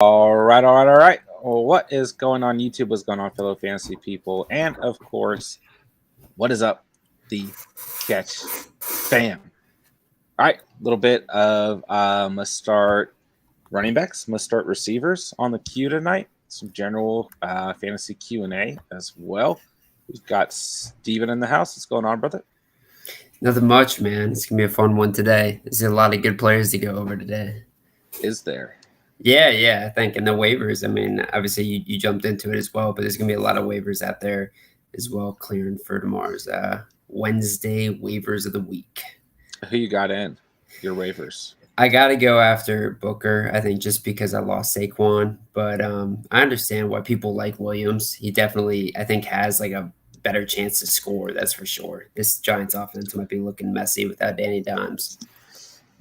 All right. Well, what is going on YouTube? What's going on, fellow fantasy people? And of course, what is up, the Catch fam? All right, a little bit of must start running backs, must start receivers on the queue tonight. Some general fantasy Q&A as well. We've got Steven in the house. What's going on, brother? Nothing much, man. It's gonna be a fun one today. There's a lot of good players to go over today. Is there? Yeah, I think. And the waivers, I mean, obviously you jumped into it as well, but there's gonna be a lot of waivers out there as well, clearing for tomorrow's Wednesday waivers of the week. Who you got in your waivers? I gotta go after Booker, I think, just because I lost Saquon. But I understand why people like Williams. He definitely, I think, has like a better chance to score, that's for sure. This Giants offense might be looking messy without Danny Dimes.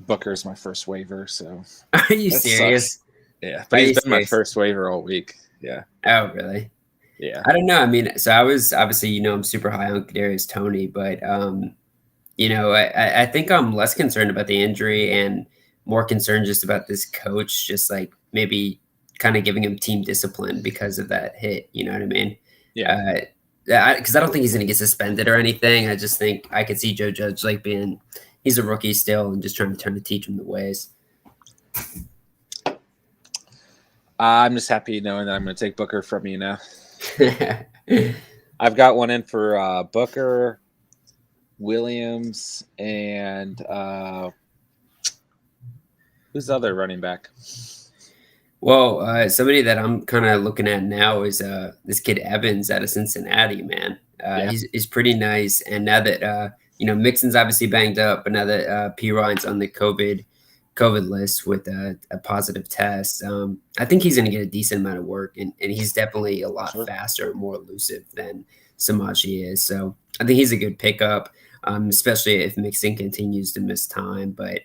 Booker's my first waiver, so Are you serious? Sucks. Yeah, but he's been my first waiver all week. Yeah. Oh, really? Yeah. I don't know. I mean, so I was obviously, I'm super high on Kadarius Toney, but I think I'm less concerned about the injury and more concerned just about this coach, just like maybe kind of giving him team discipline because of that hit. You know what I mean? Yeah. Because I don't think he's going to get suspended or anything. I just think I could see Joe Judge he's a rookie still and just trying to teach him the ways. I'm just happy knowing that I'm going to take Booker from you now. I've got one in for Booker, Williams, and who's the other running back? Well, somebody that I'm kind of looking at now is this kid Evans out of Cincinnati, man. He's pretty nice. And now that, Mixon's obviously banged up, but now that P. Ryan's on the COVID list with a positive test, I think he's going to get a decent amount of work. And he's definitely a lot faster and more elusive than Samaje is. So I think he's a good pickup, especially if Mixon continues to miss time. But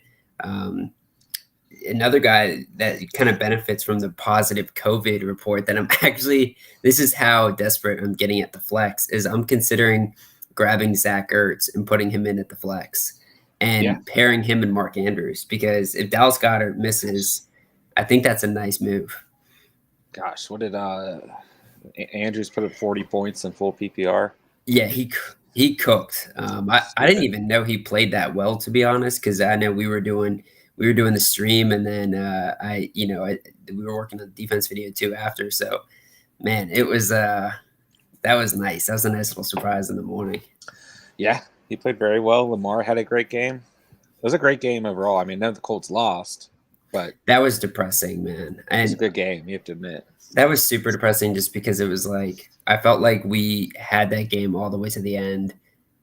another guy that kind of benefits from the positive COVID report that this is how desperate I'm getting at the flex, is I'm considering grabbing Zach Ertz and putting him in at the flex and pairing him and Mark Andrews, because if Dallas Goedert misses, I think that's a nice move. Gosh, what did Andrews put up 40 points in full PPR? Yeah, he cooked. I didn't even know he played that well, to be honest, because I know we were doing the stream, and then we were working on the defense video too after. So, man, it was that was nice. That was a nice little surprise in the morning. Yeah, he played very well. Lamar had a great game. It was a great game overall. I mean, none of the Colts lost, but that was depressing, man. And it was a good game, you have to admit. That was super depressing just because it was like I felt like we had that game all the way to the end,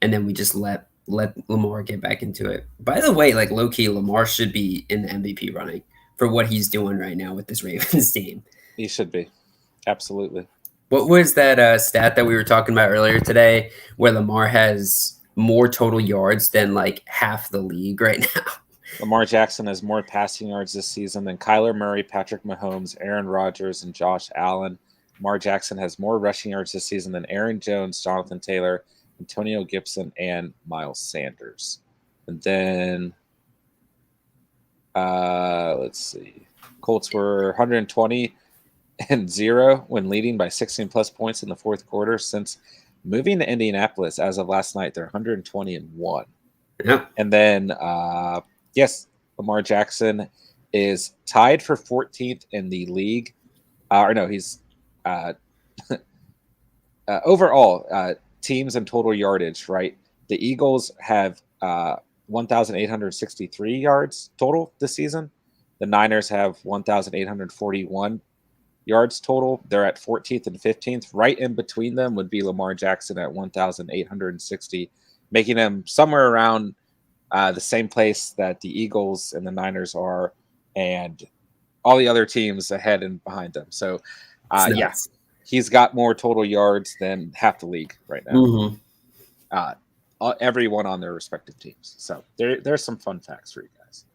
and then we just let Lamar get back into it. By the way, like low-key, Lamar should be in the MVP running for what he's doing right now with this Ravens team. He should be. Absolutely. What was that stat that we were talking about earlier today where Lamar has more total yards than like half the league right now? Lamar Jackson has more passing yards this season than Kyler Murray, Patrick Mahomes, Aaron Rodgers, and Josh Allen. Lamar Jackson has more rushing yards this season than Aaron Jones, Jonathan Taylor, Antonio Gibson, and Miles Sanders. And then, let's see. Colts were 120-0 when leading by 16-plus points in the fourth quarter. Since moving to Indianapolis as of last night, they're 120-1. Yeah. And then, yes, Lamar Jackson is tied for 14th in the league. He's overall teams and total yardage, right? The Eagles have 1,863 yards total this season. The Niners have 1,841 yards total. They're at 14th and 15th. Right in between them would be Lamar Jackson at 1,860, making him somewhere around the same place that the Eagles and the Niners are, and all the other teams ahead and behind them. So, he's got more total yards than half the league right now. Mm-hmm. Everyone on their respective teams. So there's some fun facts for you guys.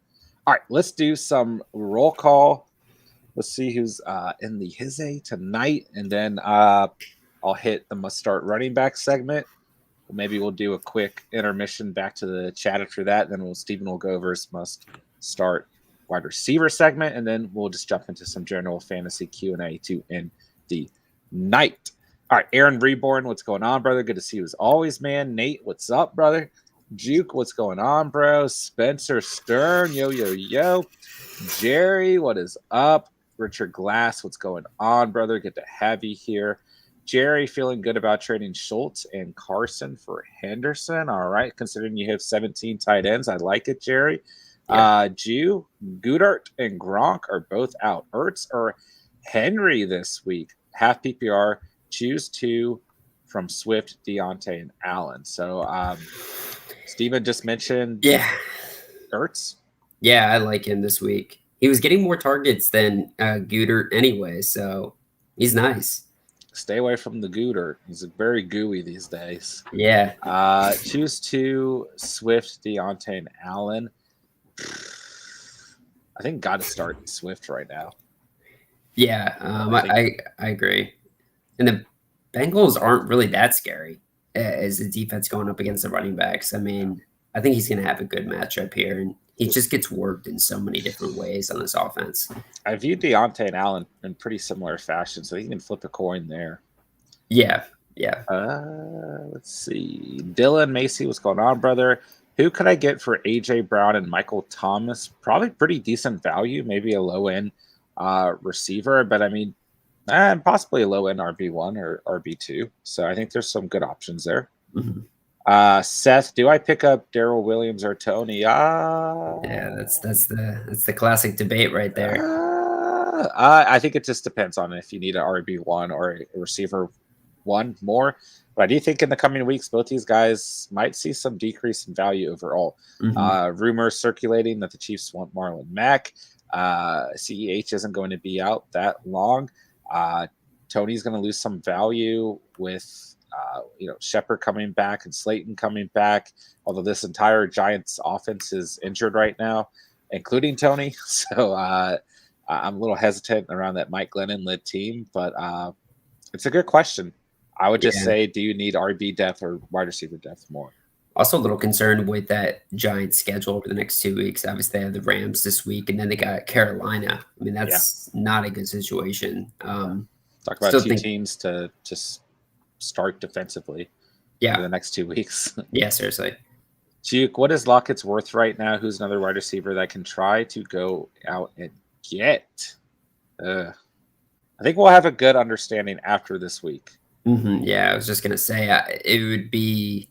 All right, let's do some roll call. Let's see who's in the Hizzy tonight, and then I'll hit the must start running back segment. Maybe we'll do a quick intermission back to the chat after that. Then Stephen will go over his must start wide receiver segment, and then we'll just jump into some general fantasy Q&A to end the night. All right, Aaron Reborn, what's going on, brother? Good to see you as always, man. Nate, what's up, brother? Juke, what's going on, bro? Spencer Stern, yo. Jerry, what is up? Richard Glass, what's going on, brother? Good to have you here. Jerry, feeling good about trading Schultz and Carson for Henderson. All right, considering you have 17 tight ends, I like it, Jerry. Yeah. Jew, Goodart, and Gronk are both out. Ertz or Henry this week. Half PPR. Choose two from Swift, Deontay, and Allen. So Steven just mentioned Ertz. Yeah, I like him this week. He was getting more targets than Goodart anyway, so he's nice. Stay away from the Goodart. He's very gooey these days. Yeah. Choose two Swift, Deontay, and Allen. I think got to start Swift right now. Yeah, I agree. And the Bengals aren't really that scary as the defense going up against the running backs. I mean, I think he's going to have a good matchup here, and he just gets worked in so many different ways on this offense. I view Deontay and Allen in pretty similar fashion, so you can flip a coin there. Yeah. Let's see. Dylan Macy, what's going on, brother? Who could I get for A.J. Brown and Michael Thomas? Probably pretty decent value, maybe a low-end receiver, but I mean, possibly a low-end RB1 or RB2. So I think there's some good options there. Mm-hmm. Seth, do I pick up Darrell Williams or Tony? Yeah, that's the classic debate right there. I think it just depends on if you need an RB1 or a receiver one more. But I do think in the coming weeks, both these guys might see some decrease in value overall. Mm-hmm. Rumors circulating that the Chiefs want Marlon Mack. CEH isn't going to be out that long. Tony's going to lose some value with Shepard coming back and Slayton coming back, although this entire Giants offense is injured right now, including Tony. So I'm a little hesitant around that Mike Glennon-led team, but it's a good question. I would just say, do you need RB depth or wide receiver depth more? Also a little concerned with that Giants schedule over the next 2 weeks. Obviously, they have the Rams this week, and then they got Carolina. I mean, that's not a good situation. Talk about two teams to start defensively for the next 2 weeks. Yeah, seriously. Juke, what is Lockett's worth right now? Who's another wide receiver that can try to go out and get? I think we'll have a good understanding after this week. Mm-hmm. Yeah, I was just gonna say it would be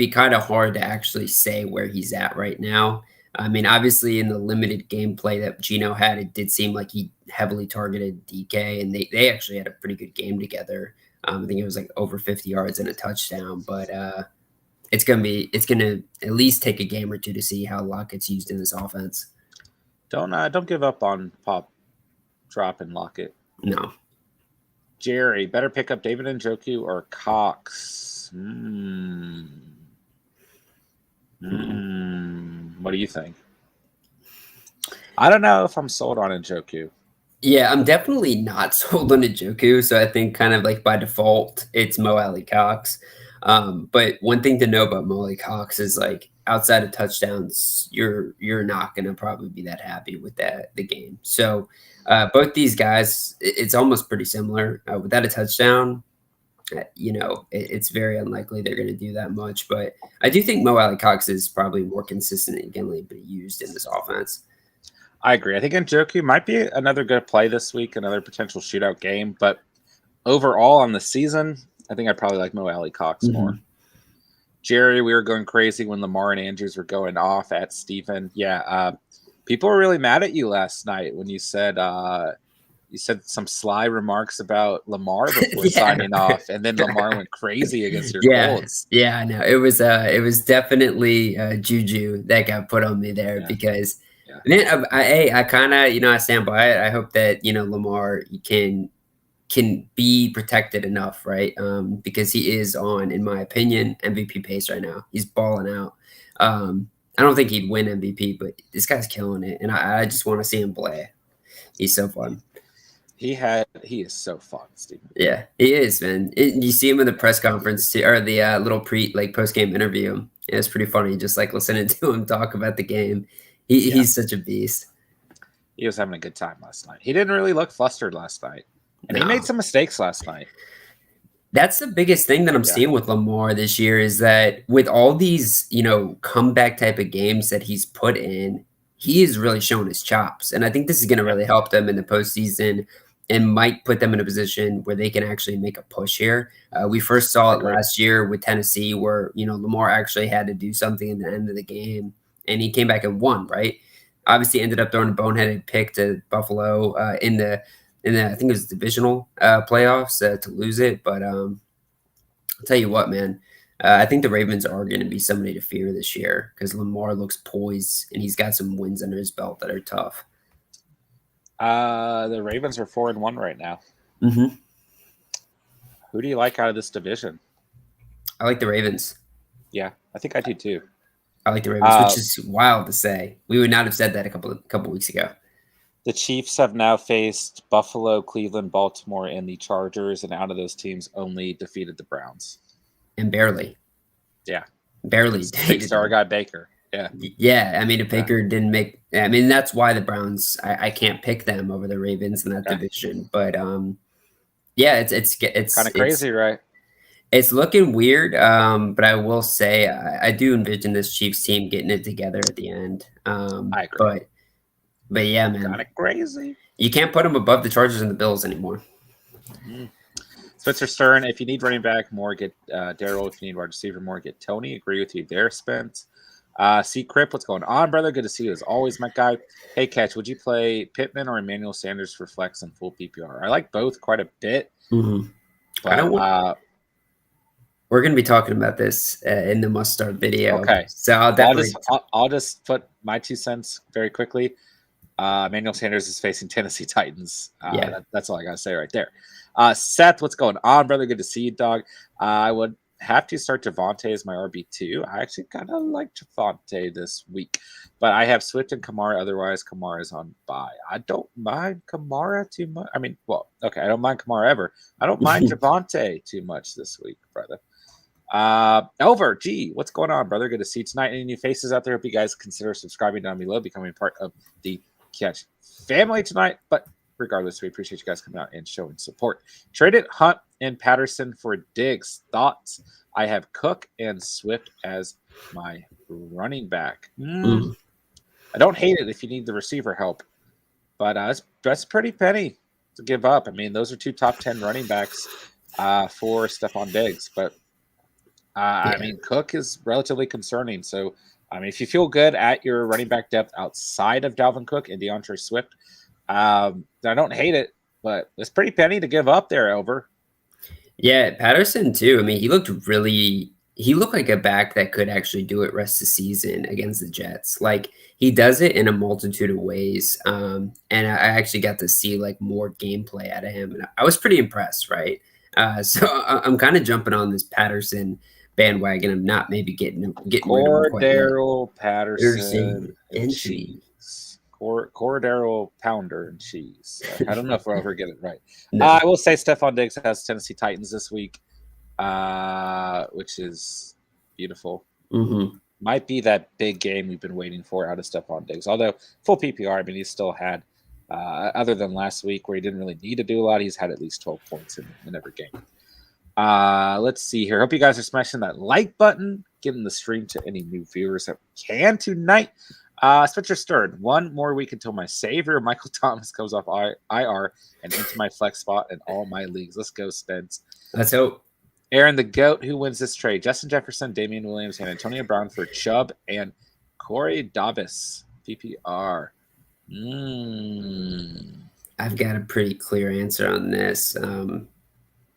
kind of hard to actually say where he's at right now. I mean, obviously in the limited gameplay that Gino had, it did seem like he heavily targeted DK, and they actually had a pretty good game together. I think it was like over 50 yards and a touchdown, but it's gonna at least take a game or two to see how Lockett's used in this offense. Don't give up on Pop dropping Lockett. No. Jerry, better pick up David Njoku or Cox. What do you think? I don't know if I'm sold on Njoku. Yeah, I'm definitely not sold on Njoku. So I think kind of like by default, it's Mo Alley Cox. But one thing to know about Mo Alley Cox is like outside of touchdowns, you're not going to probably be that happy with the game. So both these guys, it's almost pretty similar. Without a touchdown, it's very unlikely they're going to do that much. But I do think Mo Alley Cox is probably more consistent and going to be used in this offense. I agree. I think Njoku might be another good play this week, another potential shootout game. But overall on the season, I think I probably like Mo Alley Cox more. Jerry, we were going crazy when Lamar and Andrews were going off at Stephen. Yeah, people were really mad at you last night when you said some sly remarks about Lamar before signing off, and then Lamar went crazy against your Colts. Yeah, I know. It was definitely juju that got put on me there because then I kind of I stand by it. I hope that Lamar can be protected enough, right? Because he is on, in my opinion, MVP pace right now. He's balling out. I don't think he'd win MVP, but this guy's killing it, and I just want to see him play. He's so fun. He is so fun, Steven. Yeah, he is, man. You see him in the press conference or the little post game interview. It's pretty funny, just like listening to him talk about the game. He's such a beast. He was having a good time last night. He didn't really look flustered last night. And he No. made some mistakes last night. That's the biggest thing that I'm seeing with Lamar this year is that with all these, comeback type of games that he's put in, he is really showing his chops. And I think this is going to really help them in the postseason and might put them in a position where they can actually make a push here. We first saw it last year with Tennessee where, Lamar actually had to do something at the end of the game and he came back and won, right? Obviously ended up throwing a boneheaded pick to Buffalo in the I think it was divisional playoffs to lose it. But I'll tell you what, man, I think the Ravens are going to be somebody to fear this year because Lamar looks poised and he's got some wins under his belt that are tough. The Ravens are 4-1 right now. Mm-hmm. Who do you like out of this division? I like the Ravens. Yeah, I think I do too. I like the Ravens, which is wild to say. We would not have said that a couple weeks ago. The Chiefs have now faced Buffalo, Cleveland, Baltimore, and the Chargers, and out of those teams, only defeated the Browns. And barely. Yeah. Barely. Six-star guy Baker. Yeah. Yeah. I mean, if Baker didn't make – I mean, that's why the Browns – I can't pick them over the Ravens in that division. But, yeah, it's kind of crazy, right? It's looking weird, but I will say I do envision this Chiefs team getting it together at the end. I agree. But yeah, man. Kind of crazy. You can't put them above the Chargers and the Bills anymore. Mm-hmm. Spencer Stern, if you need running back more, get Daryl. If you need wide receiver more, get Tony. Agree with you there, Spence. C. Crip, what's going on, brother? Good to see you as always, my guy. Hey, Catch, would you play Pittman or Emmanuel Sanders for flex and full PPR? I like both quite a bit. Mm-hmm. But, we're going to be talking about this in the must start video. Okay. So I'll just put my 2 cents very quickly. Emmanuel Sanders is facing Tennessee Titans. That's all I got to say right there. Seth, what's going on, brother? Good to see you, dog. I would have to start Devonta as my RB2. I actually kind of like Devonta this week, but I have Swift and Kamara. Otherwise, Kamara is on bye. I don't mind Kamara too much. I mean, I don't mind Kamara ever. I don't mind Devonta too much this week, brother. Over, what's going on, brother? Good to see you tonight. Any new faces out there? Hope you guys consider subscribing down below, becoming part of the Catch family tonight. But regardless, we appreciate you guys coming out and showing support. Traded Hunt and Patterson for Diggs. Thoughts? I have Cook and Swift as my running back. I don't hate it if you need the receiver help, but that's pretty penny to give up. I mean, those are 2 top 10 running backs for Stephon Diggs, but I mean, Cook is relatively concerning. So, I mean, if you feel good at your running back depth outside of Dalvin Cook and DeAndre Swift, I don't hate it, but it's pretty penny to give up there, Over. Yeah, Patterson too. I mean, he looked like a back that could actually do it rest of the season against the Jets. Like he does it in a multitude of ways. And I actually got to see like more gameplay out of him. And I was pretty impressed, right? So I'm kind of jumping on this Patterson bandwagon. I'm not maybe getting Cordero Patterson and cheese. Cordero Pounder and cheese. I don't know if I'll ever get it right. No. I will say Stephon Diggs has Tennessee Titans this week, which is beautiful. Mm-hmm. Might be that big game we've been waiting for out of Stephon Diggs. Although full PPR, I mean, he still had, other than last week where he didn't really need to do a lot, he's had at least 12 points in every game. Let's see here. Hope you guys are smashing that like button, getting the stream to any new viewers that we can tonight. Spencer Stern, one more week until my savior, Michael Thomas, goes off IR and into my flex spot in all my leagues. Let's go, Spence. Let's hope. Aaron the GOAT, who wins this trade? Justin Jefferson, Damian Williams, and Antonio Brown for Chubb and Corey Davis, PPR. I've got a pretty clear answer on this,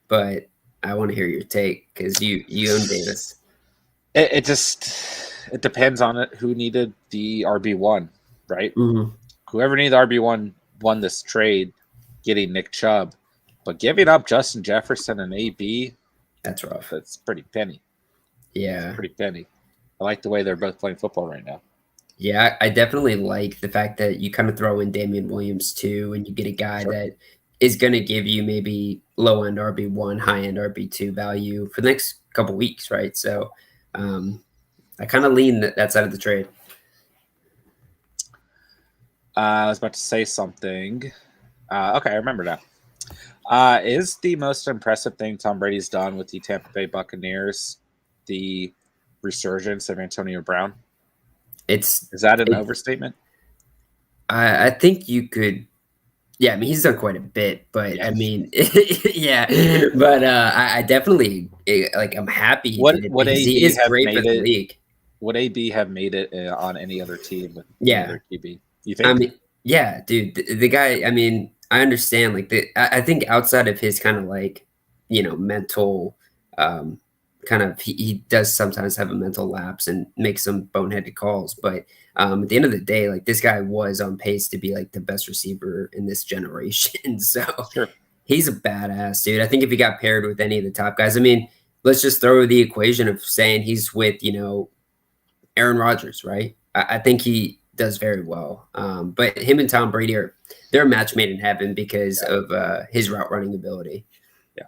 but I want to hear your take because you own Davis. It depends on it. Who needed the RB1, right? Mm-hmm. Whoever needed the RB1 won this trade, getting Nick Chubb, but giving up Justin Jefferson and AB, that's rough. That's pretty penny. Yeah, it's pretty penny. I like the way they're both playing football right now. Yeah, I definitely like the fact that you kind of throw in Damian Williams too, and you get a guy that is going to give you maybe low end RB1, high end RB2 value for the next couple weeks, right? So I kind of lean that side of the trade. I was about to say something. Okay, I remember now. Is the most impressive thing Tom Brady's done with the Tampa Bay Buccaneers the resurgence of Antonio Brown? Is that an overstatement? I think you could. Yeah, I mean he's done quite a bit, but Yeah. I mean, yeah, but I definitely like I'm happy he did it Would because he AB is have great for made the it? league. Would AB have made it on any other team with any Yeah, other QB? You I think? mean, yeah, dude, the guy. I mean, I understand. Like I think outside of his kind of like mental, um, kind of he does sometimes have a mental lapse and make some boneheaded calls, but at the end of the day, like this guy was on pace to be like the best receiver in this generation. So Sure. he's a badass, dude. I think if he got paired with any of the top guys, I mean, let's just throw the equation of saying he's with, Aaron Rodgers, right? I think he does very well. But him and Tom Brady they're a match made in heaven because of his route running ability. Yeah.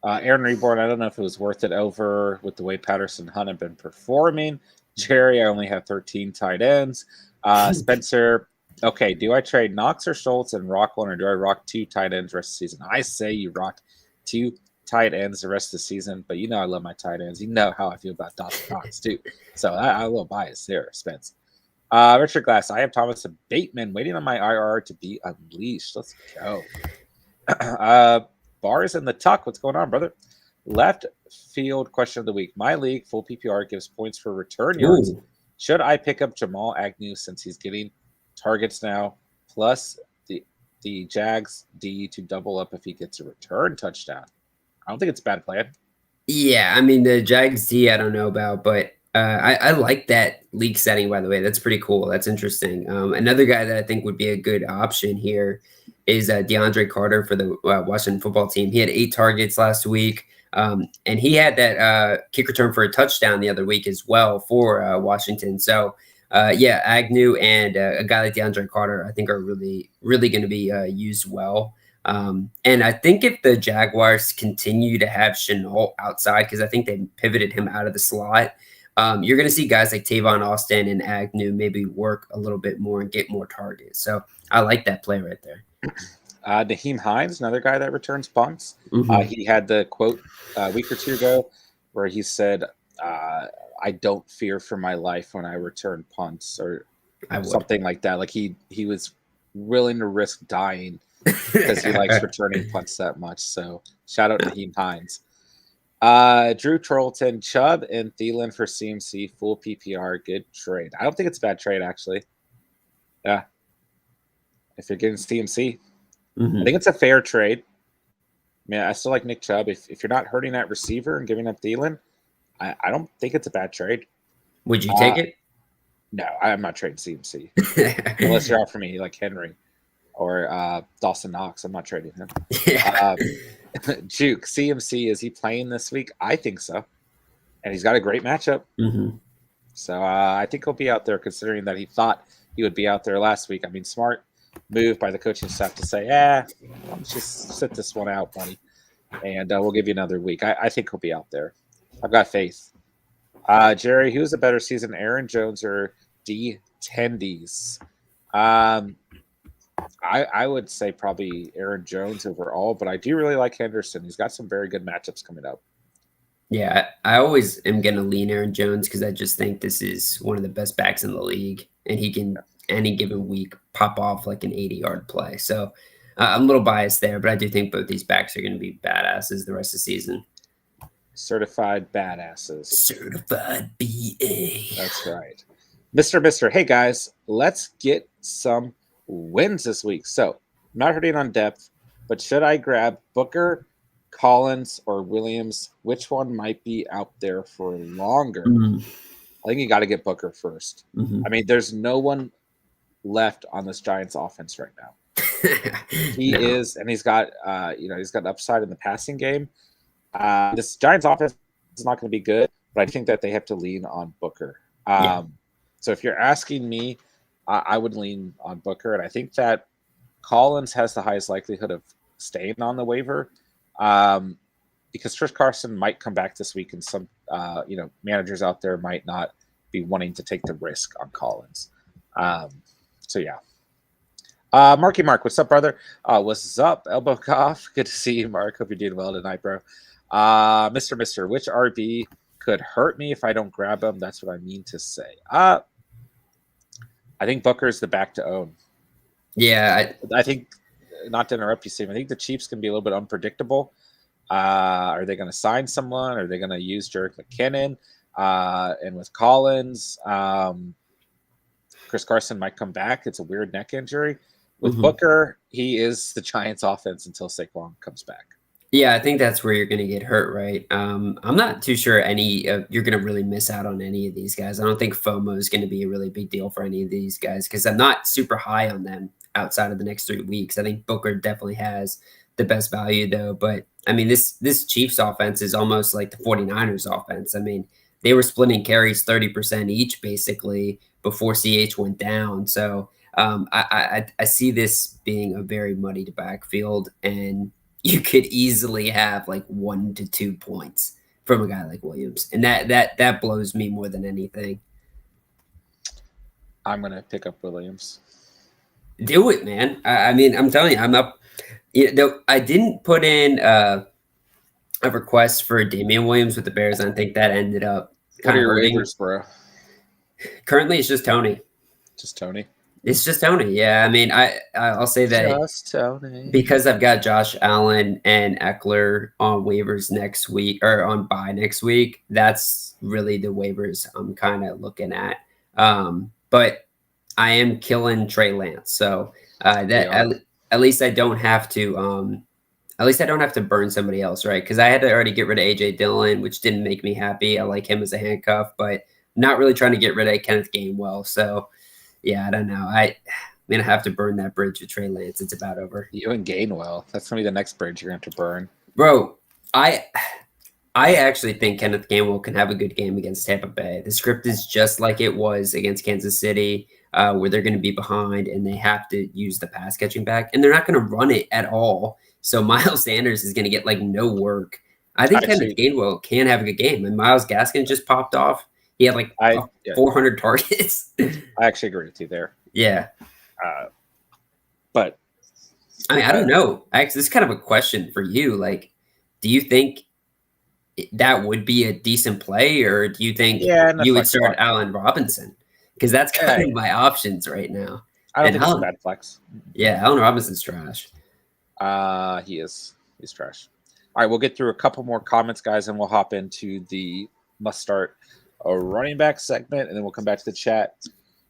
Aaron Reborn, I don't know if it was worth it over with the way Patterson Hunt have been performing. Jerry, I only have 13 tight ends. Spencer, okay, do I trade Knox or Schultz and rock one, or do I rock 2 tight ends the rest of the season? I say you rock 2 tight ends the rest of the season, but I love my tight ends. You know how I feel about Dawson Knox too. So I'm a little biased there, Spence. Richard Glass, I have Thomas and Bateman waiting on my IR to be unleashed. Let's go. Bars in the tuck. What's going on, brother? Left field question of the week. My league, full PPR, gives points for return yards. Ooh. Should I pick up Jamal Agnew since he's getting targets now, plus the Jags D to double up if he gets a return touchdown? I don't think it's a bad plan. Yeah, I mean the Jags D, I don't know about, but I like that league setting. By the way, that's pretty cool. That's interesting. Another guy that I think would be a good option here is Deandre Carter for the Washington football team. He had 8 targets last week, and he had that kick return for a touchdown the other week as well for Washington. So yeah, Agnew and a guy like Deandre Carter, I think are really, really going to be used well. And I think if the Jaguars continue to have Chenault outside, because I think they pivoted him out of the slot, you're going to see guys like Tavon Austin and Agnew maybe work a little bit more and get more targets. So I like that play right there. Naheem Hines, another guy that returns punts. Mm-hmm. He had the quote a week or two ago where he said, I don't fear for my life when I return punts, or something like that. Like he was willing to risk dying because he likes returning punts that much. So shout out to Naheem Hines. Drew Trolton, Chubb, and Thielen for CMC, full PPR, good trade. I don't think it's a bad trade, actually. Yeah. If you're getting CMC, I think it's a fair trade. I mean, I still like Nick Chubb. If you're not hurting that receiver and giving up Thielen, I don't think it's a bad trade. Would you take it? No, I'm not trading CMC. Unless you're offering me like Henry or Dawson Knox. I'm not trading him. Yeah. Juke, CMC, is he playing this week? I think so. And he's got a great matchup. Mm-hmm. So I think he'll be out there, considering that he thought he would be out there last week. I mean, smart move by the coaching staff to say, let's just sit this one out, buddy. And we'll give you another week. I think he'll be out there. I've got faith. Jerry, who's a better season, Aaron Jones or D. Tendies? I would say probably Aaron Jones overall, but I do really like Henderson. He's got some very good matchups coming up. Yeah, I always am going to lean Aaron Jones because I just think this is one of the best backs in the league, and he can any given week pop off like an 80-yard play. So I'm a little biased there, but I do think both these backs are going to be badasses the rest of the season. Certified badasses. Certified BA. That's right. Mr. Hey, guys, let's get some wins this week. So, not hurting on depth, but should I grab Booker, Collins, or Williams? Which one might be out there for longer? Mm-hmm. I think you got to get Booker first. Mm-hmm. I mean, there's no one left on this Giants offense right now. He is, and he's got, he's got upside in the passing game. This Giants offense is not going to be good, but I think that they have to lean on Booker. So if you're asking me, I would lean on Booker, and I think that Collins has the highest likelihood of staying on the waiver because Chris Carson might come back this week, and some managers out there might not be wanting to take the risk on Collins. So yeah, Marky Mark, what's up, brother? What's up, Elbow Cough? Good to see you, Mark. Hope you're doing well tonight, bro. Mister, which RB could hurt me if I don't grab him? That's what I mean to say. I think Booker's the back to own. Yeah, I think, not to interrupt you, Steve, I think the Chiefs can be a little bit unpredictable. Are they going to sign someone? Are they going to use Jerick McKinnon? And with Collins, Chris Carson might come back. It's a weird neck injury. With Booker, he is the Giants' offense until Saquon comes back. Yeah, I think that's where you're going to get hurt, right? I'm not too sure you're going to really miss out on any of these guys. I don't think FOMO is going to be a really big deal for any of these guys because I'm not super high on them outside of the next 3 weeks. I think Booker definitely has the best value, though. But, I mean, this Chiefs offense is almost like the 49ers offense. I mean, they were splitting carries 30% each, basically, before CH went down. So I see this being a very muddied backfield, and you could easily have like 1 to 2 points from a guy like Williams. And that blows me more than anything. I'm going to pick up Williams. Do it, man. I mean, I'm telling you, I'm up. I didn't put in a request for Damian Williams with the Bears. I think that ended up kind of hurting. Waivers, bro? Currently, it's just Tony. Just Tony? It's just Tony. Yeah. I mean, I'll say that just Tony. Because I've got Josh Allen and Eckler on waivers next week or on bye next week. That's really the waivers I'm kind of looking at. But I am killing Trey Lance. So at least I don't have to burn somebody else, right? Because I had to already get rid of AJ Dillon, which didn't make me happy. I like him as a handcuff, but not really trying to get rid of Kenneth Gainwell. So yeah, I don't know. I'm going to have to burn that bridge with Trey Lance. It's about over. You and Gainwell. That's going to be the next bridge you're going to have to burn. Bro, I actually think Kenneth Gainwell can have a good game against Tampa Bay. The script is just like it was against Kansas City, where they're going to be behind and they have to use the pass catching back, and they're not going to run it at all. So Miles Sanders is going to get like no work. I think Kenneth Gainwell can have a good game. And Myles Gaskin just popped off. He had like 400 targets. I actually agree with you there. Yeah. But I mean, I don't know. This is kind of a question for you. Like, do you think that would be a decent play, or do you think you would start Allen Robinson? Because that's kind of my options right now. I don't think it's a bad flex. Yeah, Allen Robinson's trash. He is. He's trash. All right, we'll get through a couple more comments, guys, and we'll hop into the must start a running back segment, and then we'll come back to the chat,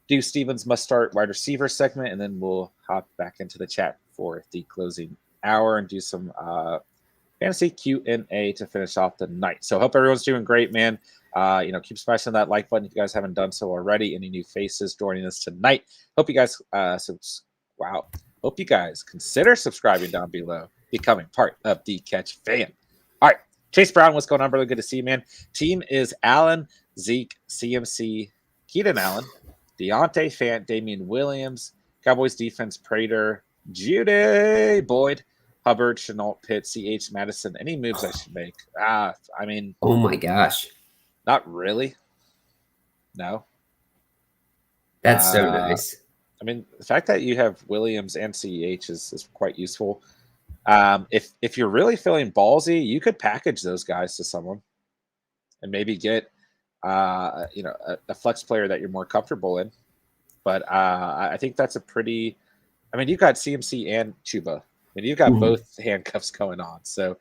do Steven's must start wide receiver segment, and then we'll hop back into the chat for the closing hour and do some fantasy Q&A to finish off the night. So hope everyone's doing great, man. Keep smashing that like button if you guys haven't done so already. Any new faces joining us tonight? Hope you guys Hope you guys consider subscribing down below, becoming part of the Catch Fan. All right, Chase Brown, what's going on, brother? Good to see you, man. Team is Allen, Zeke, CMC, Keenan Allen, Deontay Fant, Damian Williams, Cowboys defense, Prater, Judy, Boyd, Hubbard, Chenault, Pitt, CH, Madison. Any moves I should make? I mean, oh my gosh, not really. No, that's so nice. I mean, the fact that you have Williams and CEH is quite useful. If you're really feeling ballsy, you could package those guys to someone and maybe get a flex player that you're more comfortable in. But I think that's a pretty. I mean, you've got CMC and Chuba. I mean, you've got both handcuffs going on. So,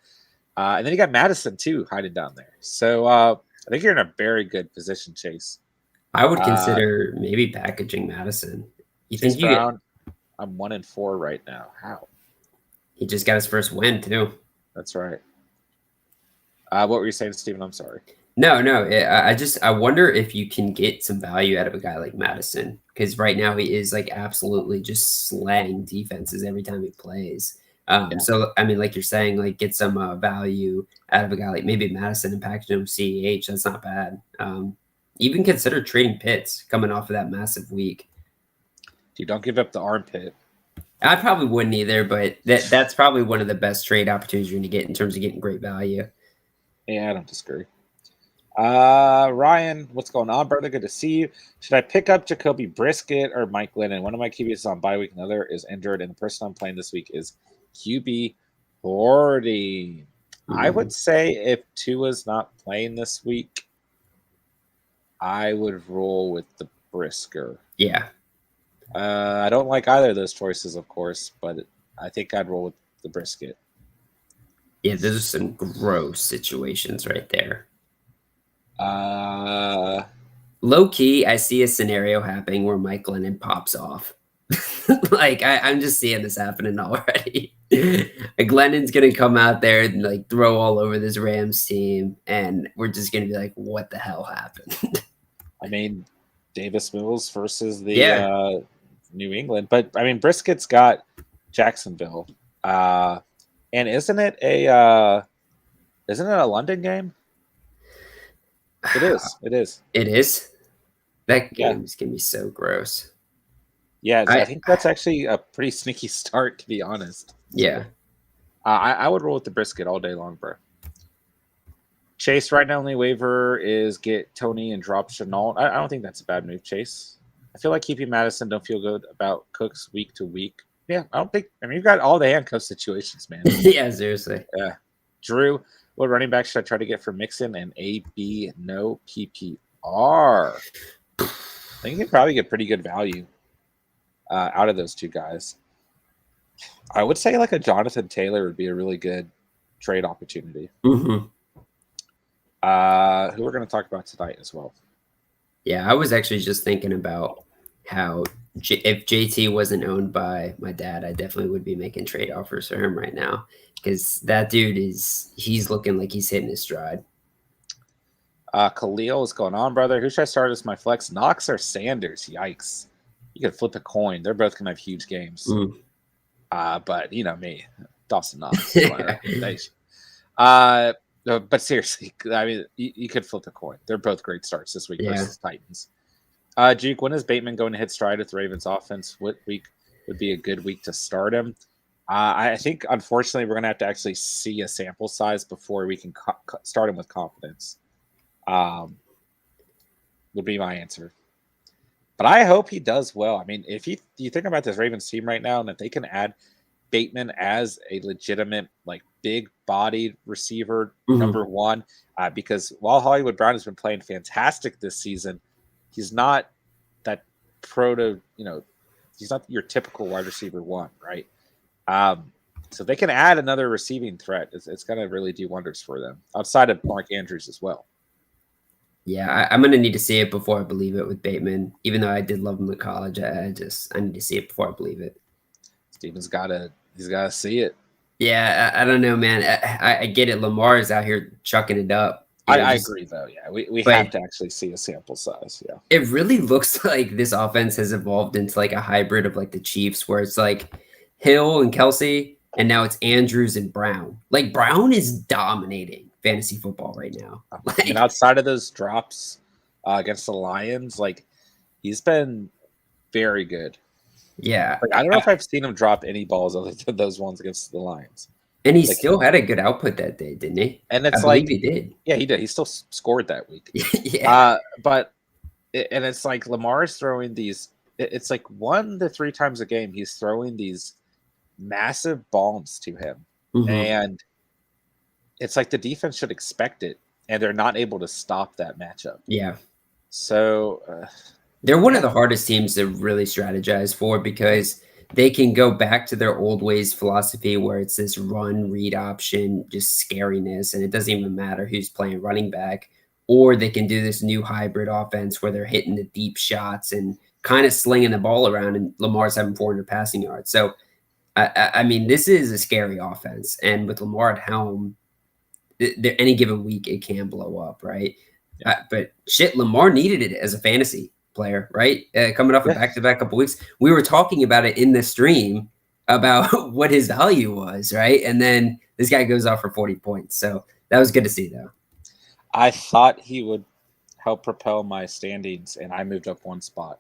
and then you got Madison too hiding down there. So I think you're in a very good position, Chase. I would consider maybe packaging Madison. You Chase think you Brown, I'm 1-4 right now. How? He just got his first win too. That's right. What were you saying, Steven? I'm sorry. No. I wonder if you can get some value out of a guy like Madison, because right now he is like absolutely just slaying defenses every time he plays. So I mean, like you're saying, like get some value out of a guy like maybe Madison and package him with CEH. That's not bad. Even consider trading Pitts coming off of that massive week. You don't give up the armpit. I probably wouldn't either, but that's probably one of the best trade opportunities you're going to get in terms of getting great value. Yeah, I don't disagree. Ryan, what's going on, brother? Good to see you. Should I pick up Jacoby Brisket or Mike Lennon? One of my QBs is on bye week, another is injured, and the person I'm playing this week is QB Hoarding. I would say if Tua's not playing this week, I would roll with the Brisker. Yeah. I don't like either of those choices, of course, but I think I'd roll with the Brisket. Yeah, those are some gross situations right there. Low key, I see a scenario happening where Mike Lennon pops off. Like I'm just seeing this happening already. Like Lennon's gonna come out there and like throw all over this Rams team, and we're just gonna be like, "What the hell happened?" I mean, Davis Mills versus the New England, but I mean Brisket's got Jacksonville, and isn't it a London game? It is. It is. It is. That game is gonna be so gross. Yeah, I think that's actually a pretty sneaky start, to be honest. Yeah. I would roll with the Brisket all day long, bro. Chase right now only waiver is get Tony and drop Chenault. I don't think that's a bad move, Chase. I feel like keeping Madison. Don't feel good about Cooks week to week. Yeah, I don't think. I mean, you've got all the handcuff situations, man. Yeah, seriously. Yeah. Drew, what running back should I try to get for Mixon and AB? No PPR. I think you can probably get pretty good value out of those two guys. I would say like a Jonathan Taylor would be a really good trade opportunity. Mm-hmm. Who we're going to talk about tonight as well. Yeah, I was actually just thinking about how if JT wasn't owned by my dad, I definitely would be making trade offers for him right now because that dude he's looking like he's hitting his stride. Khalil, what's going on, brother? Who should I start as my flex? Knox or Sanders? Yikes. You could flip a coin. They're both going to have huge games. But you know me, Dawson Knox. But seriously, I mean, you could flip a coin. They're both great starts this week versus Titans. Juke, when is Bateman going to hit stride with the Ravens offense? What week would be a good week to start him? I think, unfortunately, we're going to have to actually see a sample size before we can start him with confidence. Would be my answer. But I hope he does well. I mean, if you think about this Ravens team right now, and if they can add Bateman as a legitimate, like, big-bodied receiver, number one, because while Hollywood Brown has been playing fantastic this season, he's not that he's not your typical wide receiver one, right? So they can add another receiving threat. It's going to really do wonders for them, outside of Mark Andrews as well. Yeah, I'm going to need to see it before I believe it with Bateman. Even though I did love him in college, I need to see it before I believe it. Steven's he's got to see it. Yeah, I don't know, man. I get it. Lamar is out here chucking it up. I agree, though. Yeah, we have to actually see a sample size. Yeah, it really looks like this offense has evolved into like a hybrid of like the Chiefs, where it's like Hill and Kelsey, and now it's Andrews and Brown. Like Brown is dominating fantasy football right now. And outside of those drops against the Lions, like he's been very good. Yeah, like, I don't know if I've seen him drop any balls other than those ones against the Lions. And he still had a good output that day, didn't he? And it's like he did. Yeah, he did. He still scored that week. Yeah. And it's like Lamar's throwing these. It's like 1 to 3 times a game he's throwing these massive bombs to him, and it's like the defense should expect it, and they're not able to stop that matchup. Yeah. So they're one of the hardest teams to really strategize for because they can go back to their old ways philosophy where it's this run read option, just scariness, and it doesn't even matter who's playing running back, or they can do this new hybrid offense where they're hitting the deep shots and kind of slinging the ball around, and Lamar's having 400 passing yards. So, I mean, this is a scary offense, and with Lamar at helm, any given week it can blow up, right? Yeah. But shit, Lamar needed it as a fantasy player, right? Coming off a back-to-back couple weeks, we were talking about it in the stream about what his value was, right? And then this guy goes off for 40 points. So that was good to see, though. I thought he would help propel my standings, and I moved up 1 spot.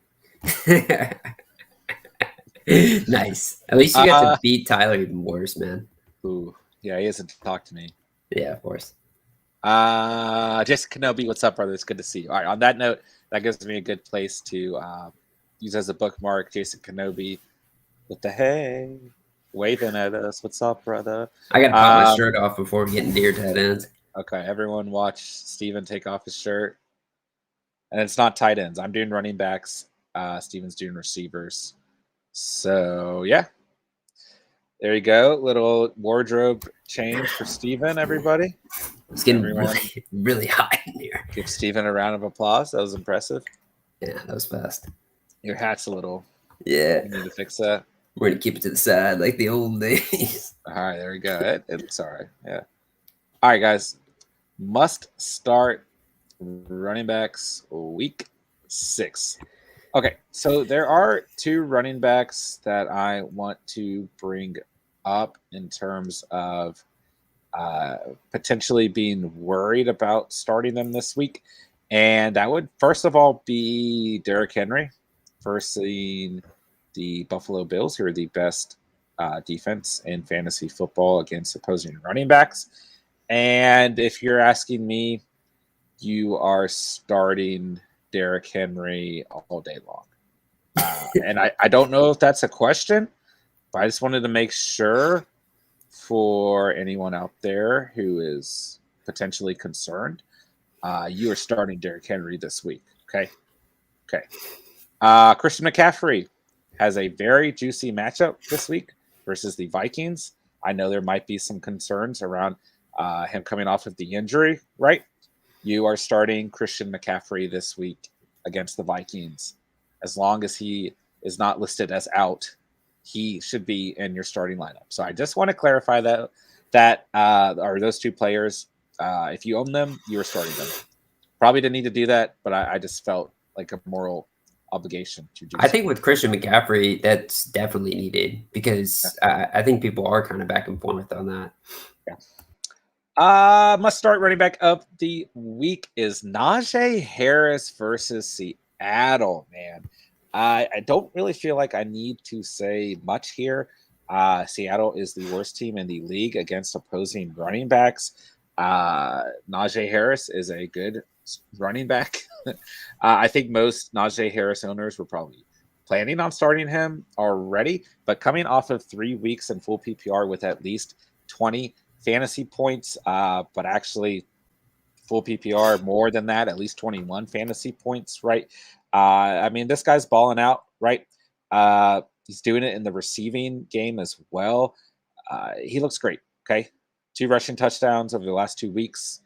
Nice. At least you got to beat Tyler even worse, man. Ooh, yeah, he hasn't talked to me. Yeah, of course. Jason Kenobi, what's up, brother? It's good to see you. All right, on that note, that gives me a good place to use as a bookmark. Jason Kenobi with the hey, waving at us. What's up, brother? I got to pop my shirt off before we get into your tight ends. Okay, everyone watch Steven take off his shirt. And it's not tight ends. I'm doing running backs. Steven's doing receivers. So, yeah. There you go. Little wardrobe change for Steven, everybody. It's getting really, really hot in here. Give Steven a round of applause. That was impressive. Yeah, that was fast. Your hat's a little. Yeah. You need to fix that. We're going to keep it to the side like the old days. All right, there we go. It's all right. Yeah. All right, guys. Must start running backs week 6. Okay, so there are 2 running backs that I want to bring up in terms of potentially being worried about starting them this week. And that would, first of all, be Derrick Henry versus the Buffalo Bills, who are the best defense in fantasy football against opposing running backs. And if you're asking me, you are starting Derrick Henry all day long. And I don't know if that's a question, but I just wanted to make sure for anyone out there who is potentially concerned, you are starting Derrick Henry this week. Okay. Christian McCaffrey has a very juicy matchup this week versus the Vikings. I know there might be some concerns around him coming off of the injury, right? You are starting Christian McCaffrey this week against the Vikings. As long as he is not listed as out, he should be in your starting lineup. So I just want to clarify that are those 2 players. If you own them, you are starting them. Probably didn't need to do that, but I just felt like a moral obligation to do. I think with Christian McCaffrey, that's definitely needed because I think people are kind of back and forth on that. Yeah. Must start running back of the week is Najee Harris versus Seattle, man. I don't really feel like I need to say much here. Seattle is the worst team in the league against opposing running backs. Najee Harris is a good running back. I think most Najee Harris owners were probably planning on starting him already, but coming off of 3 weeks in full PPR with at least 20 fantasy points, but actually full PPR more than that, at least 21 fantasy points, right? I mean, this guy's balling out, right? He's doing it in the receiving game as well. He looks great, okay? 2 rushing touchdowns over the last 2 weeks,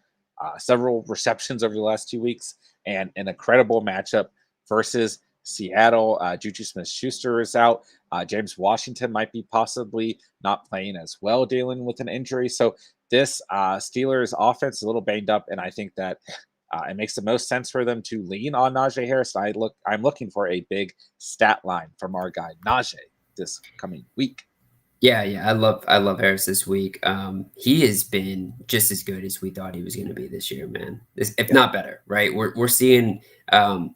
several receptions over the last 2 weeks, and an incredible matchup versus Seattle. Juju Smith-Schuster is out. James Washington might be possibly not playing as well, dealing with an injury. So this Steelers offense is a little banged up, and I think that it makes the most sense for them to lean on Najee Harris. I'm looking for a big stat line from our guy Najee this coming week. Yeah, I love Harris this week. He has been just as good as we thought he was going to be this year, man. If not better, right? We're seeing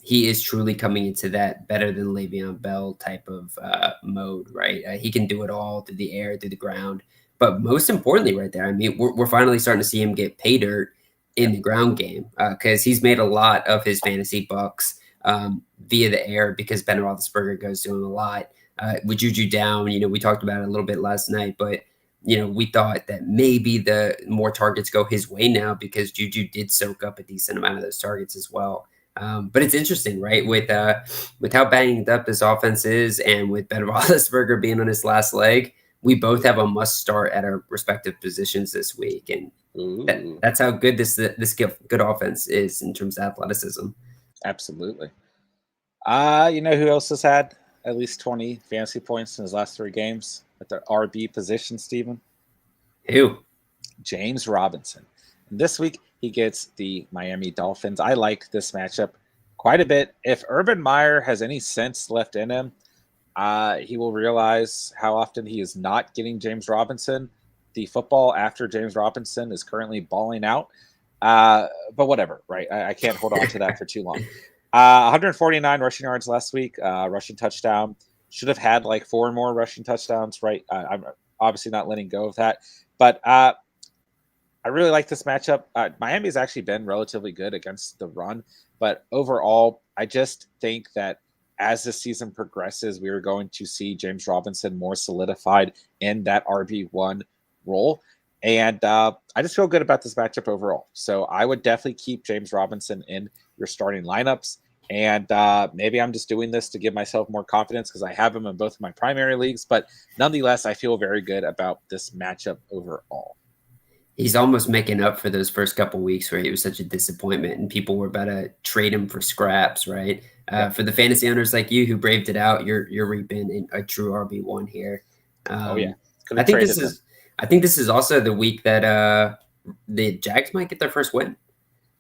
he is truly coming into that better than Le'Veon Bell type of mode, right? He can do it all through the air, through the ground, but most importantly, right there, I mean, we're finally starting to see him get pay dirt in the ground game because he's made a lot of his fantasy bucks via the air because Ben Roethlisberger goes to him a lot. With Juju down, we talked about it a little bit last night, but, we thought that maybe the more targets go his way now because Juju did soak up a decent amount of those targets as well. But it's interesting, right? With how banged up this offense is and with Ben Roethlisberger being on his last leg, we both have a must start at our respective positions this week. And that's how good this good offense is in terms of athleticism. Absolutely. You know who else has had at least 20 fantasy points in his last 3 games at the RB position, Steven? Who? James Robinson. And this week, he gets the Miami Dolphins. I like this matchup quite a bit. If Urban Meyer has any sense left in him, he will realize how often he is not getting James Robinson the football after James Robinson is currently balling out. But whatever, right? I can't hold on to that for too long. 149 rushing yards last week, rushing touchdown. Should have had like 4 more rushing touchdowns, right? I'm obviously not letting go of that. But I I really like this matchup. Miami's actually been relatively good against the run, but overall, I just think that as the season progresses, we are going to see James Robinson more solidified in that RB1 role. And I just feel good about this matchup overall. So I would definitely keep James Robinson in your starting lineups. And maybe I'm just doing this to give myself more confidence because I have him in both of my primary leagues. But nonetheless, I feel very good about this matchup overall. He's almost making up for those first couple weeks where he was such a disappointment and people were about to trade him for scraps, right? For the fantasy owners like you who braved it out, you're reaping a true RB1 here. I think this is also the week that the Jags might get their first win.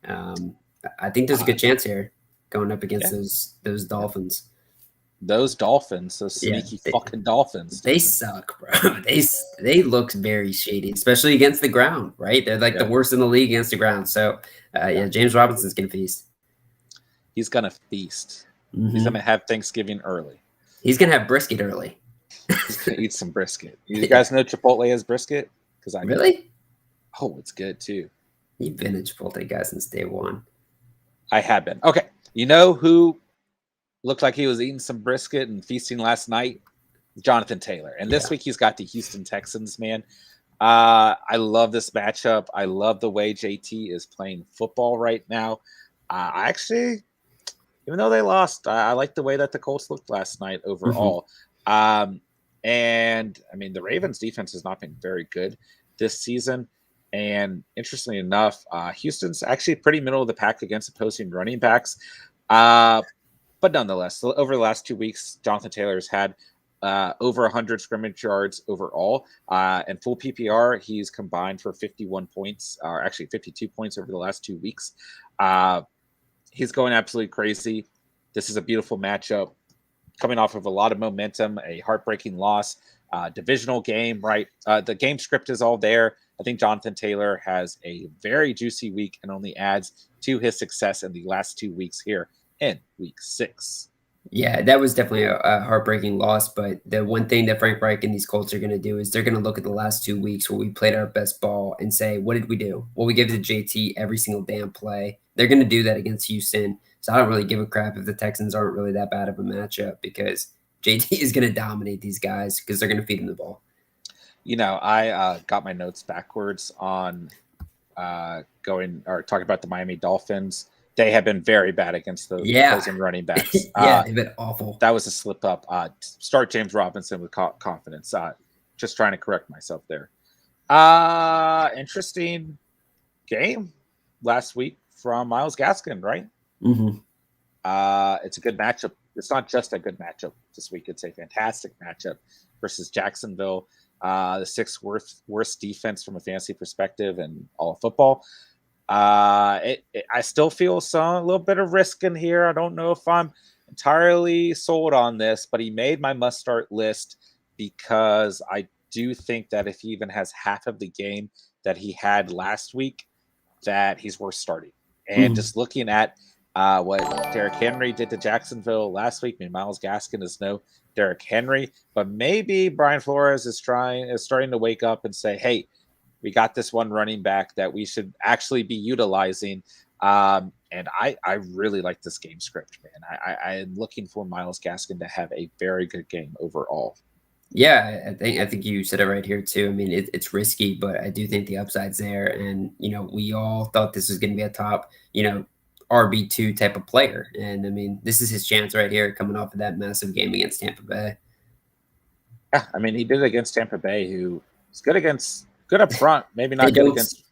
I think there's a good chance here going up against those Dolphins. Those Dolphins, those sneaky fucking Dolphins. They suck, bro. They look very shady, especially against the ground, right? They're like the worst in the league against the ground. So, James Robinson's going to feast. He's going to feast. Mm-hmm. He's going to have Thanksgiving early. He's going to have brisket early. He's going to eat some brisket. You guys know Chipotle has brisket? I really? Oh, it's good too. You've been a Chipotle guy since day one. I have been. Okay. You know who looked like he was eating some brisket and feasting last night? Jonathan Taylor. And this week he's got the Houston Texans, man. I love this matchup. I love the way JT is playing football right now. I actually, even though they lost, I like the way that the Colts looked last night overall. Mm-hmm. And I mean, the Ravens defense has not been very good this season. And interestingly enough, Houston's actually pretty middle of the pack against opposing running backs. But nonetheless, over the last 2 weeks, Jonathan Taylor's had over 100 scrimmage yards overall. And full PPR, he's combined for 51 points, or actually 52 points over the last 2 weeks. He's going absolutely crazy. This is a beautiful matchup, coming off of a lot of momentum, a heartbreaking loss, divisional game, right? The game script is all there. I think Jonathan Taylor has a very juicy week and only adds to his success in the last 2 weeks here in week 6. Yeah, that was definitely a heartbreaking loss. But the one thing that Frank Reich and these Colts are going to do is they're going to look at the last 2 weeks where we played our best ball and say, what did we do? Well, we gave it to JT every single damn play. They're going to do that against Houston. So I don't really give a crap if the Texans aren't really that bad of a matchup because JT is going to dominate these guys because they're going to feed him the ball. You know, I got my notes backwards on talking about the Miami Dolphins. They have been very bad against the opposing running backs. They've been awful. That was a slip up. Start James Robinson with confidence. Just trying to correct myself there. Interesting game last week from Myles Gaskin, right? Mm-hmm. It's a good matchup. It's not just a good matchup this week. It's a fantastic matchup versus Jacksonville, the 6th worst defense from a fantasy perspective in all of football. I still feel a little bit of risk in here. I don't know if I'm entirely sold on this, but he made my must-start list because I do think that if he even has half of the game that he had last week, that he's worth starting. And just looking at what Derrick Henry did to Jacksonville last week, I mean, Myles Gaskin is no Derrick Henry, but maybe Brian Flores is starting to wake up and say, hey, we got this one running back that we should actually be utilizing. And I really like this game script, man. I'm looking for Myles Gaskin to have a very good game overall. Yeah, I think you said it right here too. I mean, it's risky, but I do think the upside's there. And, we all thought this was going to be a top, RB2 type of player. And I mean, this is his chance right here coming off of that massive game against Tampa Bay. Yeah, I mean, he did it against Tampa Bay, who is good up front, maybe not good against.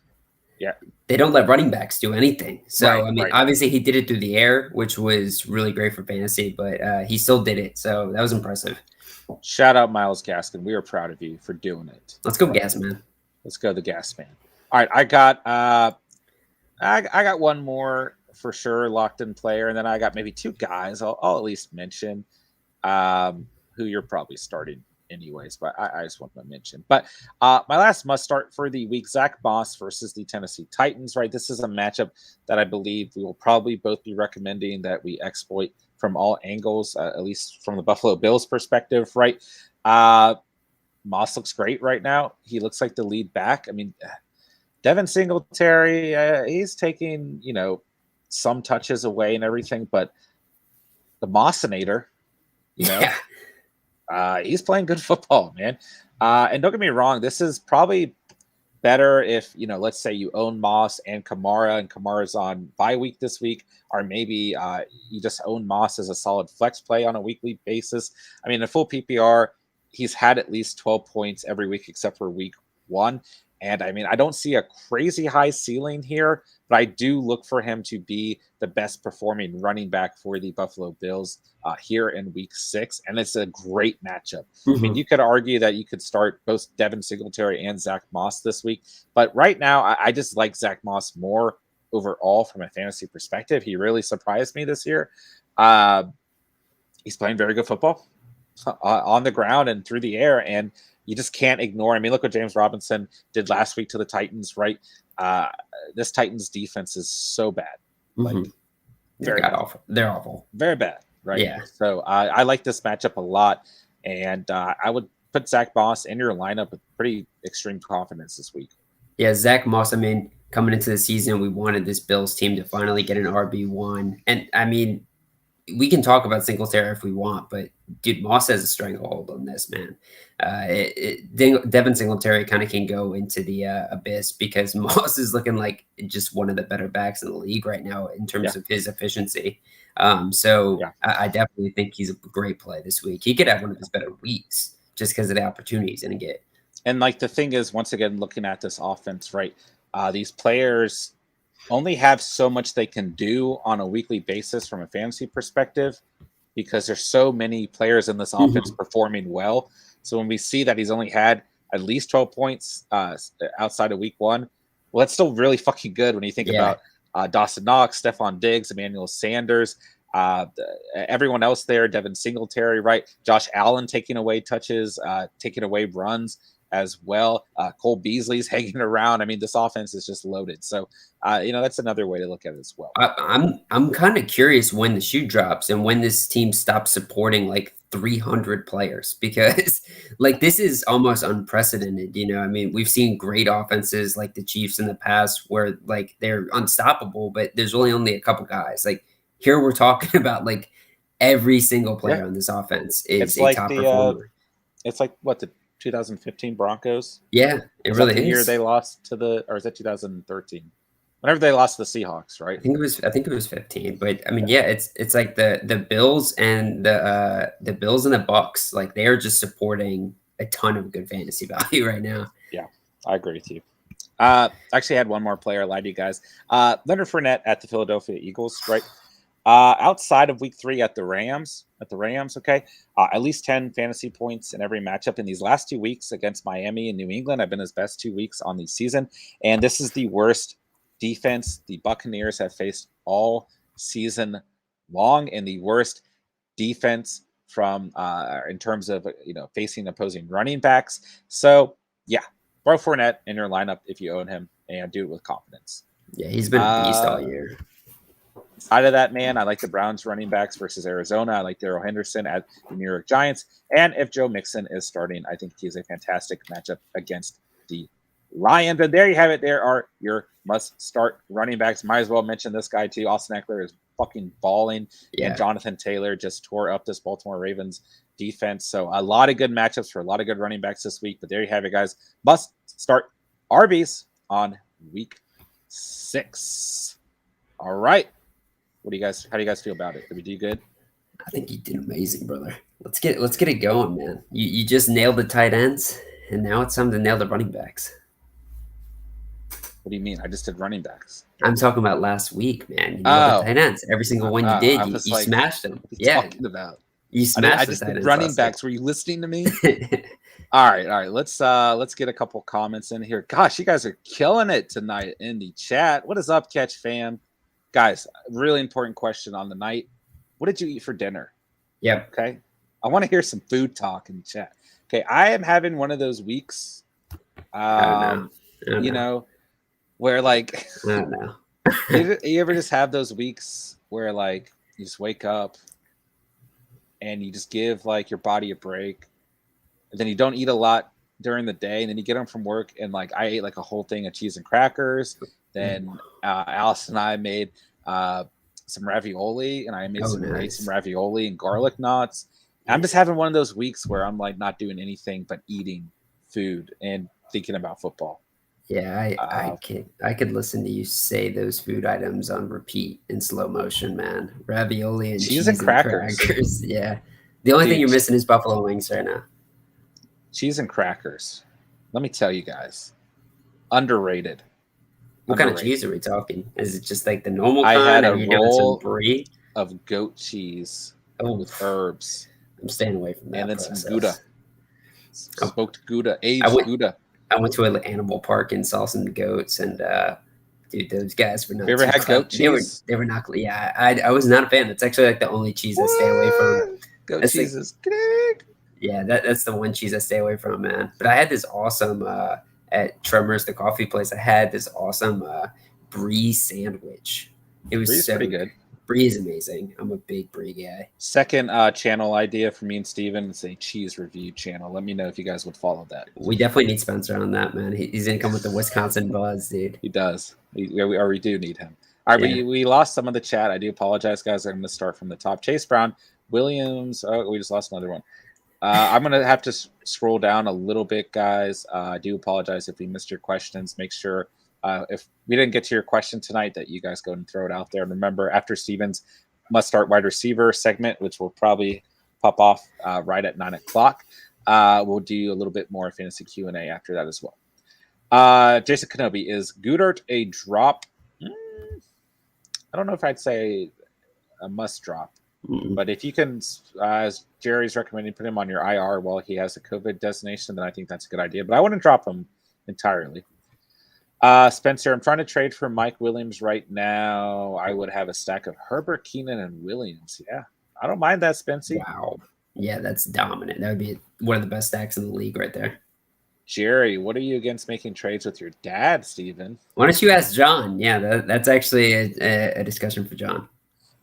Yeah. They don't let running backs do anything. So, obviously he did it through the air, which was really great for fantasy, but he still did it. So that was impressive. Shout out Myles Gaskin. We are proud of you for doing it. Let's go Gas Man. Let's go the Gas Man. All right. I got one more for sure locked in player. And then I got maybe 2 guys I'll at least mention who you're probably starting anyways, but I just want to mention. But my last must start for the week, Zach Moss versus the Tennessee Titans, right? This is a matchup that I believe we will probably both be recommending that we exploit from all angles, at least from the Buffalo Bills perspective, right? Moss looks great right now. He looks like the lead back. I mean, Devin Singletary, he's taking, some touches away and everything, but the Mossinator, he's playing good football, man. And don't get me wrong, this is probably better if, let's say you own Moss and Kamara's on bye week this week, or maybe you just own Moss as a solid flex play on a weekly basis. I mean, in full PPR, he's had at least 12 points every week except for week 1. And I mean, I don't see a crazy high ceiling here, but I do look for him to be the best performing running back for the Buffalo Bills here in week 6. And it's a great matchup. I mean, you could argue that you could start both Devin Singletary and Zach Moss this week. But right now, I just like Zach Moss more overall from a fantasy perspective. He really surprised me this year. He's playing very good football on the ground and through the air. And you just can't ignore. I mean, look what James Robinson did last week to the Titans, right? This Titans defense is so bad. Like, very awful. They're awful. Very bad, right? Yeah. So I like this matchup a lot. And I would put Zach Moss in your lineup with pretty extreme confidence this week. Yeah, Zach Moss, I mean, coming into the season, we wanted this Bills team to finally get an RB1. And, I mean, we can talk about Singletary if we want, but dude, Moss has a stranglehold on this, man. Devin Singletary kind of can go into the abyss because Moss is looking like just one of the better backs in the league right now in terms of his efficiency. I definitely think he's a great play this week. He could have one of his better weeks just because of the opportunities he's going to get. And like the thing is, once again, looking at this offense, right? These players only have so much they can do on a weekly basis from a fantasy perspective because there's so many players in this offense performing well. So when we see that he's only had at least 12 points outside of week 1, well, that's still really fucking good when you think about Dawson Knox, Stephon Diggs, Emmanuel Sanders, everyone else there, Devin Singletary, right? Josh Allen taking away touches, taking away runs as well. Cole Beasley's hanging around. I mean, this offense is just loaded. So, that's another way to look at it as well. I'm kind of curious when the shoe drops and when this team stops supporting like 300 players because like this is almost unprecedented. I mean, we've seen great offenses like the Chiefs in the past where like they're unstoppable, but there's only a couple guys. Like here we're talking about like every single player on this offense is a top performer. It's like what the 2015 Broncos. Yeah, it really is. The year they lost to or is that 2013? Whenever they lost to the Seahawks, right? I think it was 15. But I mean, it's like the Bills and the Bills and the Bucks, like they are just supporting a ton of good fantasy value right now. Yeah, I agree with you. Actually, I had one more player. I lied to you guys. Leonard Fournette at the Philadelphia Eagles, right? Outside of week 3 at the Rams, okay, at least 10 fantasy points in every matchup in these last 2 weeks against Miami and New England have been his best 2 weeks on the season. And this is the worst defense the Buccaneers have faced all season long, and the worst defense from in terms of facing opposing running backs. So yeah, throw Fournette in your lineup if you own him and do it with confidence. Yeah, he's been a beast all year. Side of that, man, I like the Browns running backs versus Arizona. I like Darrell Henderson at the New York Giants. And if Joe Mixon is starting, I think he's a fantastic matchup against the Lions. And there you have it. There are your must-start running backs. Might as well mention this guy, too. Austin Eckler is fucking balling. Yeah. And Jonathan Taylor just tore up this Baltimore Ravens defense. So a lot of good matchups for a lot of good running backs this week. But there you have it, guys. Must-start RBs on week 6. All right. How do you guys feel about it? Did we do good? I think you did amazing, brother. Let's get it going, man. You just nailed the tight ends, and now it's time to nail the running backs. What do you mean? I just did running backs. I'm talking about last week, man. You nailed the tight ends. Every single one you did, you smashed them. What are you talking about? You smashed I just did running backs. Were you listening to me? All right. Let's get a couple comments in here. Gosh, you guys are killing it tonight in the chat. What is up, Catch fam? Guys, really important question on the night. What did you eat for dinner? Yep. Okay. I want to hear some food talk in the chat. Okay. I am having one of those weeks, where like, I don't know. you ever just have those weeks where like you just wake up and you just give like your body a break, and then you don't eat a lot during the day, and then you get home from work, and like I ate like a whole thing of cheese and crackers. Then Alice and I made some ravioli, and I made some ravioli and garlic knots. And I'm just having one of those weeks where I'm like not doing anything but eating food and thinking about football. Yeah, I could listen to you say those food items on repeat in slow motion, man. Ravioli and cheese and crackers. Yeah. The only thing you're missing is buffalo wings right now. Cheese and crackers. Let me tell you guys. Underrated. What kind of cheese are we talking? Is it just like the normal kind? I had a roll of goat cheese with herbs. I'm staying away from that. And then some Gouda. Smoked Gouda. Aged Gouda. I went to an animal park and saw some goats, and dude, those guys were not. You ever had goat cheese? They were not. Yeah, I was not a fan. It's actually like the only cheese I stay away from. Goat cheese is good. Yeah, that's the one cheese I stay away from, man. But I had this awesome at Tremors, the coffee place. I had this awesome brie sandwich. It was pretty good. Brie is amazing. I'm a big brie guy. Second channel idea for me and Steven is a cheese review channel. Let me know if you guys would follow that. We definitely need Spencer on that, man. He's going to come with the Wisconsin buzz, dude. He does. We do need him. All right, we lost some of the chat. I do apologize, guys. I'm going to start from the top. Chase Brown, Williams. Oh, we just lost another one. I'm going to have to scroll down a little bit, guys. I do apologize if we missed your questions. Make sure if we didn't get to your question tonight that you guys go and throw it out there. And remember, after Steven's must start wide receiver segment, which will probably pop off right at 9 o'clock, we'll do a little bit more fantasy Q&A after that as well. Jason Kenobi, is Goodert a drop? I don't know if I'd say a must drop. But if you can, as Jerry's recommending, put him on your IR while he has a COVID designation, then I think that's a good idea. But I wouldn't drop him entirely. Spencer, I'm trying to trade for Mike Williams right now. I would have a stack of Herbert, Keenan, and Williams. Yeah, I don't mind that, Spencer. Wow. Yeah, that's dominant. That would be one of the best stacks in the league right there. Jerry, what are you against making trades with your dad, Steven? Why don't you ask John? Yeah, that's actually a discussion for John.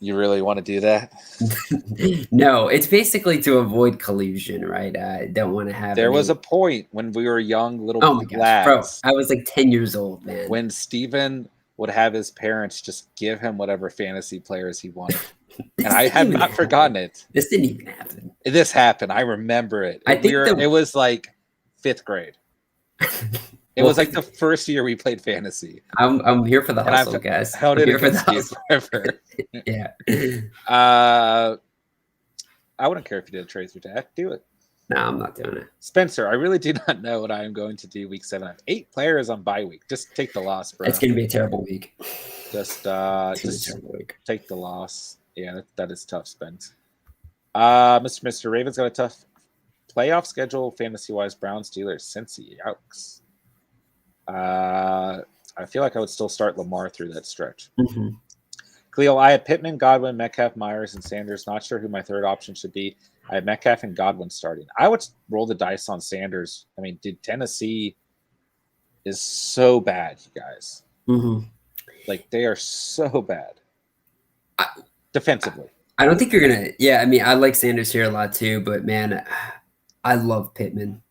You really want to do that? No, it's basically to avoid collusion, right? I don't want to have. There was a point when we were young little lads. Bro, I was like 10 years old, man. When Steven would have his parents just give him whatever fantasy players he wanted. And I have not forgotten it. This didn't even happen. This happened. I remember it. It was like 5th grade. It was like the first year we played fantasy. I'm here for the hustle, guys. Held it against you forever. Yeah. I wouldn't care if you did a trade with your dad. Do it. No, I'm not doing it. Spencer, I really do not know what I am going to do week 7. I have 8 players on bye week. Just take the loss, bro. It's going to be a terrible week. Just take the loss. Yeah, that is tough, Spence. Mr. Ravens got a tough playoff schedule, fantasy-wise. Browns, Steelers, Cincy. Yikes. I feel like I would still start Lamar through that stretch. Cleo, I had Pittman, Godwin, Metcalf, Myers, and Sanders. Not sure who my third option should be. I have Metcalf and Godwin starting. I would roll the dice on Sanders. I mean, dude, Tennessee is so bad, you guys. Like, they are so bad defensively. I don't think you're going to – yeah, I mean, I like Sanders here a lot too, but, man, I love Pittman.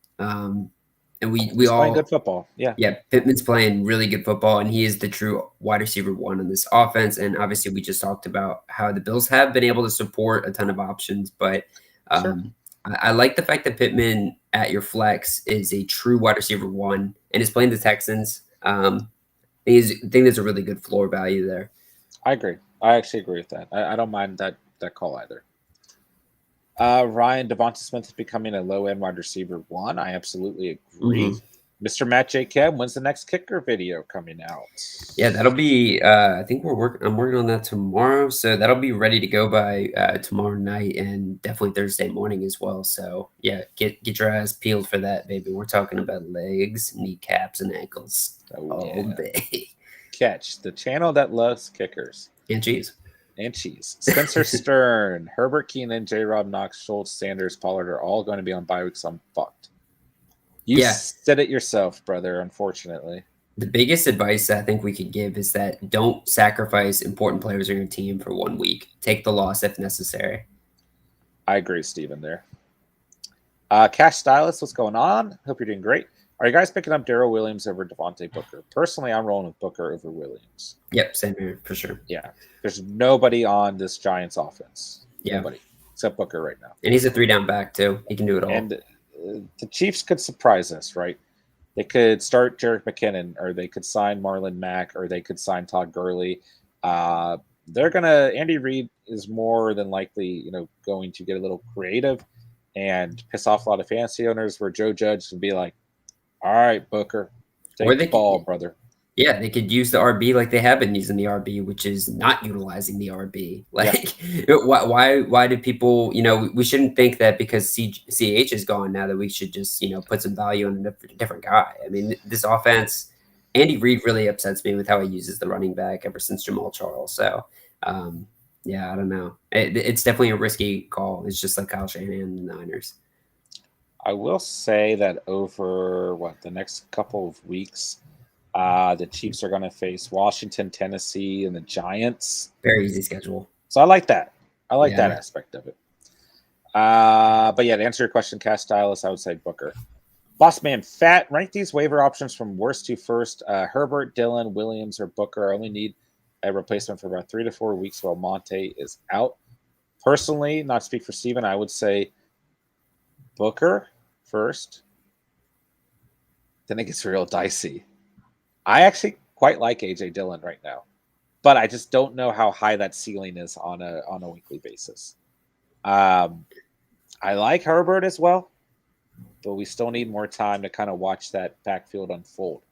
And we all playing good football. Yeah. Pittman's playing really good football, and he is the true wide receiver 1 in this offense. And obviously, we just talked about how the Bills have been able to support a ton of options. But I like the fact that Pittman at your flex is a true wide receiver 1 and is playing the Texans. I think there's a really good floor value there. I agree. I actually agree with that. I don't mind that call either. Ryan, Devonta Smith is becoming a low-end wide receiver 1. I absolutely agree. Mr. Matt J. Keb, when's the next kicker video coming out? Yeah, that'll be. I think I'm working on that tomorrow, so that'll be ready to go by tomorrow night and definitely Thursday morning as well. So yeah, get your eyes peeled for that, baby. We're talking about legs, kneecaps, and ankles. Oh baby. Catch the channel that loves kickers and cheese. Spencer Stern, Herbert Keenan, J-Rob, Knox, Schultz, Sanders, Pollard are all going to be on bye week, so I'm fucked. You said it yourself, brother, unfortunately. The biggest advice I think we could give is that don't sacrifice important players on your team for 1 week. Take the loss if necessary. I agree, Steven, there. Cash Stylist, what's going on? Hope you're doing great. Are you guys picking up Darrell Williams over Devontae Booker? Personally, I'm rolling with Booker over Williams. Yep, same here for sure. Yeah, there's nobody on this Giants offense. Yeah. Nobody except Booker right now. And he's a 3-down back too. He can do it all. And the Chiefs could surprise us, right? They could start Jerick McKinnon, or they could sign Marlon Mack, or they could sign Todd Gurley. Andy Reid is more than likely, going to get a little creative and piss off a lot of fantasy owners, where Joe Judge would be like, all right, Booker, take the ball, brother. Yeah, they could use the RB like they have been using the RB, which is not utilizing the RB. Why do people, we shouldn't think that because CH is gone now that we should just, put some value on a different guy. I mean, this offense, Andy Reid really upsets me with how he uses the running back ever since Jamal Charles. So, yeah, I don't know. It's definitely a risky call. It's just like Kyle Shanahan and the Niners. I will say that over the next couple of weeks, the Chiefs are going to face Washington, Tennessee, and the Giants. Very easy schedule. So I like that. I like that aspect of it. But yeah, to answer your question, Cash Stylist, I would say Booker. Boss Man Fat, rank these waiver options from worst to first. Herbert, Dillon, Williams, or Booker. I only need a replacement for about 3 to 4 weeks while Monte is out. Personally, not to speak for Steven, I would say Booker first. Then it gets real dicey. I actually quite like AJ Dillon right now, but I just don't know how high that ceiling is on a weekly basis. I like Herbert as well, but we still need more time to kind of watch that backfield unfold.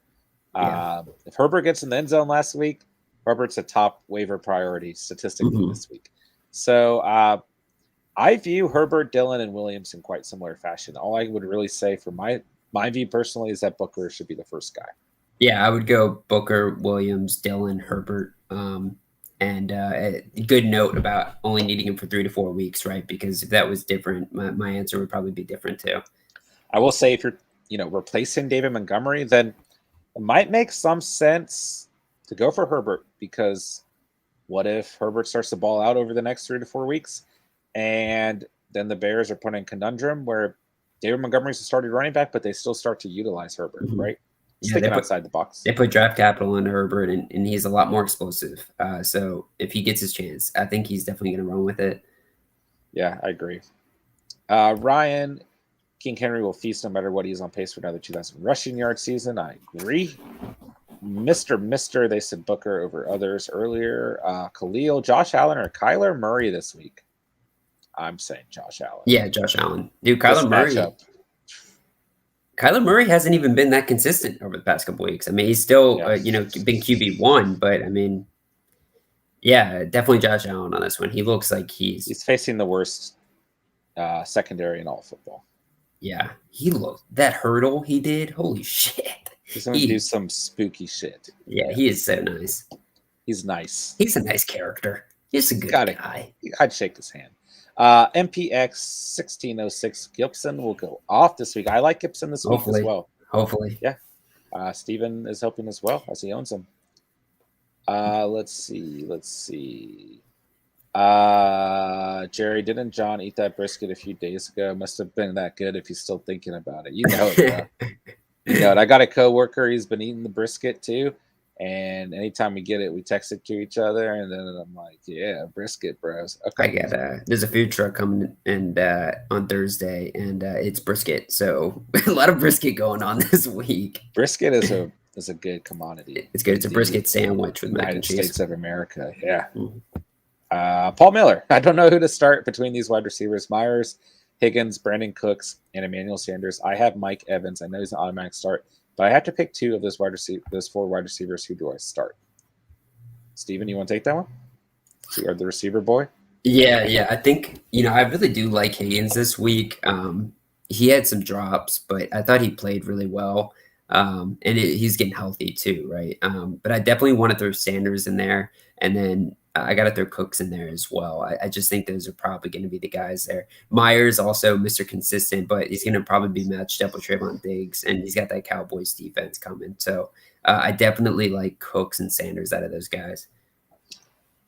If Herbert gets in the end zone last week, Herbert's a top waiver priority statistically this week. So I view Herbert, Dillon, and Williams in quite similar fashion. All I would really say for my view personally is that Booker should be the first guy. Yeah, I would go Booker, Williams, Dillon, Herbert. And a good note about only needing him for 3 to 4 weeks, right? Because if that was different, my answer would probably be different too. I will say if you're, replacing David Montgomery, then it might make some sense to go for Herbert, because what if Herbert starts the ball out over the next 3 to 4 weeks, and then the Bears are put in a conundrum where David Montgomery's a starting running back, but they still start to utilize Herbert, right? Thinking outside the box. They put draft capital into Herbert, and he's a lot more explosive. So if he gets his chance, I think he's definitely going to run with it. Yeah, I agree. Ryan, King Henry will feast no matter what. He's on pace for another 2,000 rushing yard season. I agree. Mister, they said Booker over others earlier. Khalil, Josh Allen, or Kyler Murray this week? I'm saying Josh Allen. Yeah, Josh Allen. Dude, Kyler Murray hasn't even been that consistent over the past couple weeks. I mean, he's still, been QB1, but I mean, yeah, definitely Josh Allen on this one. He looks like he's facing the worst secondary in all football. Yeah, that hurdle he did. Holy shit. He's going to do some spooky shit. Yeah, he is so nice. He's nice. He's a nice character. He's a good guy. I'd shake his hand. MPX 1606 Gibson will go off this week. I like Gibson this week as well. Hopefully. Yeah. Steven is hoping as well, as he owns him. Let's see. Jerry, didn't John eat that brisket a few days ago? Must have been that good if he's still thinking about it. You know it, bro. You know it. I got a coworker. He's been eating the brisket too. And anytime we get it, we text it to each other, and then I'm like, "Yeah, brisket, bros." Okay. There's a food truck coming and on Thursday, and it's brisket. So a lot of brisket going on this week. Brisket is a good commodity. It's good. It's a brisket sandwich with mac and cheese. United States of America. Yeah. Paul Miller. I don't know who to start between these wide receivers: Myers, Higgins, Brandon Cooks, and Emmanuel Sanders. I have Mike Evans. I know he's an automatic start. But I have to pick two of those 4 wide receivers. Who do I start? Steven, you want to take that one? So you are the receiver boy? Yeah. I think, I really do like Higgins this week. He had some drops, but I thought he played really well. And he's getting healthy too, right? But I definitely want to throw Sanders in there. And then I got to throw Cooks in there as well. I just think those are probably going to be the guys there. Myers also Mr. Consistent, but he's going to probably be matched up with Trayvon Diggs, and he's got that Cowboys defense coming. So I definitely like Cooks and Sanders out of those guys.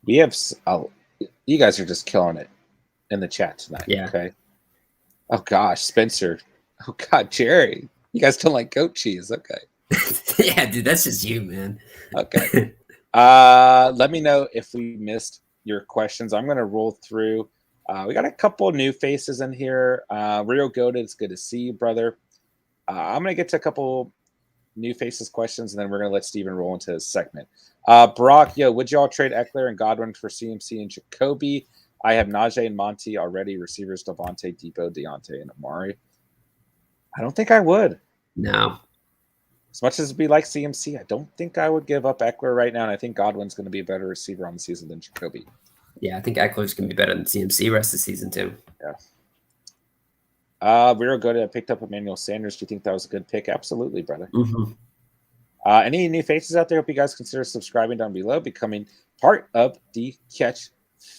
We have you guys are just killing it in the chat tonight. Yeah. Okay. Oh gosh, Spencer. Oh god, Jerry. You guys don't like goat cheese. Okay. Yeah, dude, that's just you, man. Okay. Let me know if we missed your questions. I'm gonna roll through. We got a couple new faces in here. Rio Goated, it's good to see you, brother. I'm gonna get to a couple new faces questions, and then we're gonna let Steven roll into his segment. Brock, would y'all trade Eckler and Godwin for CMC and Jacoby? I have Najee and Monty already. Receivers Devontae, Depot, Deontay, and Amari. I don't think I would. No. As much as we like CMC, I don't think I would give up Eckler right now, and I think Godwin's going to be a better receiver on the season than Jacoby. Yeah, I think Eckler's going to be better than CMC rest of the season, too. Yeah. We were good. I picked up Emmanuel Sanders. Do you think that was a good pick? Absolutely, brother. Mm-hmm. Any new faces out there? Hope you guys consider subscribing down below, becoming part of the Catch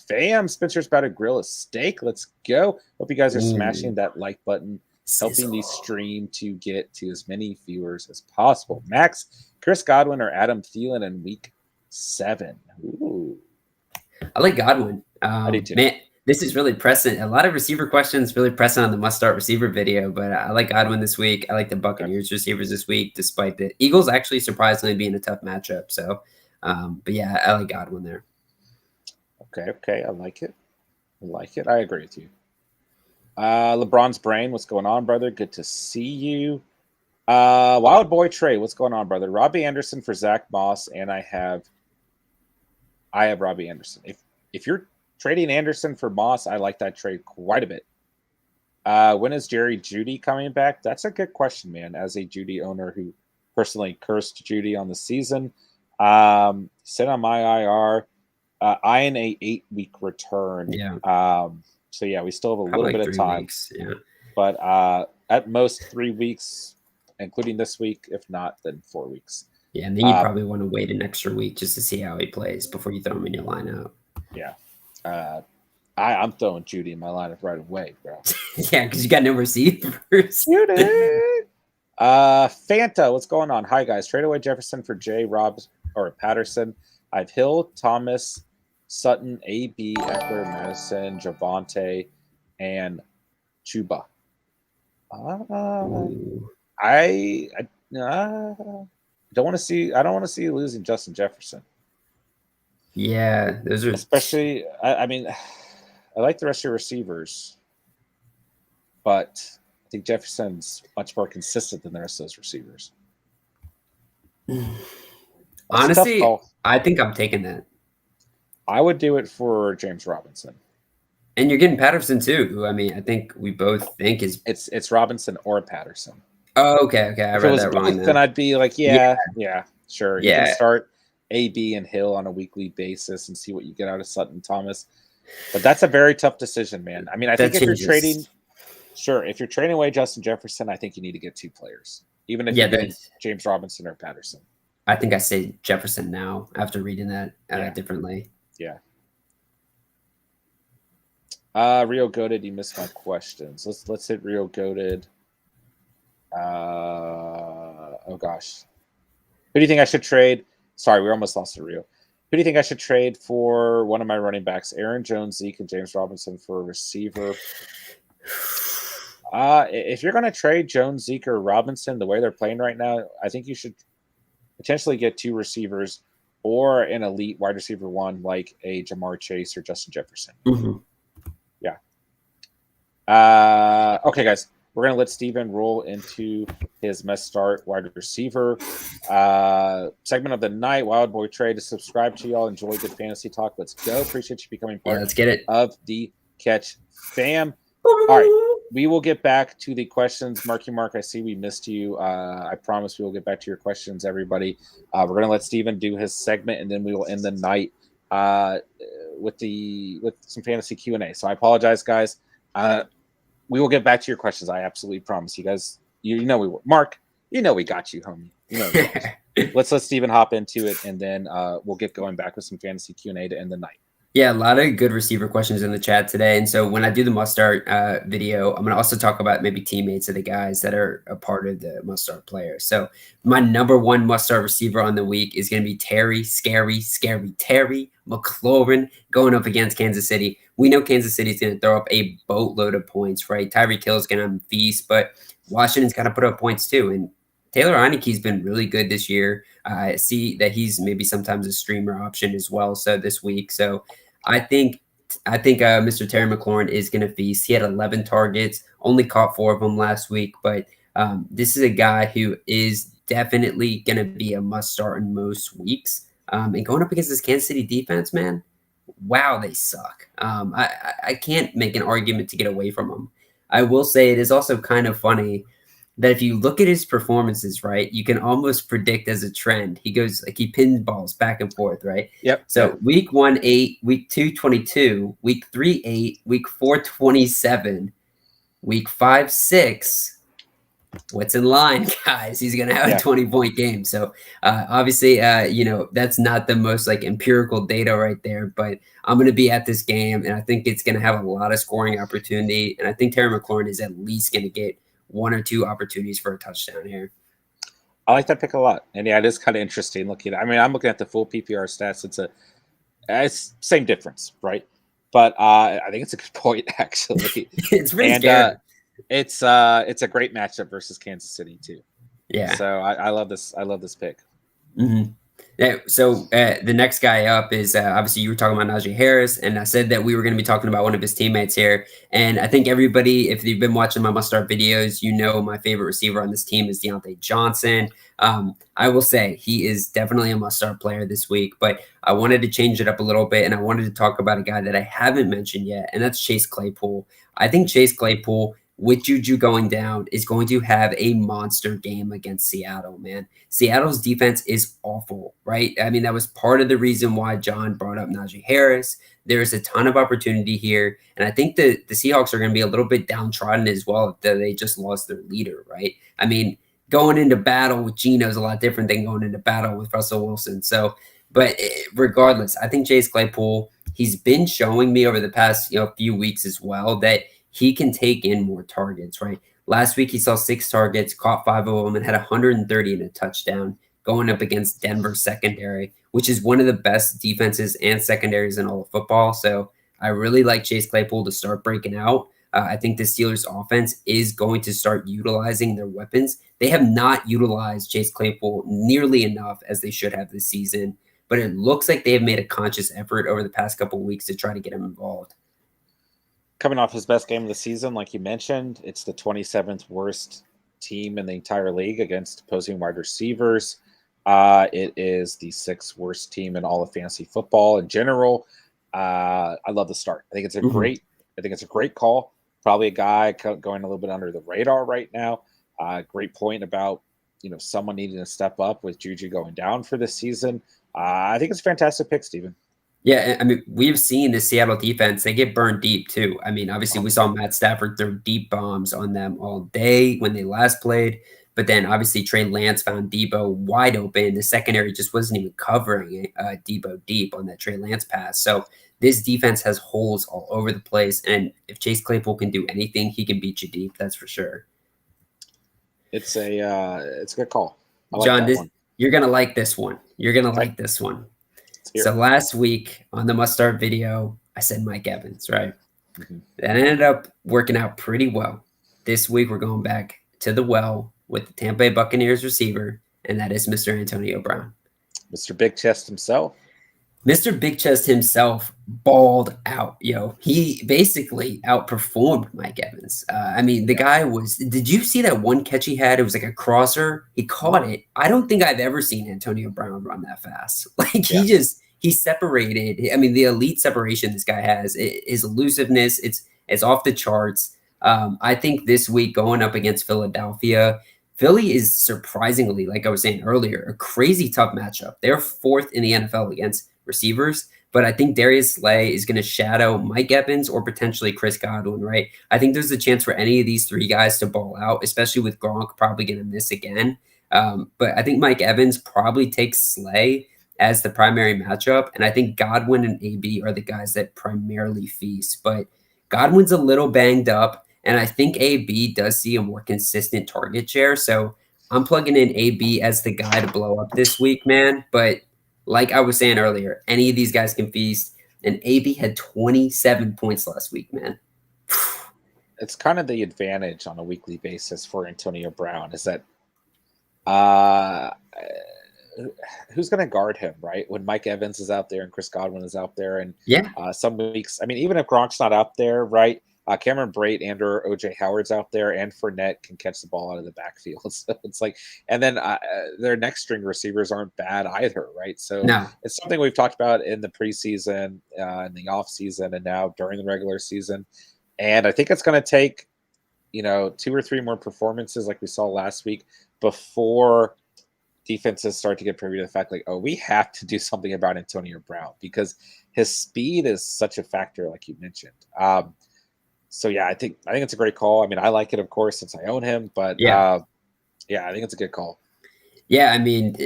fam. Spencer's about to grill a steak. Let's go. Hope you guys are smashing that like button, helping the stream to get to as many viewers as possible. Max, Chris Godwin, or Adam Thielen in week 7? Ooh. I like Godwin. I do too. Man, this is really pressing. A lot of receiver questions really pressing on the must-start receiver video, but I like Godwin this week. I like the Buccaneers receivers this week, despite the Eagles actually surprisingly being a tough matchup. So, but yeah, I like Godwin there. Okay. I like it. I agree with you. LeBron's brain, what's going on, brother? Good to see you. Wild Boy Trey, what's going on, brother? Robbie Anderson for Zach Moss, and I have Robbie Anderson. If you're trading Anderson for Moss, I like that trade quite a bit. When is Jerry Judy coming back? That's a good question, man. As a Judy owner who personally cursed Judy on the season, sit on my IR. I in a 8-week return. Yeah. So yeah, we still have a little bit of time. Weeks, yeah. But at most 3 weeks, including this week. If not, then 4 weeks. Yeah, and then you probably want to wait an extra week just to see how he plays before you throw him in your lineup. Yeah. I'm throwing Judy in my lineup right away, bro. Yeah, because you got no receivers. Judy! Fanta, what's going on? Hi, guys. Trade away Jefferson for J. Robbs or Patterson. I have Hill, Thomas, Sutton, AB, Eckler, Madison, Javonte, and Chuba. I don't want to see. I don't want to see you losing Justin Jefferson. Yeah, those are especially. I mean, I like the rest of your receivers, but I think Jefferson's much more consistent than the rest of those receivers. Honestly, I think I'm taking that. I would do it for James Robinson. And you're getting Patterson too, who I mean, I think we both think is it's Robinson or Patterson. Oh, okay. I read that wrong. Then I'd be like, yeah, sure. Yeah. You can start AB and Hill on a weekly basis and see what you get out of Sutton Thomas. But that's a very tough decision, man. I mean, I think if you're trading away Justin Jefferson, I think you need to get 2 players, even if you're James Robinson or Patterson. I think I say Jefferson now after reading that differently. Yeah. Rio Goated, you missed my questions. Let's hit Rio Goated. Oh gosh. Who do you think I should trade? Sorry, we almost lost to Rio. Who do you think I should trade for one of my running backs? Aaron Jones, Zeke, and James Robinson for a receiver. If you're going to trade Jones, Zeke, or Robinson the way they're playing right now, I think you should potentially get 2 receivers or an elite wide receiver 1 like a Jamar Chase or Justin Jefferson. Mm-hmm. Yeah. Okay, guys. We're going to let Steven roll into his must start wide receiver segment of the night. Wild Boy Trade. To subscribe to y'all. Enjoy good fantasy talk. Let's go. Appreciate you becoming part let's get it. of the Catch fam. All right. We will get back to the questions. Marky Mark, I see we missed you. I promise we will get back to your questions, everybody. We're going to let Steven do his segment, and then we will end the night with some fantasy Q&A. So I apologize, guys. We will get back to your questions. I absolutely promise you guys. You know we will. Mark, you know we got you, homie. You know let's let Steven hop into it, and then we'll get going back with some fantasy Q&A to end the night. Yeah, a lot of good receiver questions in the chat today. And so when I do the must start video, I'm going to also talk about maybe teammates of the guys that are a part of the must start players. So my number 1 must start receiver on the week is going to be Terry, scary Terry McLaughrin going up against Kansas City. we know Kansas City's going to throw up a boatload of points, right? Tyreek Hill's going to feast, but Washington's got to put up points too. And Taylor Heineke's been really good this year. I see that he's maybe sometimes a streamer option as well. So this week, so I think Mr. Terry McLaurin is going to feast. He had 11 targets, only caught 4 of them last week, but this is a guy who is definitely going to be a must start in most weeks. And going up against this Kansas City defense, man, wow, they suck. I can't make an argument to get away from them. I will say it is also kind of funny that if you look at his performances, right, you can almost predict as a trend. He goes like he pinballs back and forth, right? Yep. So week 1, 8, week 2, 22, week 3, 8, week 4, 27, week 5, 6. What's in line, guys? He's going to have a 20-point game. So obviously, that's not the most like empirical data right there, but I'm going to be at this game and I think it's going to have a lot of scoring opportunity. And I think Terry McLaurin is at least going to get 1 or 2 opportunities for a touchdown here. I like that pick a lot. And yeah, it is kind of interesting looking. I mean, I'm looking at the full PPR stats. It's same difference, right? But I think it's a good point actually. It's really scary. It's a great matchup versus Kansas City too. Yeah. So I love this. I love this pick. Mm-hmm. Yeah, so the next guy up is obviously you were talking about Najee Harris, and I said that we were going to be talking about one of his teammates here. And I think everybody, if you've been watching my must start videos, you know my favorite receiver on this team is Deontay Johnson. I will say he is definitely a must start player this week, but I wanted to change it up a little bit, and I wanted to talk about a guy that I haven't mentioned yet, and that's Chase Claypool. I think Chase Claypool, with Juju going down, is going to have a monster game against Seattle, man. Seattle's defense is awful, right? I mean, that was part of the reason why John brought up Najee Harris. There's a ton of opportunity here, and I think the Seahawks are going to be a little bit downtrodden as well if they just lost their leader, right? I mean, going into battle with Geno is a lot different than going into battle with Russell Wilson. So, but regardless, I think Chase Claypool, he's been showing me over the past few weeks as well that he can take in more targets, right? Last week, he saw 6 targets, caught 5 of them, and had 130 and a touchdown going up against Denver secondary, which is one of the best defenses and secondaries in all of football. So I really like Chase Claypool to start breaking out. I think the Steelers offense is going to start utilizing their weapons. They have not utilized Chase Claypool nearly enough as they should have this season, but it looks like they have made a conscious effort over the past couple of weeks to try to get him involved. Coming off his best game of the season, like you mentioned, it's the 27th worst team in the entire league against opposing wide receivers. It is the 6th worst team in all of fantasy football in general. I love the start. I think it's a great call. Probably a guy going a little bit under the radar right now. Great point about someone needing to step up with Juju going down for this season. I think it's a fantastic pick, Steven. Yeah, I mean, we've seen the Seattle defense. They get burned deep, too. I mean, obviously, we saw Matt Stafford throw deep bombs on them all day when they last played. But then, obviously, Trey Lance found Debo wide open. The secondary just wasn't even covering Debo deep on that Trey Lance pass. So this defense has holes all over the place. And if Chase Claypool can do anything, he can beat you deep. That's for sure. It's a good call. John, you're going to like this one. You're going to like this one. So last week on the must start video, I said Mike Evans, right? Mm-hmm. That ended up working out pretty well. This week, we're going back to the well with the Tampa Bay Buccaneers receiver, and that is Mr. Antonio Brown. Mr. Big Chest himself. Mr. Big Chest himself balled out, He basically outperformed Mike Evans. I mean, the guy did you see that one catch he had? It was like a crosser. He caught it. I don't think I've ever seen Antonio Brown run that fast. Like he separated. I mean, the elite separation this guy has, his elusiveness, it's off the charts. I think this week going up against Philadelphia, Philly is surprisingly, like I was saying earlier, a crazy tough matchup. They're 4th in the NFL against receivers, but I think Darius Slay is going to shadow Mike Evans or potentially Chris Godwin, right? I think there's a chance for any of these 3 guys to ball out, especially with Gronk probably going to miss again. But I think Mike Evans probably takes Slay as the primary matchup, and I think Godwin and AB are the guys that primarily feast. But Godwin's a little banged up, and I think AB does see a more consistent target share, so I'm plugging in AB as the guy to blow up this week, man. But like I was saying earlier, any of these guys can feast. and AB had 27 points last week, man. It's kind of the advantage on a weekly basis for Antonio Brown is that who's going to guard him, right? When Mike Evans is out there and Chris Godwin is out there, and some weeks, I mean, even if Gronk's not out there, right? Cameron Brate and or OJ Howard's out there, and Fournette can catch the ball out of the backfield. So it's like, and then their next string receivers aren't bad either, right? So it's something we've talked about in the preseason, in the off season, and now during the regular season. And I think it's going to take, 2 or 3 more performances like we saw last week before defenses start to get privy to the fact, like, oh, we have to do something about Antonio Brown because his speed is such a factor, like you mentioned. So yeah, I think it's a great call. I mean, I like it, of course, since I own him, but I think it's a good call. Yeah, I mean,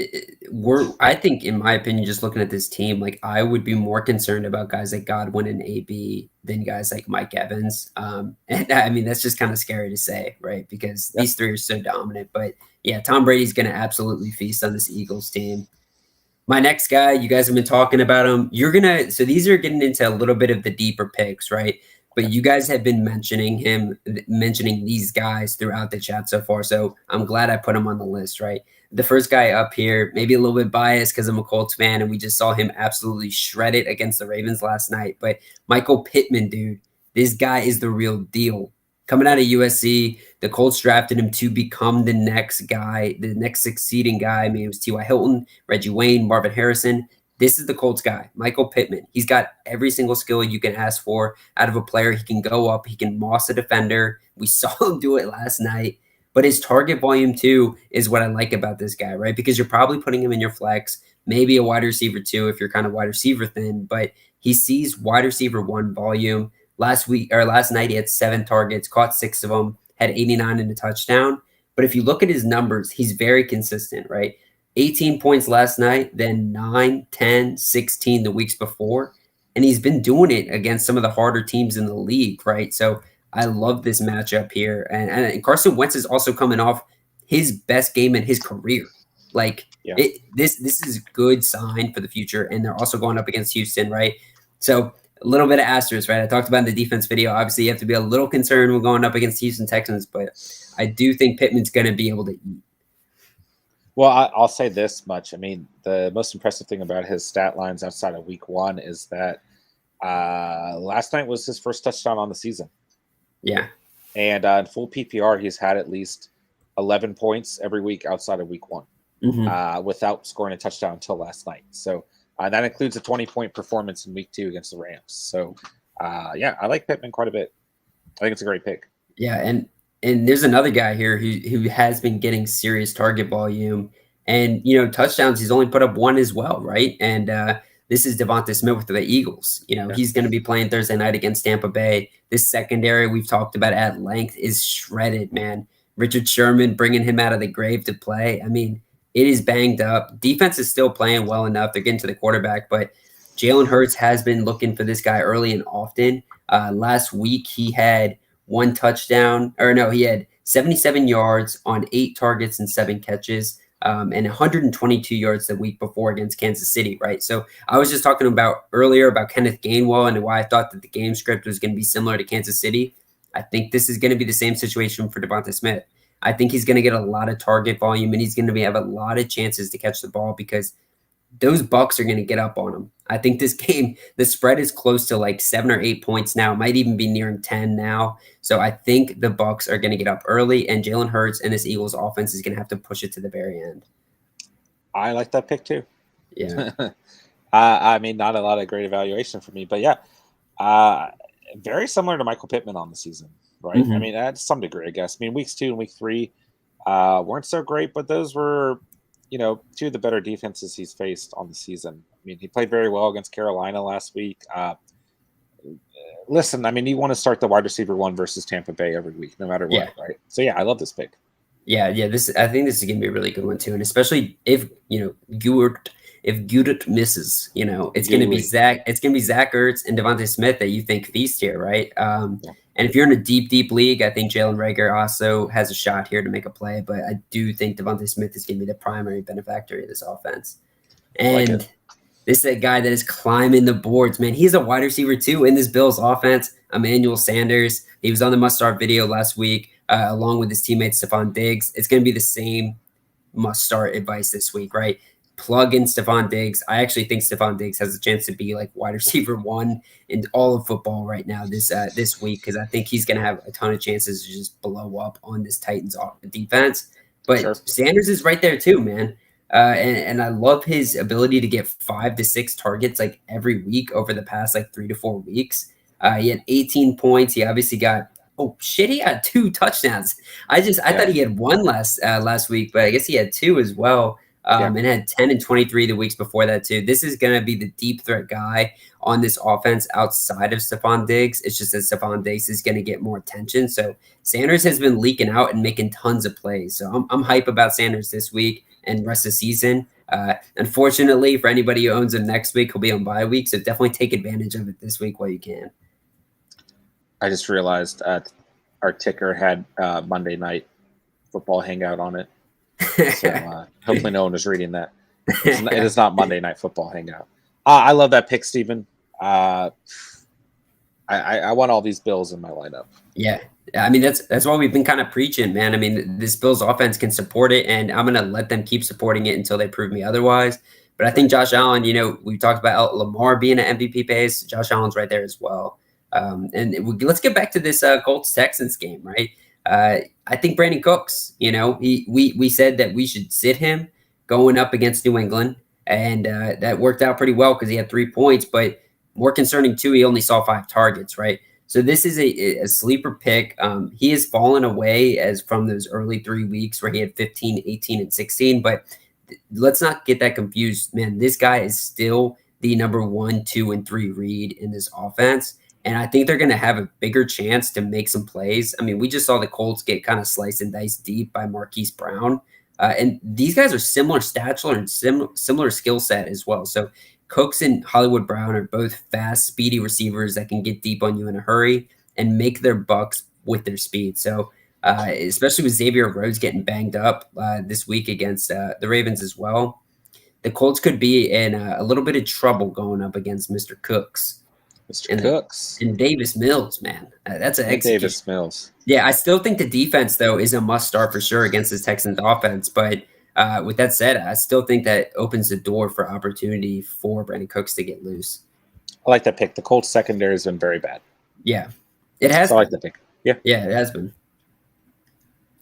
I think, in my opinion, just looking at this team, like, I would be more concerned about guys like Godwin and AB than guys like Mike Evans. And I mean, that's just kind of scary to say, right? Because these three are so dominant. But yeah, Tom Brady's going to absolutely feast on this Eagles team. My next guy, you guys have been talking about him. So these are getting into a little bit of the deeper picks, right? But you guys have been mentioning these guys throughout the chat so far. So I'm glad I put him on the list, right? The first guy up here, maybe a little bit biased because I'm a Colts fan, and we just saw him absolutely shred it against the Ravens last night. But Michael Pittman, dude, this guy is the real deal. Coming out of USC, the Colts drafted him to become the next guy, the next succeeding guy. I mean, it was T.Y. Hilton, Reggie Wayne, Marvin Harrison. This is the Colts guy, Michael Pittman. He's got every single skill you can ask for out of a player. He can go up. He can moss a defender. We saw him do it last night. But his target volume, too, is what I like about this guy, right? Because you're probably putting him in your flex, maybe a wide receiver, too, if you're kind of wide receiver thin. But he sees wide receiver 1 volume. Last night, he had 7 targets, caught 6 of them, had 89 and a touchdown. But if you look at his numbers, he's very consistent, right? 18 points last night, then 9, 10, 16 the weeks before. And he's been doing it against some of the harder teams in the league, right? So I love this matchup here. And Carson Wentz is also coming off his best game in his career. Like, this is a good sign for the future. And they're also going up against Houston, right? So a little bit of asterisk, right? I talked about in the defense video. Obviously, you have to be a little concerned when going up against Houston Texans. But I do think Pittman's going to be able to eat. Well, I'll say this much. I mean, the most impressive thing about his stat lines outside of week 1 is that last night was his first touchdown on the season. Yeah. And in full PPR, he's had at least 11 points every week outside of week 1 without scoring a touchdown until last night. So that includes a 20-point performance in week 2 against the Rams. So, I like Pittman quite a bit. I think it's a great pick. Yeah, and there's another guy here who has been getting serious target volume. And, touchdowns, he's only put up 1 as well, right? And this is Devonta Smith with the Eagles. He's going to be playing Thursday night against Tampa Bay. This secondary we've talked about at length is shredded, man. Richard Sherman bringing him out of the grave to play. I mean, it is banged up. Defense is still playing well enough. They're getting to the quarterback, but Jalen Hurts has been looking for this guy early and often. Last week, he had 1 touchdown, he had 77 yards on 8 targets and 7 catches. And 122 yards the week before against Kansas City, right? So I was just talking earlier about Kenneth Gainwell and why I thought that the game script was going to be similar to Kansas City. I think this is going to be the same situation for Devonta Smith. I think he's going to get a lot of target volume, and he's going to have a lot of chances to catch the ball because those Bucs are going to get up on him. I think this game, the spread is close to like 7 or 8 points now. It might even be nearing 10 now. So I think the Bucs are going to get up early, and Jalen Hurts and this Eagles offense is going to have to push it to the very end. I like that pick too. Yeah. I mean, not a lot of great evaluation for me, but very similar to Michael Pittman on the season, right? I mean, to some degree, I guess. I mean, weeks 2 and week 3 weren't so great, but those were, 2 of the better defenses he's faced on the season. I mean, he played very well against Carolina last week. Listen, I mean, you want to start the wide receiver 1 versus Tampa Bay every week, no matter what, right? So, I love this pick. Yeah. I think this is going to be a really good one, too. And especially if, Gudert misses, it's going to be Zach Ertz and Devonta Smith that you think feast here, right? And if you're in a deep league, I think Jalen Reagor also has a shot here to make a play. But I do think Devonta Smith is going to be the primary benefactor of this offense. And This is a guy that is climbing the boards, man. He's a wide receiver too in this Bills offense. Emmanuel Sanders. He was on the must-start video last week, along with his teammate Stephon Diggs. It's going to be the same must-start advice this week, right? Plug in Stephon Diggs. I actually think Stephon Diggs has a chance to be like wide receiver 1 in all of football right now this week, because I think he's going to have a ton of chances to just blow up on this Titans defense. But sure, Sanders is right there too, man. And I love his ability to get 5 to 6 targets like every week over the past like 3 to 4 weeks. He had 18 points. He obviously got he had 2 touchdowns. I thought he had 1 last week, but I guess he had 2 as well. And had 10 and 23 the weeks before that too. This is going to be the deep threat guy on this offense outside of Stephon Diggs. It's just that Stephon Diggs is going to get more attention. So Sanders has been leaking out and making tons of plays. So I'm hype about Sanders this week and rest of the season. Unfortunately, for anybody who owns him next week, he'll be on bye week. So definitely take advantage of it this week while you can. I just realized our ticker had Monday Night Football Hangout on it. So hopefully no one is reading that. It is not Monday Night Football Hangout. I love that pick, Steven. I want all these Bills in my lineup. Yeah. I mean, that's why we've been kind of preaching, man. I mean, this Bills offense can support it, and I'm going to let them keep supporting it until they prove me otherwise. But I think Josh Allen, we talked about Lamar being an MVP pace. Josh Allen's right there as well. Let's get back to this Colts-Texans game, right? I think Brandon Cooks, we said that we should sit him going up against New England, and that worked out pretty well because he had 3 points, but more concerning too, he only saw 5 targets, right? So this is a sleeper pick. He has fallen away as from those early 3 weeks where he had 15, 18, and 16, but let's not get that confused, man. This guy is still the number 1, 2, and 3 read in this offense. And I think they're going to have a bigger chance to make some plays. I mean, we just saw the Colts get kind of sliced and diced deep by Marquise Brown. And these guys are similar stature and similar skill set as well. So Cooks and Hollywood Brown are both fast, speedy receivers that can get deep on you in a hurry and make their bucks with their speed. So especially with Xavier Rhodes getting banged up this week against the Ravens as well, the Colts could be in a little bit of trouble going up against Mr. Cooks. Cooks and Davis Mills, man, that's an execution. Davis Mills. Yeah, I still think the defense though is a must start for sure against this Texans offense. But with that said, I still think that opens the door for opportunity for Brandon Cooks to get loose. I like that pick. The Colts secondary has been very bad. Yeah, it has. I like the pick. Yeah, it has been.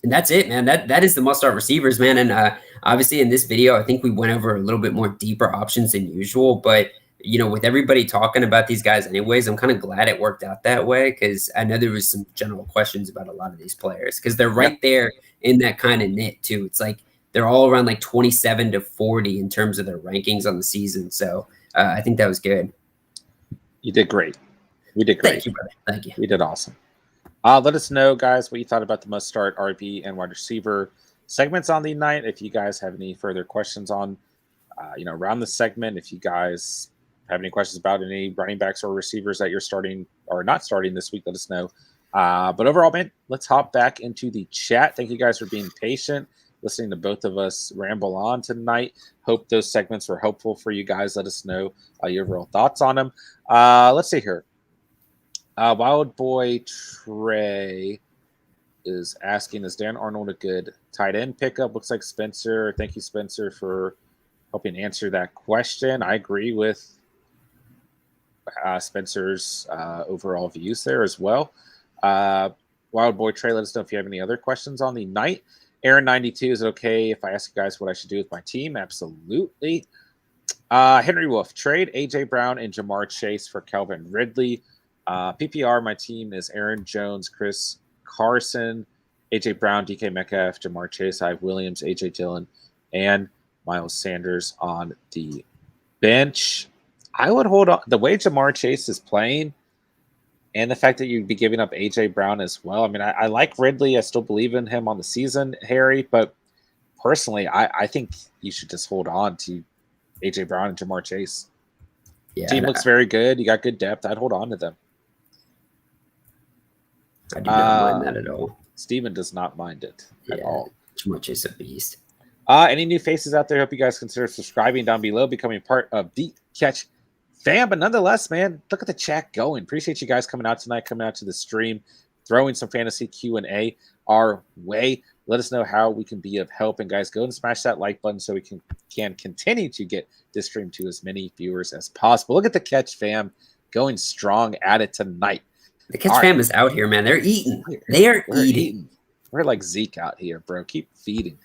And that's it, man. That is the must start receivers, man. And obviously in this video, I think we went over a little bit more deeper options than usual, but. With everybody talking about these guys anyways, I'm kind of glad it worked out that way because I know there was some general questions about a lot of these players because they're right there in that kind of knit too. It's like they're all around like 27 to 40 in terms of their rankings on the season. So I think that was good. You did great. We did great. Thank you, brother. Thank you. You did awesome. Let us know, guys, what you thought about the must start RB and wide receiver segments on the night. If you guys have any further questions on, around the segment, if you guys have any questions about any running backs or receivers that you're starting or not starting this week, let us know. But overall, man, let's hop back into the chat. Thank you guys for being patient, listening to both of us ramble on tonight. Hope those segments were helpful for you guys. Let us know your overall thoughts on them. Let's see here. Wild Boy Trey is asking, is Dan Arnold a good tight end pickup? Looks like Spencer. Thank you, Spencer, for helping answer that question. I agree with Spencer's overall views there as well. Wild Boy Trey, let us know if you have any other questions on the night. Aaron92, is it okay if I ask you guys what I should do with my team? Absolutely. Henry Wolf, trade A.J. Brown and Jamar Chase for Calvin Ridley. PPR, my team is Aaron Jones, Chris Carson, A.J. Brown, DK Metcalf, Jamar Chase. I have Williams, A.J. Dillon, and Miles Sanders on the bench. I would hold on. The way Jamar Chase is playing and the fact that you'd be giving up A.J. Brown as well. I mean, I like Ridley. I still believe in him on the season, Harry. But personally, I think you should just hold on to A.J. Brown and Jamar Chase. Yeah, team looks very good. You got good depth. I'd hold on to them. I do not mind that at all. Steven does not mind it at all. Jamar Chase is a beast. Any new faces out there? Hope you guys consider subscribing down below, becoming part of the Catch fam. But nonetheless, man, look at the chat going. Appreciate you guys coming out tonight, coming out to the stream, throwing some fantasy Q&A our way. Let us know how we can be of help. And guys, go and smash that like button so we can continue to get this stream to as many viewers as possible. Look at the Catch fam going strong at it tonight. The Catch fam is out here, man. They're eating. We're eating. We're like Zeke out here, bro. Keep feeding.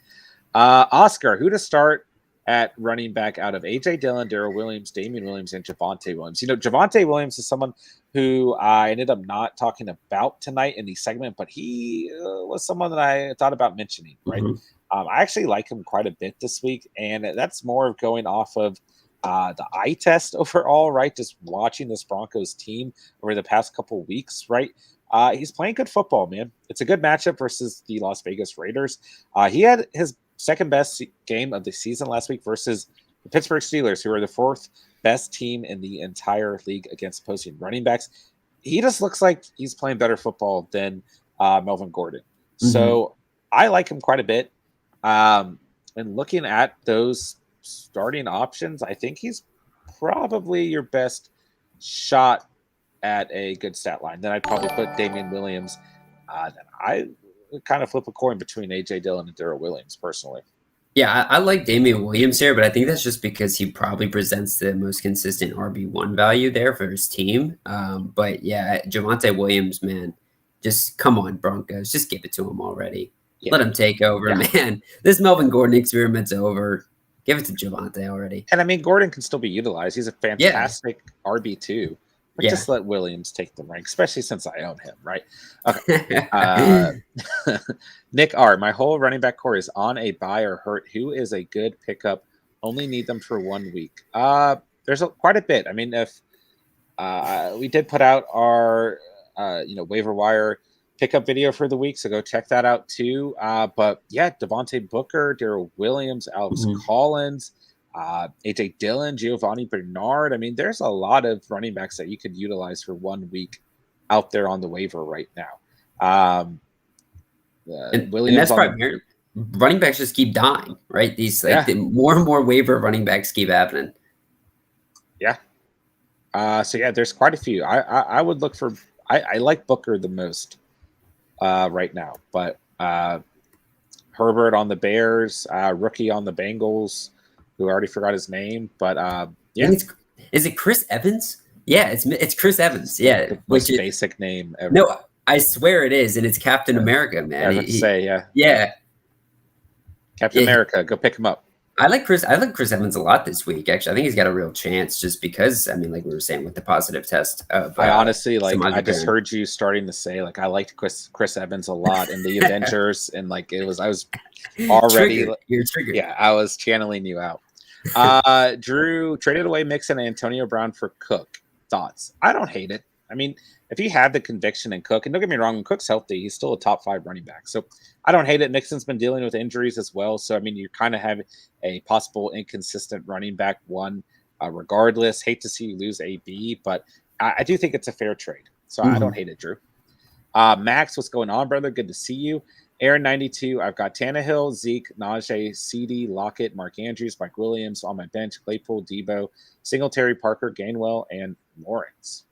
Oscar, who to start at running back out of A.J. Dillon, Darrell Williams, Damian Williams, and Javonte Williams? You know, Javonte Williams is someone who I ended up not talking about tonight in the segment, but he was someone that I thought about mentioning, right? Mm-hmm. I actually like him quite a bit this week, and that's more of going off of the eye test overall, right? Just watching this Broncos team over the past couple weeks, right? He's playing good football, man. It's a good matchup versus the Las Vegas Raiders. He had his second best game of the season last week versus the Pittsburgh Steelers, who are the fourth best team in the entire league against opposing running backs. He just looks like he's playing better football than Melvin Gordon. Mm-hmm. So I like him quite a bit. And looking at those starting options, I think he's probably your best shot at a good stat line. Then I'd probably put Damian Williams. Then I kind of flip a coin between A.J. Dillon and Darrell Williams, personally. Yeah, I like Damian Williams here, but I think that's just because he probably presents the most consistent RB1 value there for his team. But yeah, Javonte Williams, man, just come on, Broncos. Just give it to him already. Yeah. Let him take over, man. This Melvin Gordon experiment's over. Give it to Javonte already. And I mean, Gordon can still be utilized. He's a fantastic RB2. But just let Williams take the rank, especially since I own him, right? Okay. Nick R., my whole running back core is on a buy or hurt. Who is a good pickup? Only need them for 1 week. There's quite a bit. I mean, if we did put out our waiver wire pickup video for the week, so go check that out too. But yeah, Devontae Booker, Darrell Williams, Alex Collins, A.J. Dillon, Giovanni Bernard. I mean, there's a lot of running backs that you could utilize for 1 week out there on the waiver right now. And that's probably running backs just keep dying, right? These the more and more waiver running backs keep happening. Yeah. So yeah, there's quite a few. I would look for. I like Booker the most right now, but Herbert on the Bears, rookie on the Bengals, who I already forgot his name, but yeah. Is it Chris Evans? Yeah, it's Chris Evans. Yeah, the most basic name ever. No, I swear it is, and it's Captain America, man. Yeah. Captain America, go pick him up. I like Chris Evans a lot this week. Actually, I think he's got a real chance, just because. I mean, like we were saying with the positive test. I honestly I just heard you starting to say I liked Chris Evans a lot in the Avengers, and I was already You're triggered. Yeah, I was channeling you out. Drew traded away Mixon and Antonio Brown for Cook. Thoughts? I don't hate it. I mean, if you have the conviction in Cook, and don't get me wrong, when Cook's healthy, he's still a top 5 running back. So I don't hate it. Mixon's been dealing with injuries as well. So, I mean, you kind of have a possible inconsistent running back one regardless. Hate to see you lose AB, but I do think it's a fair trade. So I don't hate it, Drew. Max, what's going on, brother? Good to see you. Aaron 92, I've got Tannehill, Zeke, Najee, CD, Lockett, Mark Andrews, Mike Williams on my bench, Claypool, Debo, Singletary, Parker, Gainwell, and Lawrence.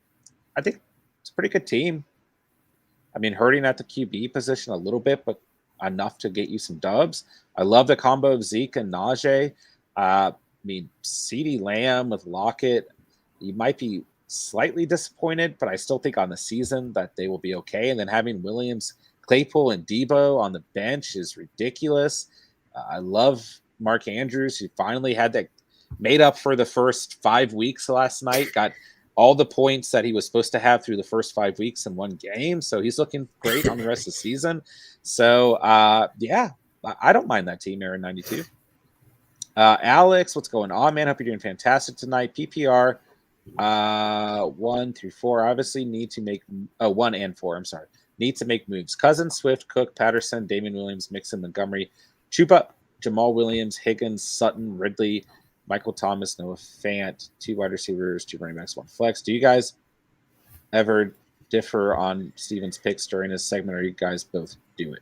I think it's a pretty good team. I mean, hurting at the QB position a little bit, but enough to get you some dubs. I love the combo of Zeke and Najee. I mean, CD Lamb with Lockett, you might be slightly disappointed, but I still think on the season that they will be okay. And then having Williams, Claypool, and Debo on the bench is ridiculous. I love Mark Andrews, who finally had that made up for the first 5 weeks last night, got all the points that he was supposed to have through the first 5 weeks in one game. So he's looking great on the rest of the season. So, yeah, I don't mind that team, Aaron 92. Alex, what's going on, man? Hope you're doing fantastic tonight. PPR 1 through 4 obviously need to make 1 and 4. I'm sorry. Need to make moves. Cousins, Swift, Cook, Patterson, Damian Williams, Mixon, Montgomery, Chupa, Jamal Williams, Higgins, Sutton, Ridley, Michael Thomas, Noah Fant, 2 wide receivers, 2 running backs, 1 flex. Do you guys ever differ on Steven's picks during this segment, or you guys both do it?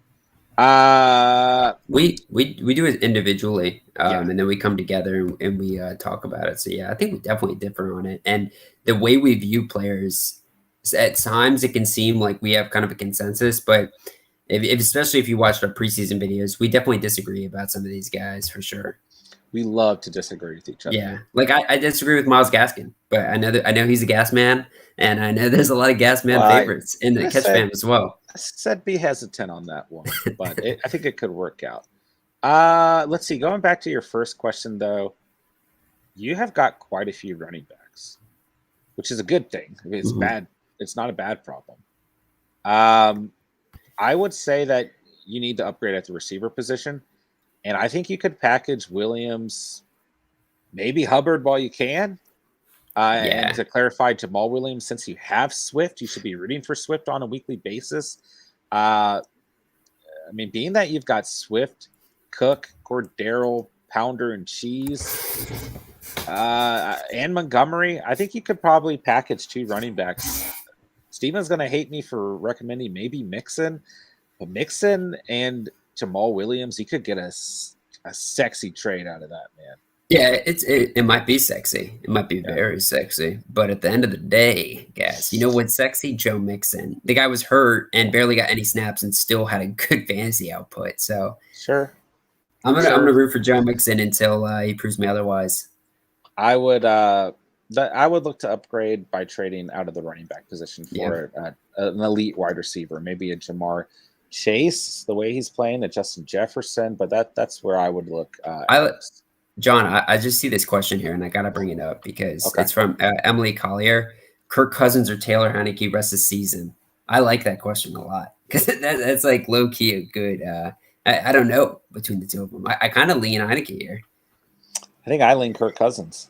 We do it individually, Yeah. and then we come together and we talk about it. So yeah, I think we definitely differ on it. And the way we view players, at times it can seem like we have kind of a consensus, but especially if you watched our preseason videos, we definitely disagree about some of these guys for sure. We love to disagree with each other. Yeah, like I disagree with Miles Gaskin, but I know he's a gas man, and I know there's a lot of gas man favorites in the catch fam as well. I said be hesitant on that one, but I think it could work out. Let's see. Going back to your first question, though, you have got quite a few running backs, which is a good thing. I mean, it's bad. It's not a bad problem. I would say that you need to upgrade at the receiver position, and I think you could package Williams, maybe Hubbard while you can. And to clarify, Jamal Williams, since you have Swift, you should be rooting for Swift on a weekly basis. I mean, being that you've got Swift, Cook, Cordero, Pounder, and Cheese, and Montgomery, I think you could probably package 2 running backs. Steven's going to hate me for recommending maybe Mixon, but Mixon and Jamal Williams, you could get a sexy trade out of that, man. Yeah, it might be sexy. It might be very sexy. But at the end of the day, guys, you know what's sexy? Joe Mixon. The guy was hurt and barely got any snaps and still had a good fantasy output. So sure, I'm gonna root for Joe Mixon until he proves me otherwise. I would look to upgrade by trading out of the running back position for an elite wide receiver, maybe a Jamar Chase, the way he's playing, a Justin Jefferson. But that's where I would look. John, I just see this question here, and I got to bring it up because it's from Emily Collier. Kirk Cousins or Taylor Heineke rest of the season? I like that question a lot because that's like low-key a good I don't know between the two of them. I kind of lean Heineke here. I think I lean Kirk Cousins.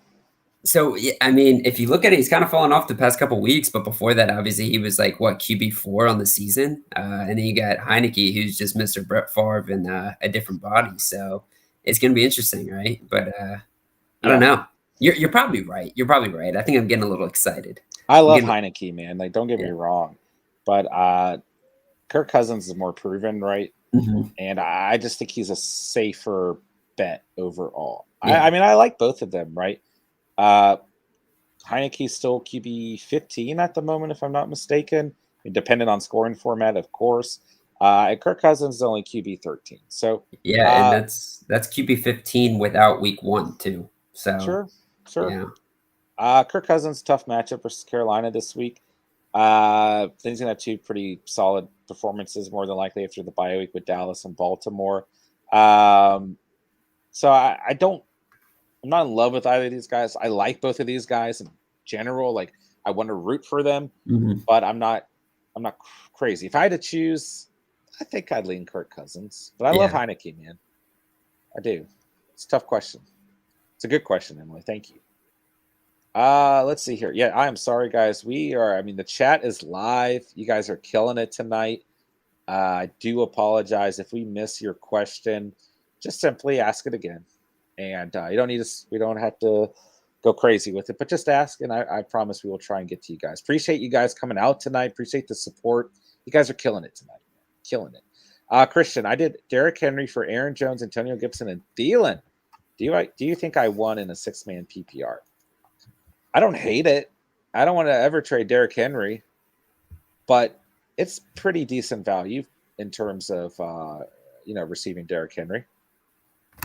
So, I mean, if you look at it, he's kind of fallen off the past couple of weeks. But before that, obviously, he was like, QB4 on the season? And then you got Heineke, who's just Mr. Brett Favre in a different body. So it's going to be interesting, right? But I don't know. You're probably right. You're probably right. I think I'm getting a little excited. I love Heineke, man. Like, don't get me wrong. But Kirk Cousins is more proven, right? Mm-hmm. And I just think he's a safer bet overall. Yeah. I mean, I like both of them, right? Heineke's still QB 15 at the moment, if I'm not mistaken, depending on scoring format, of course. And Kirk Cousins is only QB 13. So and that's QB 15 without week 1 too. So sure. Yeah. Kirk Cousins, tough matchup versus Carolina this week. He's gonna have 2 pretty solid performances, more than likely, after the bye week with Dallas and Baltimore. So I'm not in love with either of these guys. I like both of these guys in general. Like, I want to root for them, but I'm not crazy. If I had to choose, I think I'd lean Kirk Cousins. But I love Heineke, man. I do. It's a tough question. It's a good question, Emily. Thank you. Let's see here. Yeah, I am sorry, guys. The chat is live. You guys are killing it tonight. I do apologize if we miss your question. Just simply ask it again. And you don't need us. We don't have to go crazy with it, but just ask, and I promise we will try and get to you guys. Appreciate you guys coming out tonight. Appreciate the support. You guys are killing it tonight. Killing it. Christian, I did Derrick Henry for Aaron Jones, Antonio Gibson, and Thielen. Do you think I won in a 6-man PPR? I don't hate it. I don't want to ever trade Derrick Henry, but it's pretty decent value in terms of receiving Derrick Henry.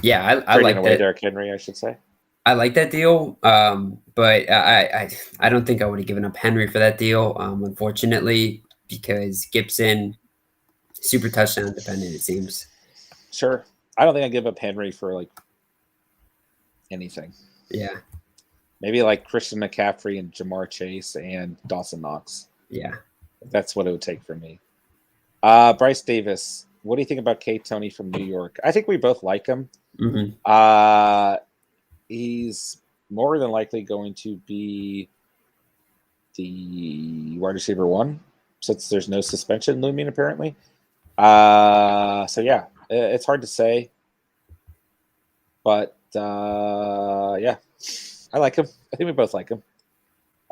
Yeah, I like that. Derrick Henry, I should say. I like that deal, but I don't think I would have given up Henry for that deal, unfortunately, because Gibson, super touchdown dependent, it seems. Sure. I don't think I'd give up Henry for, like, anything. Yeah. Maybe, like, Christian McCaffrey and Jamar Chase and Dawson Knox. Yeah. That's what it would take for me. Bryce Davis, what do you think about K. Tony from New York? I think we both like him. Mm-hmm. He's more than likely going to be the wide receiver 1, since there's no suspension looming, apparently. So yeah, it's hard to say, but yeah, I like him. I think we both like him.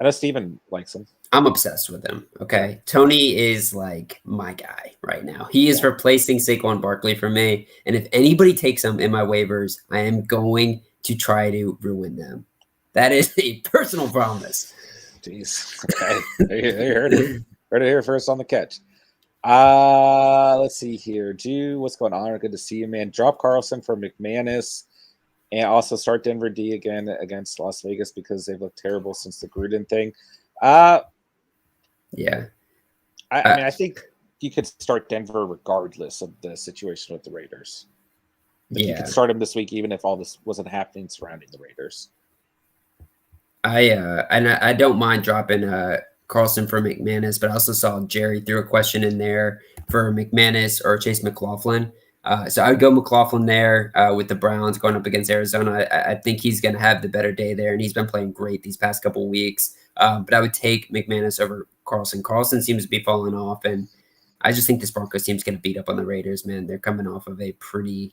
I know Steven likes him. I'm obsessed with him. Okay. Tony is like my guy right now. He is replacing Saquon Barkley for me. And if anybody takes him in my waivers, I am going to try to ruin them. That is a personal promise. Jeez. Okay. They heard it. Heard it here first on the catch. Let's see here. Jew, what's going on? Good to see you, man. Drop Carlson for Mcmanus. And also start Denver D again against Las Vegas because they've looked terrible since the Gruden thing. Yeah. I mean, I think you could start Denver regardless of the situation with the Raiders. You could start him this week, even if all this wasn't happening surrounding the Raiders. I don't mind dropping Carlson for Mcmanus, but I also saw Jerry threw a question in there for Mcmanus or Chase Mclaughlin. So I would go Mclaughlin there with the Browns going up against Arizona. I think he's going to have the better day there, and he's been playing great these past couple of weeks. But I would take Mcmanus over Carlson. Carlson seems to be falling off, and I just think this Broncos team's going to beat up on the Raiders, man. They're coming off of a pretty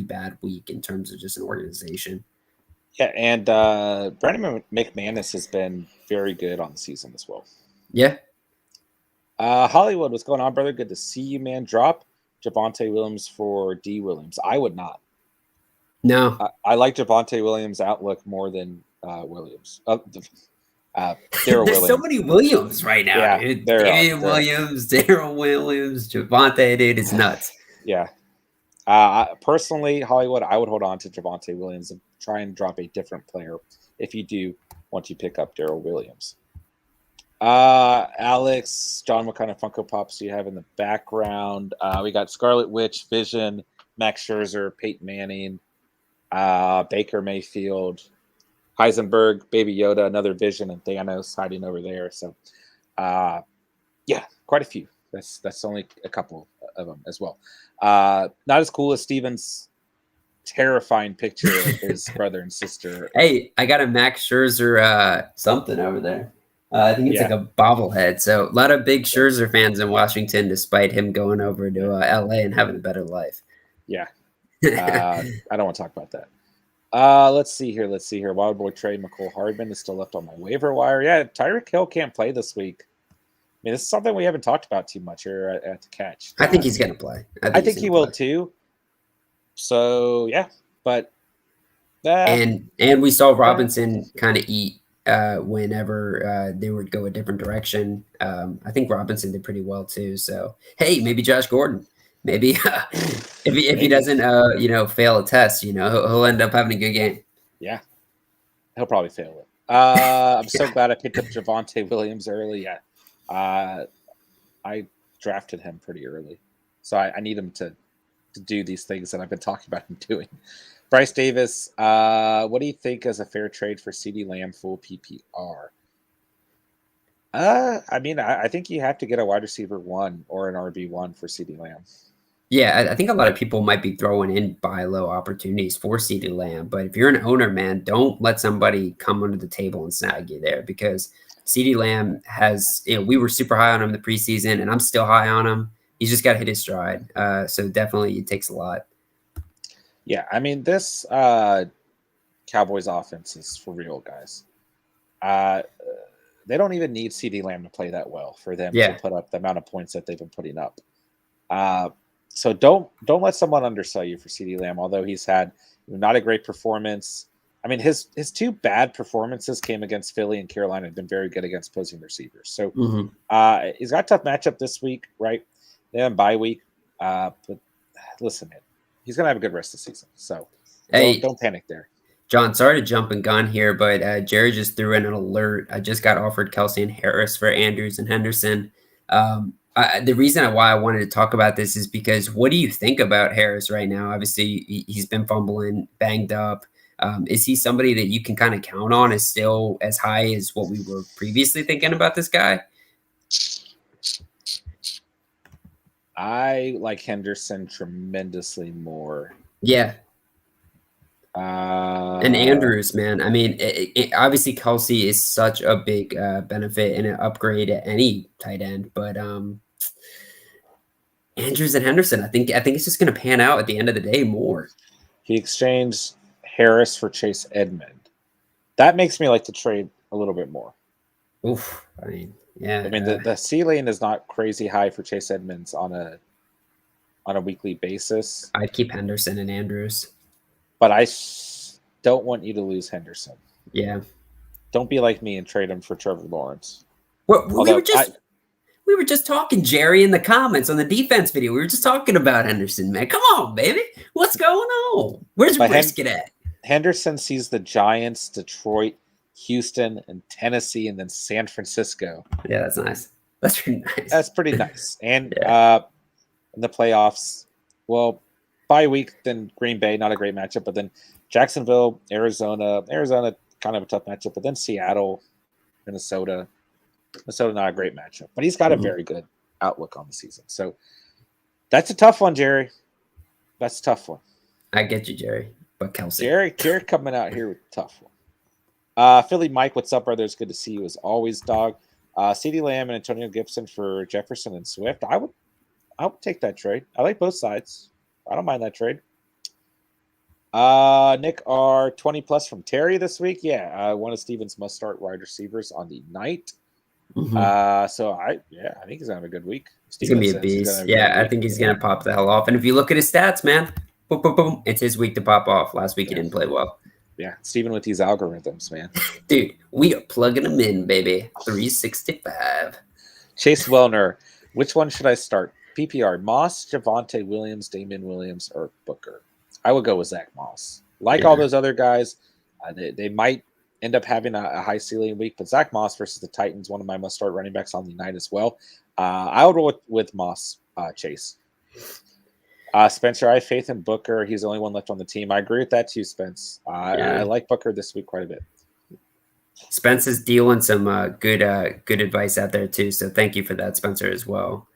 bad week in terms of just an organization. Yeah, and Brandon McManus has been very good on the season as well. Yeah. Hollywood, what's going on, brother? Good to see you, man. Drop Javonte Williams for D. Williams. I would not. No. I like Javonte Williams' outlook more than Williams. Darryl There's Williams. so many Williams right now, Yeah, dude. David Williams, Darryl Williams, Javonte, dude, it's nuts. Yeah. Personally, Hollywood, I would hold on to Javonte Williams and try and drop a different player if you do once you pick up Darryl Williams. Alex, John, what kind of Funko Pops do you have in the background? We got Scarlet Witch, Vision, Max Scherzer, Peyton Manning, Baker Mayfield, Heisenberg, Baby Yoda, another Vision, and Thanos hiding over there. So, yeah, quite a few. That's only a couple of them as well. Not as cool as Steven's terrifying picture of his brother and sister. Hey, I got a Max Scherzer something over there. I think it's like a bobblehead. So a lot of big Scherzer fans in Washington, despite him going over to LA and having a better life. Yeah. I don't want to talk about that. Let's see here. Wild Boy Trey McCole Hardman is still left on my waiver wire. Yeah, Tyreek Hill can't play this week. I mean, this is something we haven't talked about too much here at the catch. I think he's going to play. I think he will too. So, yeah. But and we saw Robinson kind of eat whenever they would go a different direction. I think Robinson did pretty well too. So, hey, maybe Josh Gordon. Maybe if he doesn't fail a test, he'll end up having a good game. Yeah, he'll probably fail it. I'm so glad I picked up Javonte Williams early. Yeah, I drafted him pretty early, so I need him to do these things that I've been talking about him doing. Bryce Davis, what do you think is a fair trade for CeeDee Lamb full PPR? I mean, I think you have to get a wide receiver 1 or an RB1 for CeeDee Lamb. Yeah, I think a lot of people might be throwing in buy low opportunities for CeeDee Lamb, but if you're an owner, man, don't let somebody come under the table and snag you there, because CeeDee Lamb has, we were super high on him in the preseason, and I'm still high on him. He's just got to hit his stride. So definitely it takes a lot. Yeah, I mean, this Cowboys offense is for real, guys. They don't even need CeeDee Lamb to play that well for them to put up the amount of points that they've been putting up. So don't let someone undersell you for CeeDee Lamb, although he's had not a great performance. I mean, his 2 bad performances came against Philly and Carolina. Have been very good against opposing receivers. So he's got a tough matchup this week, right? They have a bye week. But listen, man, he's going to have a good rest of the season. So don't panic there. John, sorry to jump and gun here, but Jerry just threw in an alert. I just got offered Kelsey and Harris for Andrews and Henderson. The reason why I wanted to talk about this is because what do you think about Harris right now? Obviously, he's been fumbling, banged up. Is he somebody that you can kind of count on is still as high as what we were previously thinking about this guy? I like Henderson tremendously more. Yeah. And Andrews, man. I mean, obviously Kelsey is such a big benefit and an upgrade at any tight end, but Andrews and Henderson, I think it's just going to pan out at the end of the day more. He exchanged Harris for Chase Edmond. That makes me like to trade a little bit more. Oof. I mean, yeah. I mean, the ceiling is not crazy high for Chase Edmonds on a weekly basis, I'd keep Henderson and Andrews. but I don't want you to lose Henderson. Yeah. Don't be like me and trade him for Trevor Lawrence. What we were just talking, Jerry, in the comments on the defense video. We were just talking about Henderson, man. Come on, baby. What's going on? Where's Brisket at? Henderson sees the Giants, Detroit, Houston, and Tennessee, and then San Francisco. Yeah, that's nice. That's pretty nice. That's pretty nice. And in the playoffs, well, bye week, then Green Bay, not a great matchup, but then Jacksonville, Arizona, kind of a tough matchup, but then Seattle, Minnesota, not a great matchup. But he's got a very good outlook on the season. So that's a tough one, Jerry. That's a tough one. I get you, Jerry. But Kelsey. Jerry coming out here with a tough one. Philly Mike, what's up, brother? It's good to see you as always, dog. CeeDee Lamb and Antonio Gibson for Jefferson and Swift. I would take that trade. I like both sides. I don't mind that trade. Nick R 20 plus from Terry this week. Yeah, one of Stevens must start wide receivers on the night. So I think he's gonna have a good week. He's gonna be a beast. Yeah, I think he's gonna pop the hell off. And if you look at his stats, man, boom, boom, boom, it's his week to pop off. Last week he didn't play well. Yeah, Steven with these algorithms, man. Dude, we are plugging them in, baby. 365. Chase Wellner. Which one should I start? PPR, Moss, Javonte Williams, Damian Williams, or Booker? I would go with Zach Moss. All those other guys, they might end up having a high ceiling week, but Zach Moss versus the Titans, one of my must-start running backs on the night as well. I would roll with Moss, Chase. Spencer, I have faith in Booker. He's the only one left on the team. I agree with that too, Spence. I like Booker this week quite a bit. Spence is dealing some good advice out there too, so thank you for that, Spencer, as well.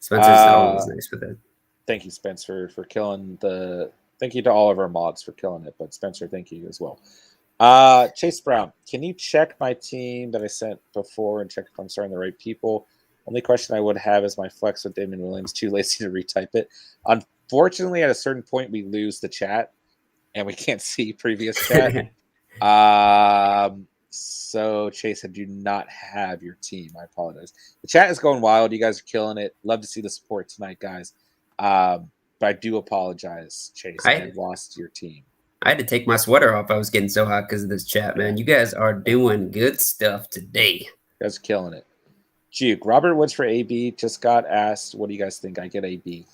Spencer's always nice with it. Thank you, Spencer, for killing the. Thank you to all of our mods for killing it, but Spencer, thank you as well. Chase Brown, can you check my team that I sent before and check if I'm starting the right people? Only question I would have is my flex with Damian Williams. Too lazy to retype it. Unfortunately, at a certain point, we lose the chat and we can't see previous chat. So, Chase, I do not have your team. I apologize. The chat is going wild. You guys are killing it. Love to see the support tonight, guys. But I do apologize, Chase. I lost your team. I had to take my sweater off. I was getting so hot because of this chat, man. You guys are doing good stuff today. You guys are killing it. Juke, Robert Woods for AB just got asked, what do you guys think? I get AB.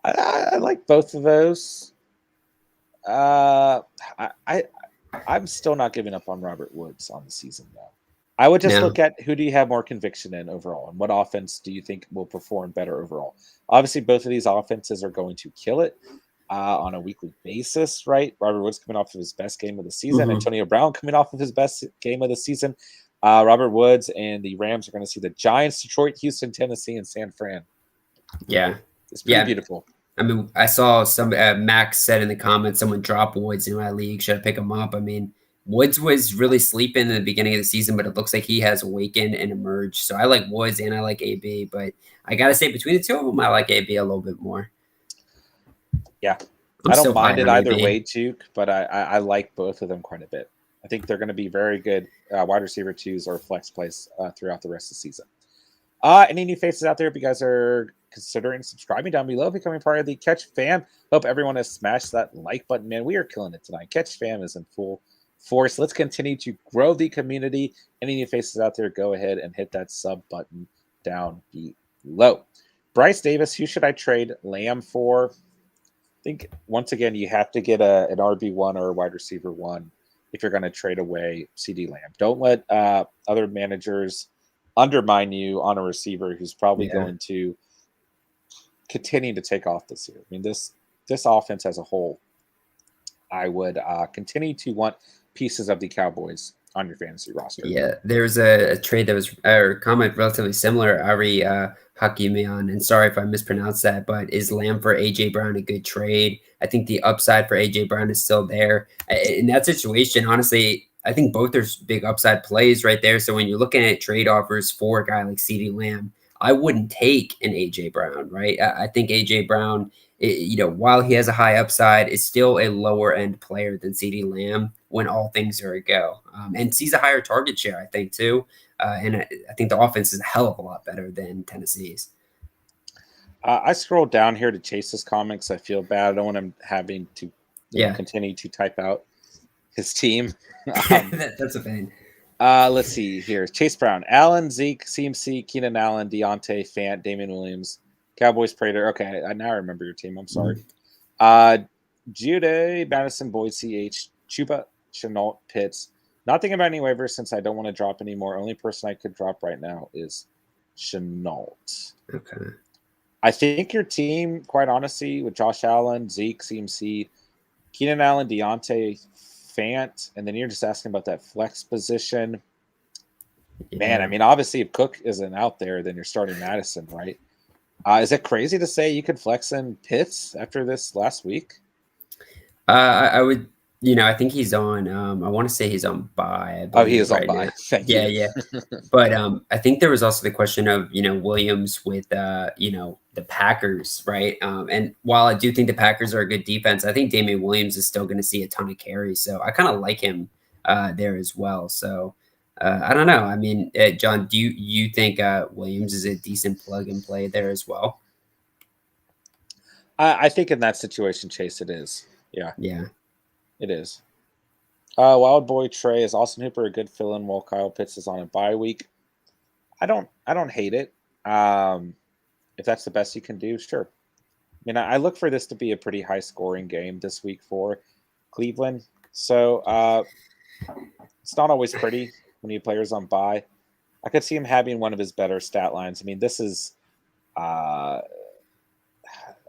I like both of those. I'm still not giving up on Robert Woods on the season, though. I would just look at who do you have more conviction in overall, and what offense do you think will perform better overall? Obviously, both of these offenses are going to kill it on a weekly basis, right? Robert Woods coming off of his best game of the season. Antonio Brown coming off of his best game of the season. Robert Woods and the Rams are going to see the Giants, Detroit, Houston, Tennessee, and San Fran. Yeah. It's pretty beautiful. I mean, I saw some Max said in the comments, someone dropped Woods in my league. Should I pick him up? I mean, Woods was really sleeping in the beginning of the season, but it looks like he has awakened and emerged. So I like Woods and I like AB, but I got to say between the two of them, I like AB a little bit more. Yeah. I don't mind it either way, Juke, but I like both of them quite a bit. I think they're going to be very good wide receiver twos or flex plays throughout the rest of the season. Any new faces out there, if you guys are considering subscribing down below, becoming part of the Catch Fam. Hope everyone has smashed that like button, man. We are killing it tonight. Catch Fam is in full force. Let's continue to grow the community. Any new faces out there, go ahead and hit that sub button down below. Bryce Davis, who should I trade Lamb for? I think, once again, you have to get an RB1 or a wide receiver 1 if you're going to trade away CeeDee Lamb. Don't let other managers undermine you on a receiver who's probably going to continue to take off this year. I mean, this offense as a whole, I would continue to want pieces of the Cowboys on your fantasy roster. Yeah, there's a trade that was or comment relatively similar. Ari Hakimian, and sorry if I mispronounced that, but is Lamb for AJ Brown a good trade? I think the upside for AJ Brown is still there. In that situation, honestly, I think both are big upside plays right there. So when you're looking at trade offers for a guy like CeeDee Lamb, I wouldn't take an AJ Brown, right? I think AJ Brown, while he has a high upside, is still a lower end player than CeeDee Lamb. when all things are a go, and sees a higher target share, I think, too. And I think the offense is a hell of a lot better than Tennessee's. I scrolled down here to Chase's comics. I feel bad. I don't want him having to continue to type out his team. That's a pain. Let's see here. Chase Brown, Allen, Zeke, CMC, Keenan Allen, Deontay, Fant, Damian Williams, Cowboys, Prater. Okay, I now remember your team. I'm sorry. Judy, Madison, Boyd, CH, Chuba, Chenault, Pitts. Not thinking about any waivers since I don't want to drop anymore. Only person I could drop right now is Chenault. Okay. I think your team, quite honestly, with Josh Allen, Zeke, CMC, Keenan Allen, Deontay, Fant, and then you're just asking about that flex position. Yeah. Man, I mean, obviously, if Cook isn't out there, then you're starting Madison, right? Is it crazy to say you could flex in Pitts after this last week? I would, I think he's on. I want to say he's on bye. Oh, he is on bye. Thank you. Yeah. But I think there was also the question of Williams with the Packers, right? And while I do think the Packers are a good defense, I think Damian Williams is still going to see a ton of carries. So I kind of like him there as well. So I don't know. I mean, John, do you think Williams is a decent plug and play there as well? I think in that situation, Chase, it is. Yeah, it is. Wild Boy Trey, is Austin Hooper a good fill-in while Kyle Pitts is on a bye week? I don't hate it. If that's the best you can do, sure. I mean, I look for this to be a pretty high-scoring game this week for Cleveland. So it's not always pretty when you players on bye. I could see him having one of his better stat lines. I mean, this is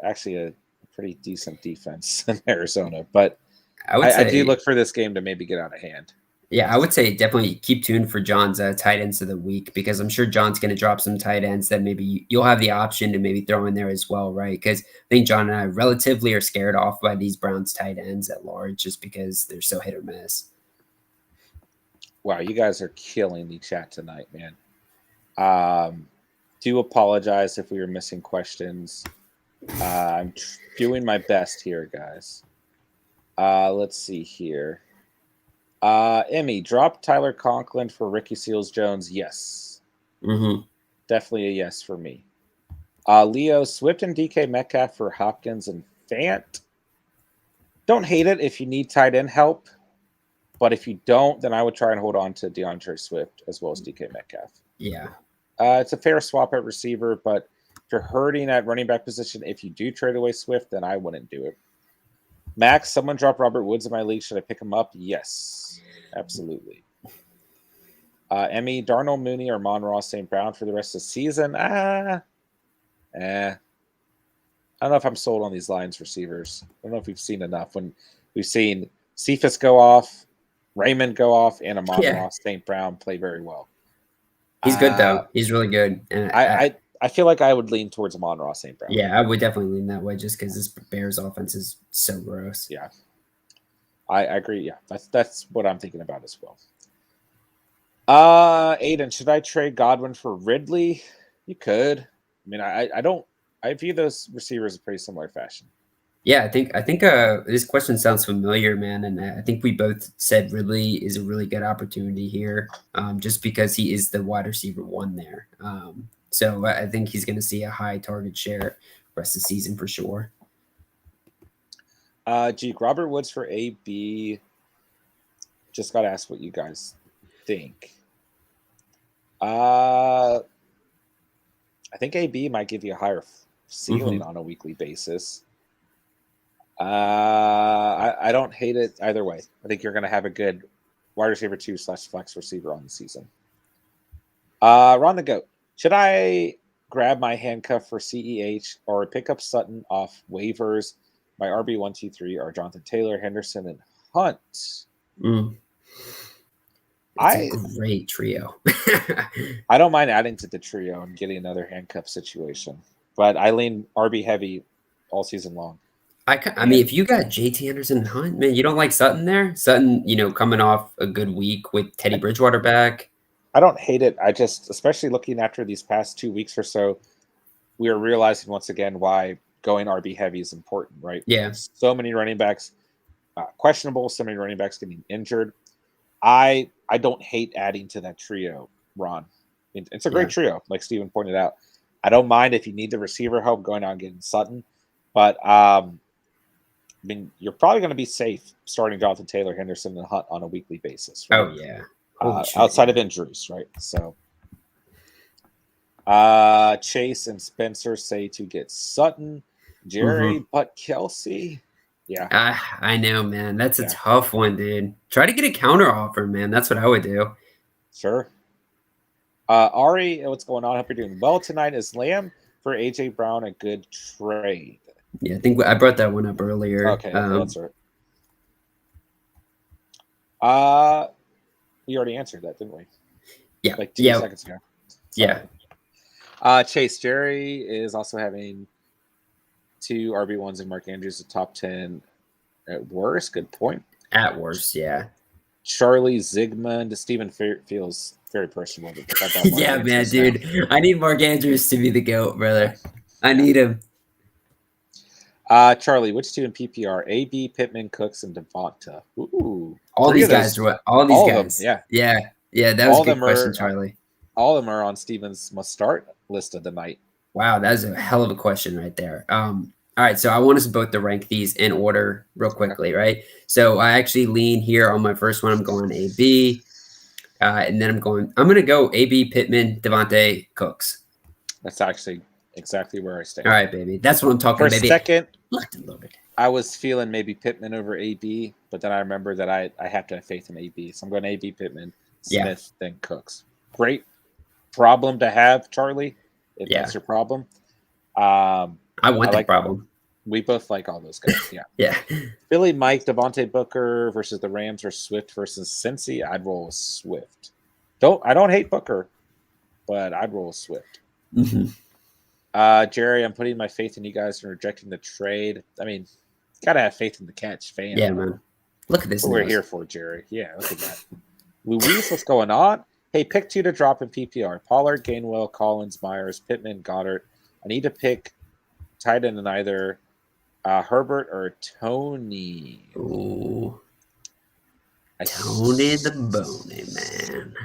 actually a pretty decent defense in Arizona, but I do look for this game to maybe get out of hand. Yeah, I would say definitely keep tuned for John's tight ends of the week, because I'm sure John's going to drop some tight ends that maybe you'll have the option to maybe throw in there as well, right? Because I think John and I relatively are scared off by these Browns tight ends at large just because they're so hit or miss. Wow, you guys are killing the chat tonight, man. Do apologize if we were missing questions. I'm doing my best here, guys. Let's see here. Emmy, drop Tyler Conklin for Ricky Seals-Jones. Yes. Mm-hmm. Definitely a yes for me. Leo, Swift and DK Metcalf for Hopkins and Fant. Don't hate it if you need tight end help, but if you don't, then I would try and hold on to DeAndre Swift as well as DK Metcalf. Yeah. It's a fair swap at receiver, but if you're hurting at running back position, if you do trade away Swift, then I wouldn't do it. Max, someone dropped Robert Woods in my league. Should I pick him up? Yes, absolutely. Emmy, Darnell Mooney or Monroe St. Brown for the rest of the season? I don't know if I'm sold on these Lions receivers. I don't know if we've seen enough. When we've seen Cephas go off, Raymond go off, and Monroe St. Brown play very well. He's good, though. He's really good. And I feel like I would lean towards Monroe St. Brown. Yeah, I would definitely lean that way just because this Bears offense is so gross. Yeah. I agree. Yeah, that's what I'm thinking about as well. Aiden, should I trade Godwin for Ridley? You could. I mean, I view those receivers in pretty similar fashion. Yeah, I think this question sounds familiar, man, and I think we both said Ridley is a really good opportunity here, just because he is the wide receiver one there. So I think he's going to see a high target share rest of the season for sure. Robert Woods for AB. Just got to ask what you guys think. I think AB might give you a higher ceiling on a weekly basis. I don't hate it either way. I think you're going to have a good wide receiver 2/flex receiver on the season. Ron the Goat. Should I grab my handcuff for CEH or pick up Sutton off waivers? My RB 1, 2, 3 are Jonathan Taylor, Henderson, and Hunt. It's a great trio. I don't mind adding to the trio and getting another handcuff situation, but I lean RB heavy all season long. I mean, if you got JT Henderson and Hunt, man, you don't like Sutton there? Sutton, coming off a good week with Teddy Bridgewater back. I don't hate it. I just, especially looking after these past 2 weeks or so, we are realizing once again why going RB heavy is important, right? Yeah. So many running backs questionable. So many running backs getting injured. I don't hate adding to that trio, Ron. It's a great trio, like Steven pointed out. I don't mind if you need the receiver help going out and getting Sutton, but I mean, you're probably going to be safe starting Jonathan Taylor, Henderson, and Hunt on a weekly basis. Right? Oh yeah. Outside of injuries, right? So, Chase and Spencer say to get Sutton, Jerry, but Kelsey. Yeah, I know, man. That's a tough one, dude. Try to get a counter offer, man. That's what I would do. Sure. Ari, what's going on? Hope you're doing well tonight. Is Lamb for AJ Brown a good trade? Yeah, I think I brought that one up earlier. Okay, that's right. We already answered that, didn't we? Yeah, like 2 seconds ago. Sorry. Yeah. Chase, Jerry is also having 2 RB1s and Mark Andrews the top 10 at worst. Good point. At worst, yeah. Charlie Zigmund. Steven feels very personal. Yeah, man, dude. I need Mark Andrews to be the GOAT, brother. I need him. Charlie, which 2 in PPR? AB, Pittman, Cooks, and Devonta. Ooh. All these guys. All these guys. Them, yeah. That was a good question, Charlie. All of them are on Steven's must-start list of the night. Wow, that is a hell of a question right there. All right, so I want us both to rank these in order real quickly, right? So I actually lean here on my first one. I'm going AB, and then I'm going to go AB, Pittman, Devontae, Cooks. That's actually exactly where I stand. All right, baby. That's what I'm talking about. For a second, locked and loaded. I was feeling maybe Pittman over AB, but then I remember that I have to have faith in AB. So I'm going AB, Pittman, Smith, then Cooks. Great problem to have, Charlie, if that's your problem. I want that problem. We both like all those guys. Yeah. Yeah. Philly, Mike, Devontae Booker versus the Rams, or Swift versus Cincy. I'd roll with Swift. I don't hate Booker, but I'd roll with Swift. Jerry, I'm putting my faith in you guys and rejecting the trade. I mean, gotta have faith in the catch fan. Yeah, man. Look at this. What we're here for, Jerry. Yeah, look at that. Luis, what's going on? Hey, pick 2 to drop in PPR. Pollard, Gainwell, Collins, Myers, Pittman, Goddard. I need to pick tight end in either Herbert or Tony. Ooh. Tony the Boney, man.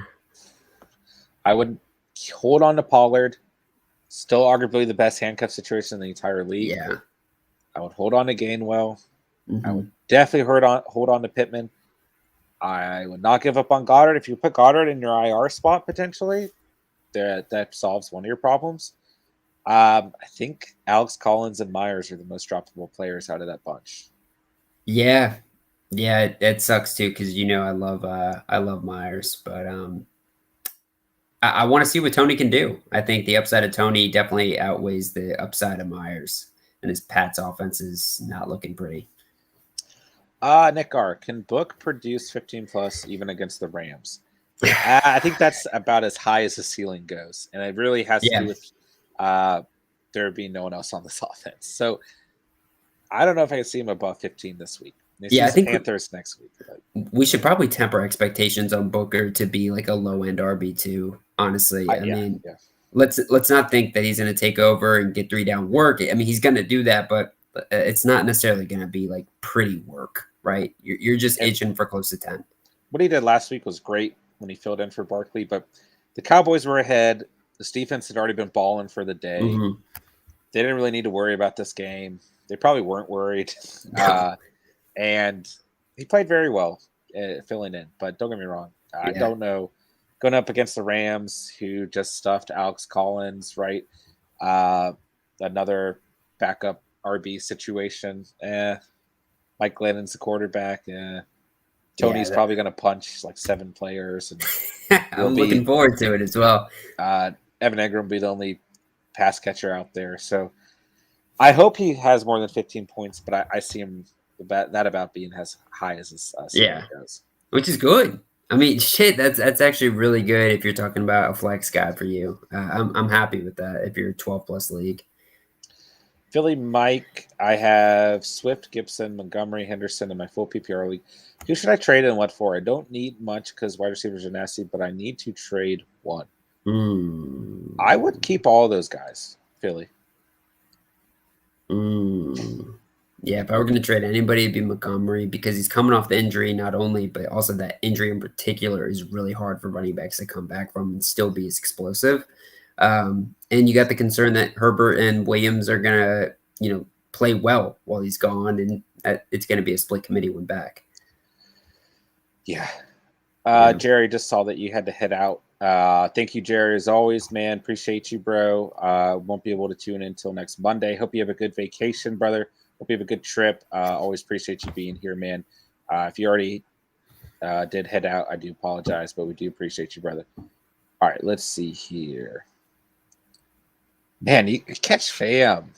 I would hold on to Pollard. Still arguably the best handcuff situation in the entire league. Yeah. I would hold on to Gainwell. I would definitely hold on to Pittman. I would not give up on Goddard. If you put Goddard in your IR spot, potentially, that solves one of your problems. I think Alex Collins and Myers are the most droppable players out of that bunch. Yeah, it sucks too because I love Myers, but I want to see what Tony can do. I think the upside of Tony definitely outweighs the upside of Myers, and his Pat's offense is not looking pretty. Nick R, can Book produce 15 plus even against the Rams? I think that's about as high as the ceiling goes, and it really has to do with there being no one else on this offense. So I don't know if I can see him above 15 this week. I think Panthers next week. We should probably temper expectations on Booker to be like a low end RB2. Honestly, I mean, let's not think that he's going to take over and get 3 down work. I mean, he's going to do that, but it's not necessarily going to be like pretty work, right? You're just itching for close to 10. What he did last week was great when he filled in for Barkley, but the Cowboys were ahead. The defense had already been balling for the day. They didn't really need to worry about this game. They probably weren't worried. And he played very well filling in. But don't get me wrong. I don't know. Going up against the Rams, who just stuffed Alex Collins, right? Another backup RB situation. Mike Glennon's the quarterback. Tony's probably going to punch like 7 players. And I'm looking forward to it as well. Evan Engram will be the only pass catcher out there. So I hope he has more than 15 points, but I see him that about being as high as his goes. Which is good. I mean, shit, that's actually really good if you're talking about a flex guy for you. I'm happy with that if you're a 12-plus league. Philly Mike, I have Swift, Gibson, Montgomery, Henderson in my full PPR league. Who should I trade and what for? I don't need much because wide receivers are nasty, but I need to trade one. I would keep all those guys, Philly. Yeah, if I were going to trade anybody, it'd be Montgomery because he's coming off the injury, not only, but also that injury in particular is really hard for running backs to come back from and still be as explosive. And you got the concern that Herbert and Williams are going to, play well while he's gone, and it's going to be a split committee when back. Yeah. Jerry, just saw that you had to head out. Thank you, Jerry, as always, man. Appreciate you, bro. Won't be able to tune in until next Monday. Hope you have a good vacation, brother. Hope you have a good trip. Always appreciate you being here, man. If you already did head out, I do apologize, but we do appreciate you, brother. All right, let's see here. Man, you catch fam.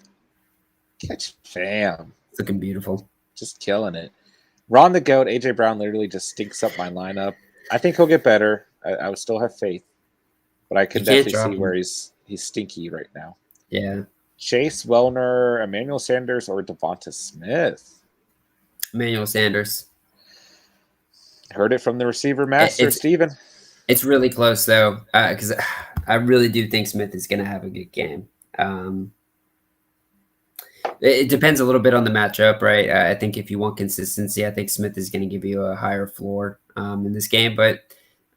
Catch fam. It's looking beautiful. Just killing it. Ron the GOAT, AJ Brown literally just stinks up my lineup. I think he'll get better. I would still have faith, but I can definitely see where he's stinky right now. Yeah. Chase, Wellner, Emmanuel Sanders, or Devonta Smith? Emmanuel Sanders. Heard it from the receiver master, Steven. It's really close, though, because I really do think Smith is going to have a good game. It depends a little bit on the matchup, right? I think if you want consistency, I think Smith is going to give you a higher floor in this game, but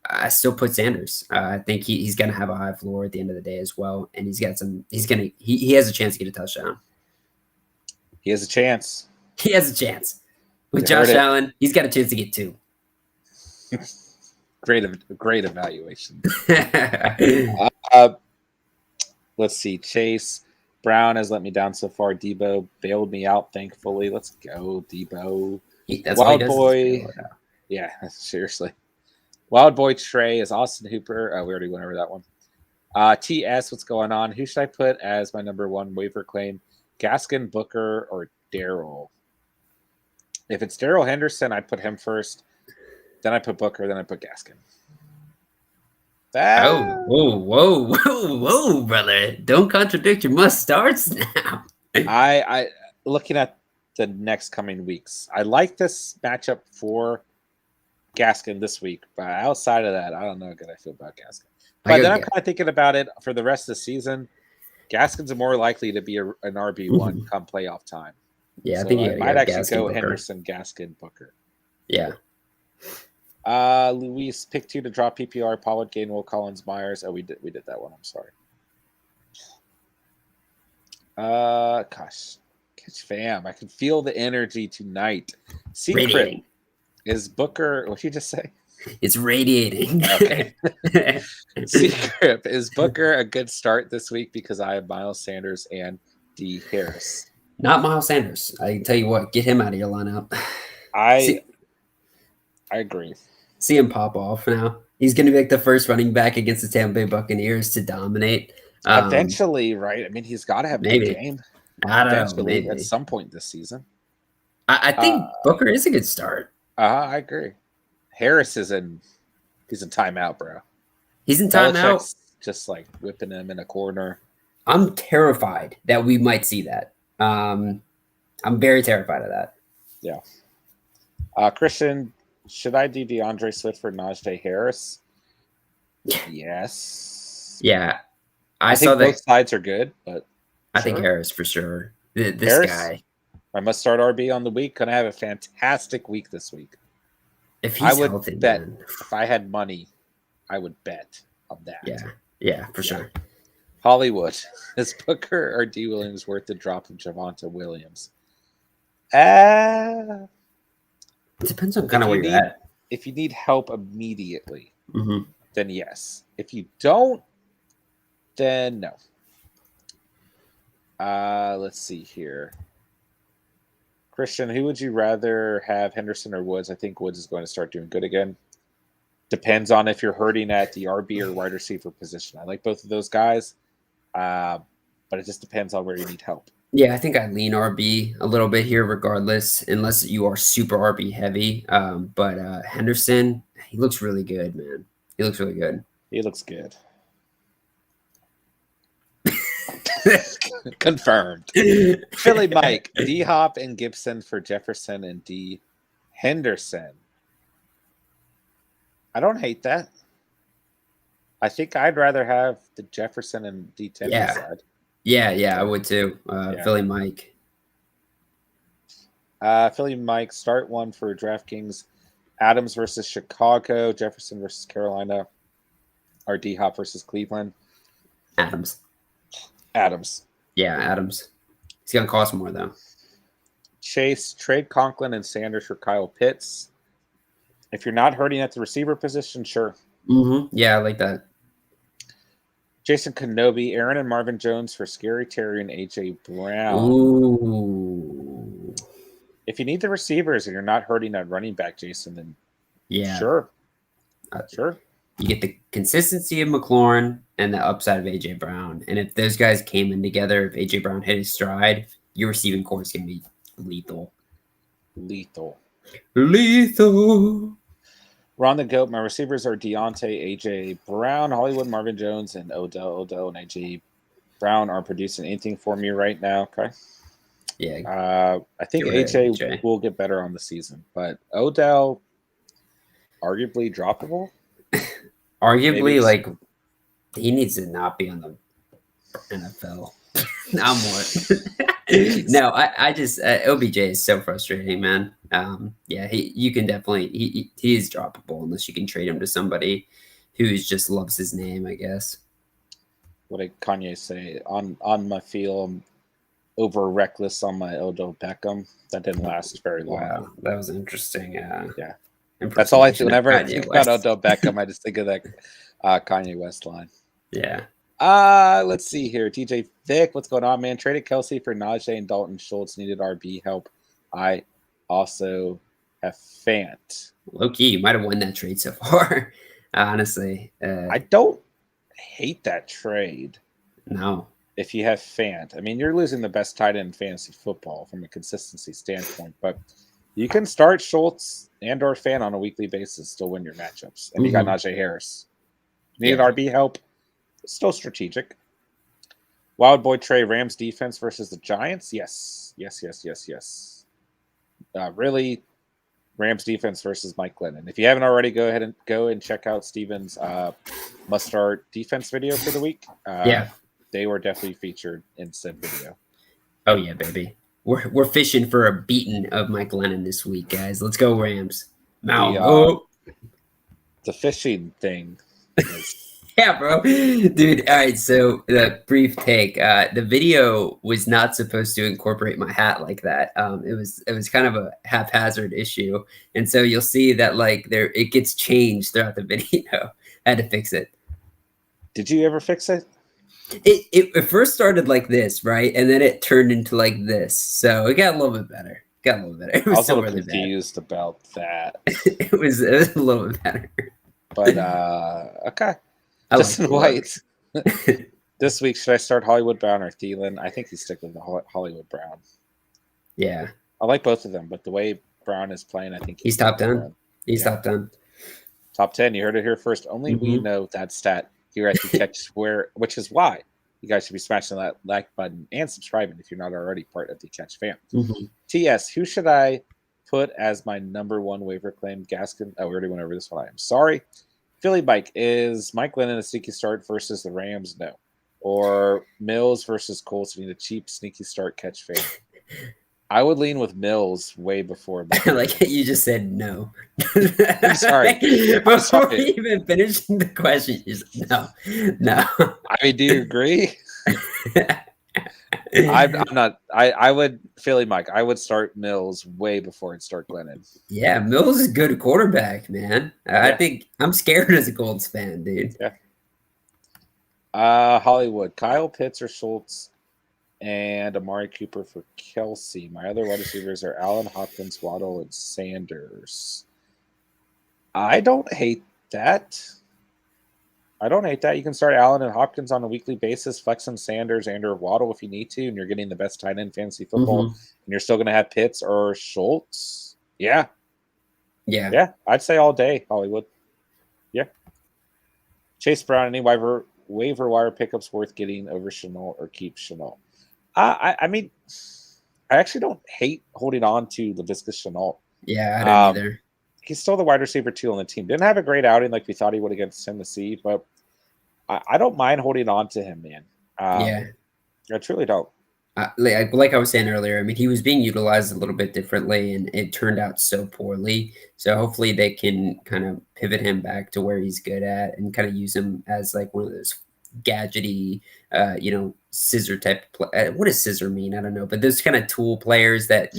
I still put Sanders. I think he's going to have a high floor at the end of the day as well, and he has a chance to get a touchdown. He has a chance. He has a chance. With Josh Allen, he's got a chance to get 2. Great evaluation. Let's see. Chase Brown has let me down so far. Debo bailed me out, thankfully. Let's go, Debo. Wild Boy. Yeah, seriously. Wild Boy Trey is Austin Hooper. We already went over that one. TS, what's going on? Who should I put as my number 1 waiver claim? Gaskin, Booker, or Darrell? If it's Darrell Henderson, I put him first. Then I put Booker. Then I put Gaskin. Whoa, brother! Don't contradict your must starts now. I looking at the next coming weeks, I like this matchup for Gaskin this week, but outside of that, I don't know how good I feel about Gaskin. But then I'm kind of thinking about it for the rest of the season. Gaskin's more likely to be an RB1 come playoff time. Yeah, so I think I might actually Gaskin, go Booker. Henderson, Gaskin, Booker. Yeah. Luis, pick 2 to drop PPR, Pollard, Gainwell, Collins, Myers. Oh, we did that one. I'm sorry. Gosh, catch fam. I can feel the energy tonight. Secret is Booker. What did you just say? It's radiating. Okay. Secret is Booker a good start this week because I have Miles Sanders and D Harris. Not Miles Sanders. I can tell you what, get him out of your lineup. I agree. See him pop off now. He's going to be like the first running back against the Tampa Bay Buccaneers to dominate. Eventually, right? I mean, he's got to have a good game. I don't know. Maybe. At some point this season. I think Booker is a good start. I agree. Harris he's in timeout, bro. He's in timeout. Just like whipping him in a corner. I'm terrified that we might see that. I'm very terrified of that. Yeah. Christian, should I do DeAndre Swift for Najee Harris? Yes. Yeah. I think both sides are good, but I think Harris for sure. This Harris, guy. I must start RB on the week. Gonna have a fantastic week this week. If he's healthy, bet, man. If I had money, I would bet on that. Yeah, for sure. Hollywood, is Booker or D. Williams worth the drop of Javonte Williams? It depends on kind of where you're at. If you need help immediately, then yes. If you don't, then no. Let's see here. Christian, who would you rather have, Henderson or Woods? I think Woods is going to start doing good again. Depends on if you're hurting at the RB or wide receiver position. I like both of those guys, but it just depends on where you need help. Yeah, I think I lean RB a little bit here regardless, unless you are super RB heavy. But Henderson, he looks really good, man. He looks really good. He looks good. Confirmed. Philly Mike, D-Hop and Gibson for Jefferson and D. Henderson. I don't hate that. I think I'd rather have the Jefferson and D. Tenney side. Yeah, I would too. Philly Mike. Philly Mike, start one for DraftKings. Adams versus Chicago. Jefferson versus Carolina. Or D-Hop versus Cleveland. Adams. Yeah, Adams. He's going to cost more, though. Chase, trade Conklin and Sanders for Kyle Pitts. If you're not hurting at the receiver position, sure. Mm-hmm. Yeah, I like that. Jason Kenobi, Aaron and Marvin Jones for Scary Terry and A.J. Brown. Ooh. If you need the receivers and you're not hurting at running back, Jason, then sure. Sure. You get the consistency of Mclaurin and the upside of A.J. Brown. And if those guys came in together, if A.J. Brown hit his stride, your receiving core is going to be lethal. Ron the GOAT. My receivers are Deontay, A.J. Brown, Hollywood, Marvin Jones, and Odell. Odell and A.J. Brown aren't producing anything for me right now. Okay. Yeah. I think A.J. will get better on the season, but Odell, arguably droppable. Arguably, like, he needs to not be on the NFL. Not more. No, I just OBJ is so frustrating, man. You can definitely he is droppable unless you can trade him to somebody who just loves his name, I guess. What did Kanye say? On my feel, I'm over reckless on my Odell Beckham. That didn't last very long. Wow, that was interesting. Yeah. That's all I think. Whenever I think about Odell Beckham, I just think of that Kanye West line. Yeah. Let's see here. DJ Vic, what's going on, man? Traded Kelsey for Najee and Dalton Schultz. Needed RB help. I also have Fant. Low key, you might have won that trade so far. Honestly, I don't hate that trade. No. If you have Fant, I mean, you're losing the best tight end in fantasy football from a consistency standpoint, but you can start Schultz and or Fant on a weekly basis, still win your matchups. And you got Najee Harris. Needed RB help. Still strategic. Wild Boy Trey, Rams defense versus the Giants. Yes. Really, Rams defense versus Mclaughlin. If you haven't already, go ahead and check out Steven's must start defense video for the week. They were definitely featured in said video. Oh yeah, baby. We're fishing for a beating of Mclaughlin this week, guys. Let's go Rams. The fishing thing. Yeah, bro. Dude, all right, so the brief take. The video was not supposed to incorporate my hat like that. It was kind of a haphazard issue. And so you'll see that like it gets changed throughout the video. I had to fix it. Did you ever fix it? It first started like this, right? And then it turned into like this. So it got a little bit better. It was I was really confused about that. it was a little bit better. But okay. Justin White. This week, should I start Hollywood Brown or Thielen? I think he's stick with the Hollywood Brown. Yeah. I like both of them, but the way Brown is playing, I think he's top 10. He's top 10. Top 10. You heard it here first. Only we know that stat here at the Catch Square, which is why you guys should be smashing that like button and subscribing if you're not already part of the Catch fam. TS, who should I put as my number one waiver claim? Gaskin. Oh, we already went over this one. I am sorry. Philly Bike, is Mike Lennon a sneaky start versus the Rams? No. Or Mills versus Colts need a cheap sneaky start catch fan? I would lean with Mills way before. Like you just said no. I'm sorry. Before we even finished the question, you said no. I mean, do you agree? I'm not. I would Philly Mike. I would start Mills way before I'd start Glennon. Yeah, Mills is a good quarterback, man. I think I'm scared as a Colts fan, dude. Yeah. Hollywood, Kyle Pitts or Schultz, and Amari Cooper for Kelsey. My other wide receivers are Allen, Hopkins, Waddle, and Sanders. I don't hate that. You can start Allen and Hopkins on a weekly basis, flex some Sanders and or Waddle if you need to, and you're getting the best tight end fantasy football, and you're still going to have Pitts or Schultz. Yeah. I'd say all day, Hollywood. Yeah. Chase Brown, any waiver wire pickups worth getting over Shenault or keep Shenault? I mean, I actually don't hate holding on to Laviska Shenault. Yeah, I don't either. He's still the wide receiver 2 on the team. Didn't have a great outing like we thought he would against Tennessee, but I don't mind holding on to him, man. I truly don't. Like I was saying earlier, I mean, he was being utilized a little bit differently, and it turned out so poorly. So hopefully they can kind of pivot him back to where he's good at, and kind of use him as like one of those gadgety, scissor type. What does scissor mean? I don't know, but those kind of tool players that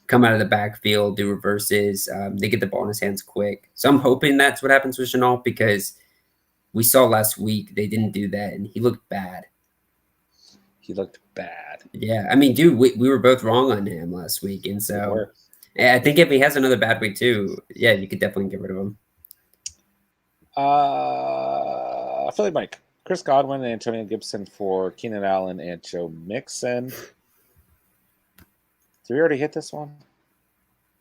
come out of the backfield, do reverses. They get the ball in his hands quick. So I'm hoping that's what happens with Chenault, because we saw last week they didn't do that, and he looked bad. He looked bad. Yeah, I mean, dude, we were both wrong on him last week, and so I think if he has another bad week too, yeah, you could definitely get rid of him. Philly Mike, Chris Godwin, and Antonio Gibson for Keenan Allen and Joe Mixon. Did we already hit this one?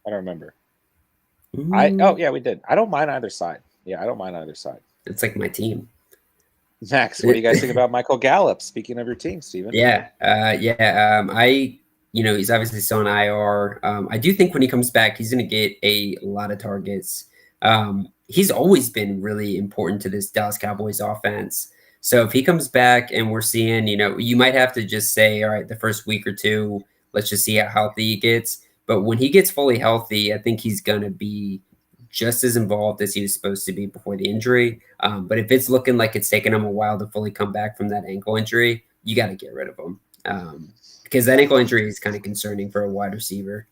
I don't remember. Yeah, we did. I don't mind either side. Yeah, I don't mind either side. It's like my team. Max, what do you guys think about Michael Gallup? Speaking of your team, Steven. Yeah. He's obviously still on IR. I do think when he comes back, he's going to get a lot of targets. He's always been really important to this Dallas Cowboys offense. So if he comes back and we're seeing, you might have to just say, all right, the first week or two, let's just see how healthy he gets. But when he gets fully healthy, I think he's going to be just as involved as he was supposed to be before the injury. But if it's looking like it's taken him a while to fully come back from that ankle injury, you got to get rid of him. Because that ankle injury is kind of concerning for a wide receiver.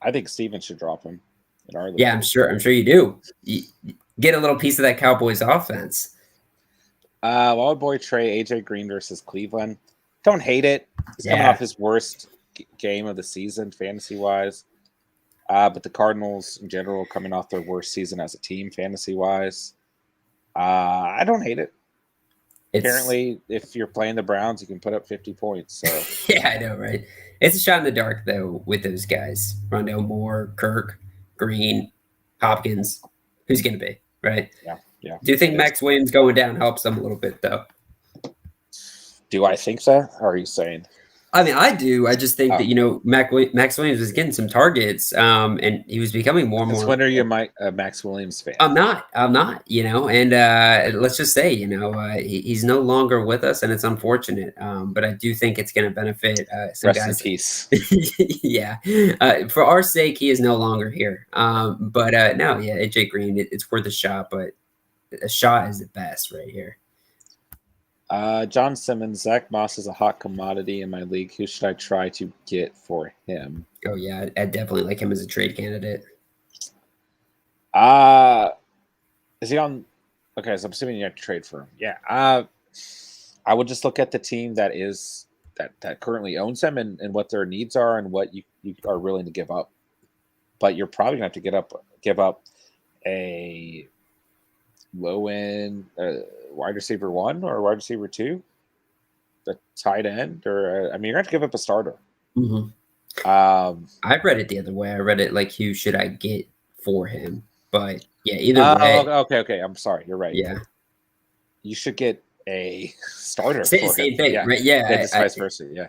I think Steven should drop him. Yeah, I'm sure you do. You get a little piece of that Cowboys offense. Wild boy Trey, AJ Green versus Cleveland. Don't hate it. He's coming off his worst game of the season, fantasy-wise. But the Cardinals, in general, coming off their worst season as a team, fantasy-wise. I don't hate it. Apparently, if you're playing the Browns, you can put up 50 points. So yeah, I know, right? It's a shot in the dark, though, with those guys. Rondale Moore, Kirk, Green, Hopkins. Who's going to be, right? Yeah. Do you think Max Williams going down helps them a little bit, though? Do I think so? Or are you saying? I mean, I do. I just think that, Max Williams was getting some targets, and he was becoming more and more. When are you a Max Williams fan? I'm not, and let's just say, he's no longer with us, and it's unfortunate. But I do think it's going to benefit some Rest guys. in peace. Yeah. For our sake, he is no longer here. AJ Green, it's worth a shot, but a shot is the best right here. John Simmons, Zach Moss is a hot commodity in my league. Who should I try to get for him? Oh, yeah. I'd definitely like him as a trade candidate. Is he on? Okay, so I'm assuming you have to trade for him. Yeah. I would just look at the team that currently owns him and what their needs are and what you are willing to give up. But you're probably going to have to give up a low-end wide receiver 1 or wide receiver 2, the tight end, or you're going to have to give up a starter. Mm-hmm. I read it the other way. I read it like, who should I get for him? But yeah, either way. Okay. I'm sorry. You're right. Yeah. You should get a starter. Same thing, right? Yeah. Just vice versa. Yeah.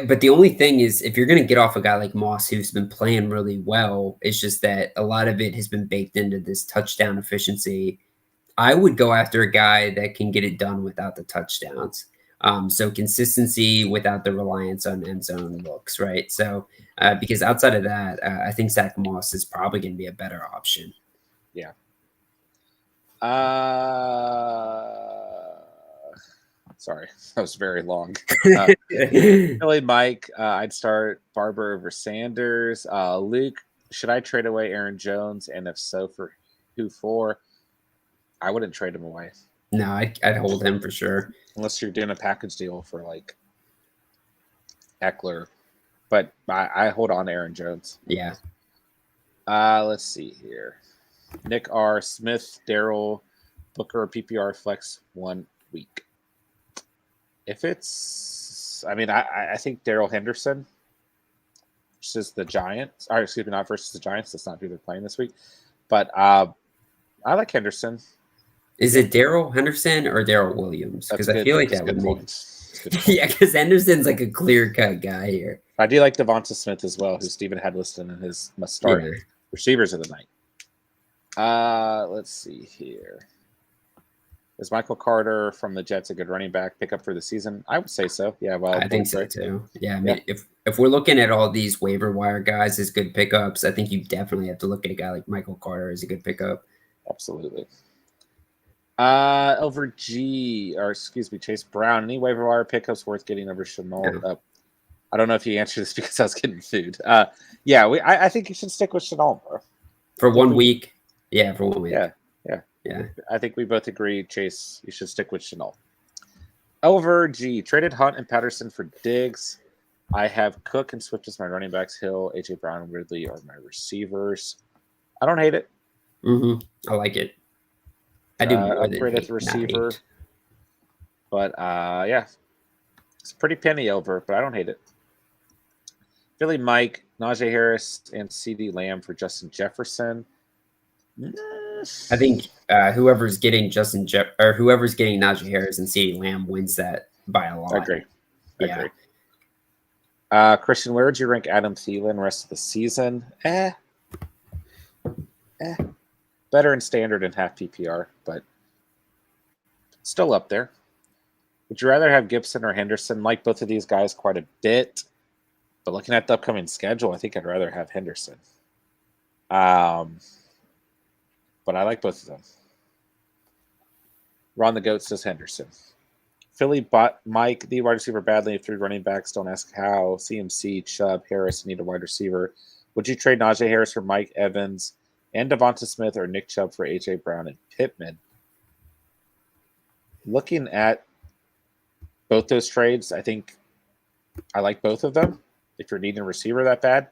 But the only thing is, if you're going to get off a guy like Moss, who's been playing really well, it's just that a lot of it has been baked into this touchdown efficiency. I would go after a guy that can get it done without the touchdowns. So consistency without the reliance on end zone looks, right? So because outside of that, I think Zach Moss is probably going to be a better option. Yeah. Sorry, that was very long. Really, Mike, I'd start Barber over Sanders. Luke, should I trade away Aaron Jones? And if so, for who for? I wouldn't trade him away. No, I'd hold him for sure. Unless you're doing a package deal for like Eckler. But I hold on to Aaron Jones. Yeah. Let's see here. Nick R. Smith, Darrell, Booker, PPR flex 1 week. If it's, I think Darrell Henderson versus the Giants. Or excuse me, not versus the Giants. That's not who they're playing this week. But I like Henderson. Is it Darrell Henderson or Darrell Williams? Because I feel like that would make. Yeah, because Henderson's like a clear-cut guy here. I do like Devonta Smith as well, who Steven had listed in his must-start receivers of the night. Let's see here. Is Michael Carter from the Jets a good running back pickup for the season? I would say so. Yeah, well, I think so too. Yeah, I mean, if we're looking at all these waiver wire guys as good pickups, I think you definitely have to look at a guy like Michael Carter as a good pickup. Absolutely. Chase Brown. Any waiver wire pickups worth getting over Chenault? No. I don't know if you answered this because I was getting food. I think you should stick with Chenault, bro. For 1 week. Yeah, for 1 week. Yeah. I think we both agree, Chase, you should stick with Chenault. Over G. Traded Hunt and Patterson for Diggs. I have Cook and Swift as my running backs. Hill, A.J. Brown, and Ridley are my receivers. I don't hate it. Mm-hmm. I like it. I do more than upgrade at the receiver. But, it's pretty penny over, but I don't hate it. Philly Mike, Najee Harris, and CD Lamb for Justin Jefferson. I think whoever's getting whoever's getting Najee Harris and CD Lamb wins that by a lot. I agree. Christian, where would you rank Adam Thielen rest of the season? Better in standard and half PPR, but still up there. Would you rather have Gibson or Henderson? Like both of these guys quite a bit, but looking at the upcoming schedule, I think I'd rather have Henderson. But I like both of them. Ron the Goat says Henderson. Philly bought Mike, the wide receiver, badly. 3 running backs. Don't ask how. CMC, Chubb, Harris need a wide receiver. Would you trade Najee Harris for Mike Evans and Devonta Smith or Nick Chubb for A.J. Brown and Pittman? Looking at both those trades, I think I like both of them. If you're needing a receiver that bad,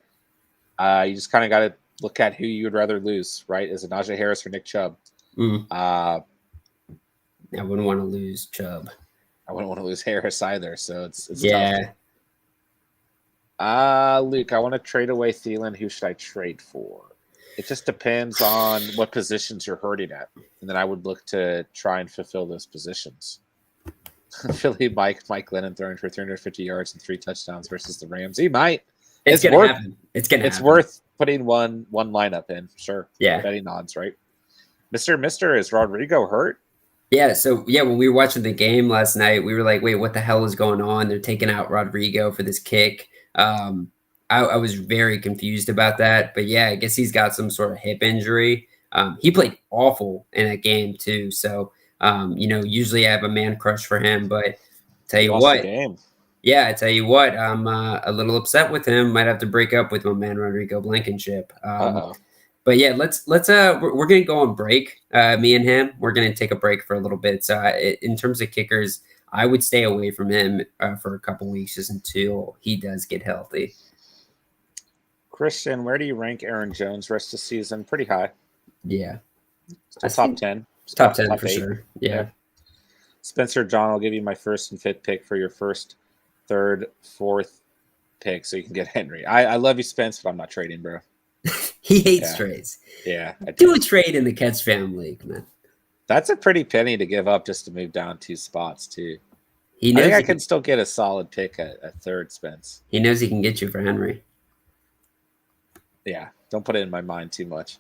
you just kind of got to look at who you would rather lose, right? Is it Najee Harris or Nick Chubb? I wouldn't want to lose Chubb. I wouldn't want to lose Harris either, so it's yeah. tough. Luke, I want to trade away Thielen. Who should I trade for? It just depends on what positions you're hurting at, and then I would look to try and fulfill those positions. Philly Mike Lennon throwing for 350 yards and 3 touchdowns versus the Rams. He might. It's gonna happen. It's worth putting one lineup in. Sure. Yeah. Betting odds, right? Mr. Is Rodrigo hurt? Yeah. So when we were watching the game last night, we were like, "Wait, what the hell is going on?" They're taking out Rodrigo for this kick. I was very confused about that, but yeah, I guess he's got some sort of hip injury. He played awful in that game too. So, usually I have a man crush for him, but tell you what, I tell you what, I'm a little upset with him. Might have to break up with my man Rodrigo Blankenship. But yeah, let's we're gonna go on break. Me and him, we're gonna take a break for a little bit. So in terms of kickers, I would stay away from him for a couple weeks just until he does get healthy. Christian, where do you rank Aaron Jones rest of the season? Pretty high. Yeah. Still top 10. Top 10 for 8. Sure. Yeah. Spencer John, I'll give you my 1st and 5th pick for your 1st, 3rd, 4th pick so you can get Henry. I love you, Spence, but I'm not trading, bro. He hates trades. Yeah. Do a trade in the Catch Fam League, man. That's a pretty penny to give up just to move down 2 spots, too. I think I can still get a solid pick at 3rd, Spence. He knows he can get you for Henry. Yeah, don't put it in my mind too much.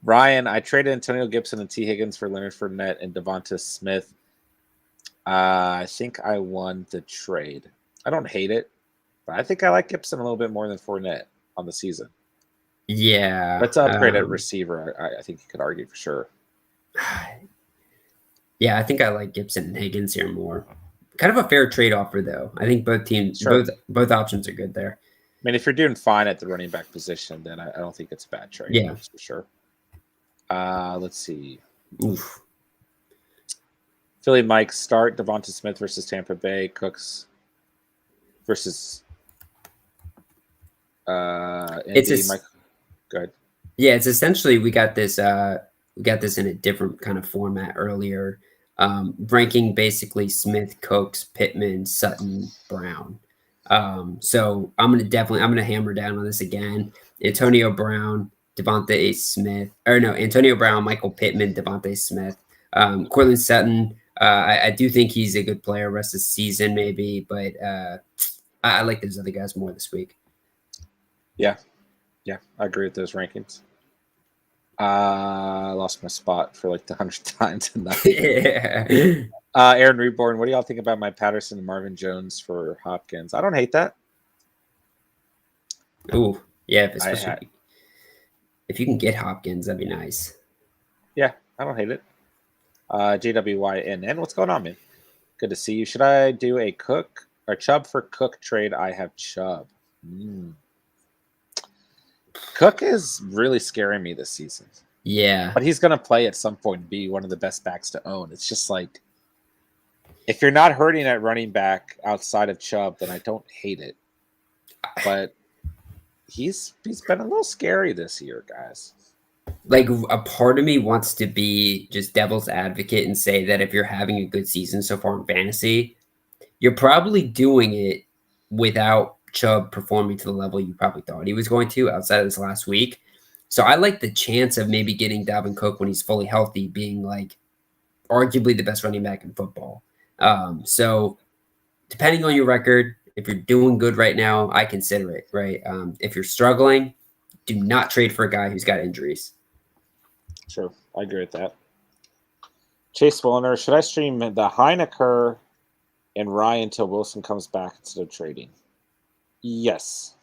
Ryan, I traded Antonio Gibson and T. Higgins for Leonard Fournette and Devonta Smith. I think I won the trade. I don't hate it, but I think I like Gibson a little bit more than Fournette on the season. Yeah. Let's upgrade at receiver. I think you could argue for sure. Yeah, I think I like Gibson and Higgins here more. Kind of a fair trade offer, though. I think both teams, both options are good there. I mean, if you're doing fine at the running back position, then I don't think it's a bad trade. Yeah, that's for sure. Let's see. Oof. Philly Mike start Devonta Smith versus Tampa Bay. Cooks versus Indy. Mike. Go ahead. Yeah, it's essentially we got this in a different kind of format earlier, ranking basically Smith, Cooks, Pittman, Sutton, Brown. So I'm gonna hammer down on this again. Antonio Brown, Antonio Brown, Michael Pittman, Devonta Smith, Cortland Sutton. I do think he's a good player rest of the season, maybe, but I like those other guys more this week. Yeah, I agree with those rankings. I lost my spot for like the 100th time tonight. Yeah. Aaron Reborn, what do y'all think about my Patterson and Marvin Jones for Hopkins? I don't hate that. Ooh, yeah, especially if you can get Hopkins, that'd be nice. Yeah, I don't hate it. JWYNN, what's going on, man? Good to see you. Should I do a Cook or Chubb for Cook trade? I have Chubb. Cook is really scaring me this season. Yeah. But he's going to play at some point and be one of the best backs to own. It's just like, if you're not hurting at running back outside of Chubb, then I don't hate it. But he's been a little scary this year, guys. Like, a part of me wants to be just devil's advocate and say that if you're having a good season so far in fantasy, you're probably doing it without Chubb performing to the level you probably thought he was going to outside of this last week. So I like the chance of maybe getting Dalvin Cook when he's fully healthy being like arguably the best running back in football. So depending on your record, if you're doing good right now, I consider it, right? If you're struggling, do not trade for a guy who's got injuries. Sure, I agree with that. Chase Wallner, should I stream the Heineker and Ryan until Wilson comes back instead of trading? Yes.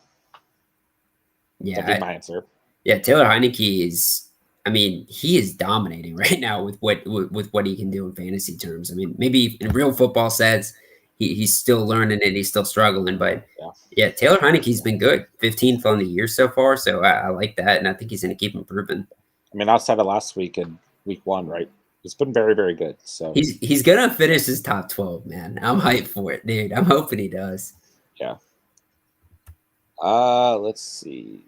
Yeah, that'd be my answer. Yeah, Taylor Heineke is. I mean, he is dominating right now with what he can do in fantasy terms. I mean, maybe in real football sense, he's still learning and he's still struggling. But yeah Taylor Heineke's been good. 15th on the year so far, so I like that, and I think he's going to keep improving. I mean, outside of last week and week 1, right? It's been very, very good. So he's gonna finish his top 12, man. I'm hyped for it, dude. I'm hoping he does. Yeah. Let's see.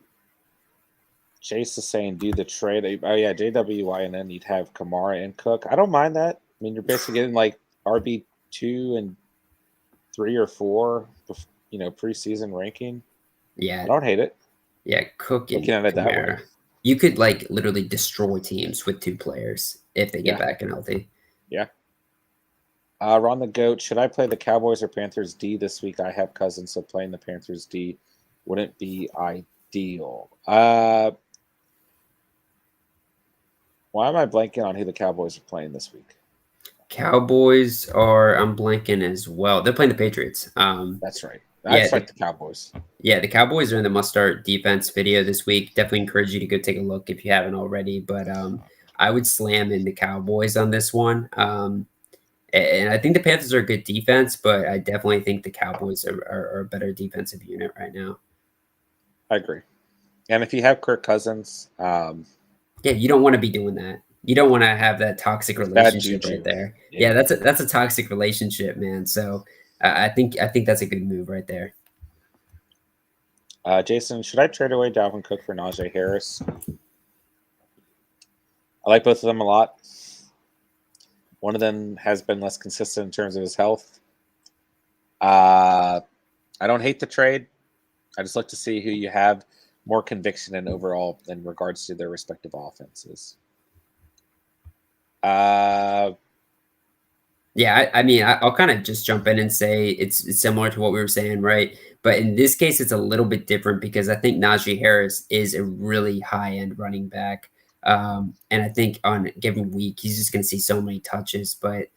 Chase is saying do the trade. Oh yeah, JWY, and then you'd have Kamara and Cook. I don't mind that. I mean, you're basically getting like RB2 and 3 or 4, preseason ranking. Yeah, I don't hate it. Yeah, Cook and looking at it that way. You could like literally destroy teams with 2 players if they get back and healthy. Yeah. Ron the Goat, should I play the Cowboys or Panthers D this week? I have Cousins, so playing the Panthers D wouldn't be ideal. Why am I blanking on who the Cowboys are playing this week? Cowboys are, I'm blanking as well. They're playing the Patriots. That's right. That's like the Cowboys. Yeah, the Cowboys are in the must-start defense video this week. Definitely encourage you to go take a look if you haven't already. But I would slam in the Cowboys on this one. And I think the Panthers are a good defense, but I definitely think the Cowboys are a better defensive unit right now. I agree. And if you have Kirk Cousins, you don't want to be doing that. You don't want to have that toxic relationship right there. Yeah, that's a toxic relationship, man. So I think that's a good move right there. Jason, should I trade away Dalvin Cook for Najee Harris? I like both of them a lot. One of them has been less consistent in terms of his health. I don't hate the trade. I just look to see who you have more conviction in overall in regards to their respective offenses. I mean, I'll kind of just jump in and say it's similar to what we were saying, right? But in this case, it's a little bit different because I think Najee Harris is a really high-end running back. And I think on a given week, he's just going to see so many touches. But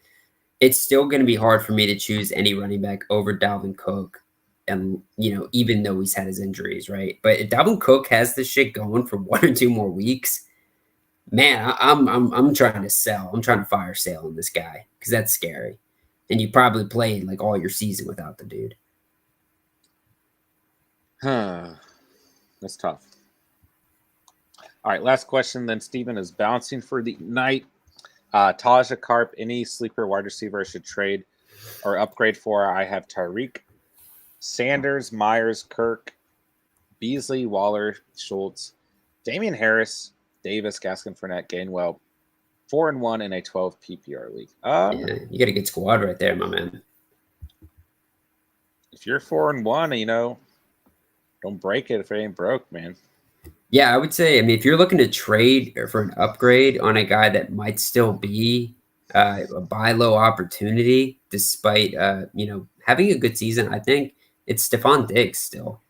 it's still going to be hard for me to choose any running back over Dalvin Cook. And, even though he's had his injuries, right? But if Dalvin Cook has this shit going for 1 or 2 more weeks, man, I'm trying to sell. I'm trying to fire sale on this guy because that's scary. And you probably played like all your season without the dude. That's tough. All right, last question. Then Steven is bouncing for the night. Taja Carp, any sleeper wide receiver I should trade or upgrade for? I have Tyreek, Sanders, Myers, Kirk, Beasley, Waller, Schultz, Damian Harris, Davis, Gaskin, Fournette, Gainwell, 4-1 in a 12 PPR league. You got a good squad right there, my man. If you're 4-1, don't break it if it ain't broke, man. Yeah, I would say, if you're looking to trade or for an upgrade on a guy that might still be a buy low opportunity, despite having a good season, I think it's Stephon Diggs still.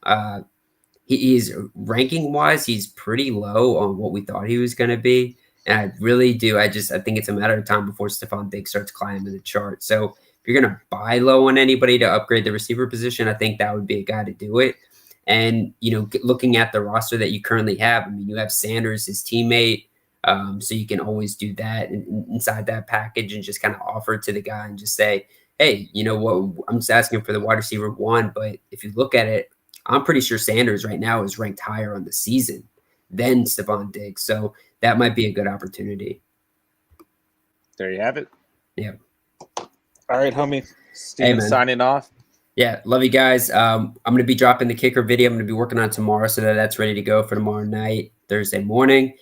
he's ranking wise, he's pretty low on what we thought he was going to be. And I really do. I think it's a matter of time before Stephon Diggs starts climbing the chart. So if you're going to buy low on anybody to upgrade the receiver position, I think that would be a guy to do it. And, looking at the roster that you currently have, I mean, you have Sanders, his teammate. So you can always do that inside that package and just kind of offer it to the guy and just say, hey, you know what? I'm just asking for the wide receiver 1. But if you look at it, I'm pretty sure Sanders right now is ranked higher on the season than Stephon Diggs. So that might be a good opportunity. There you have it. Yeah. All right, homie. Steven signing off. Yeah, love you guys. I'm going to be dropping the kicker video. I'm going to be working on tomorrow so that's ready to go for tomorrow night, Thursday morning.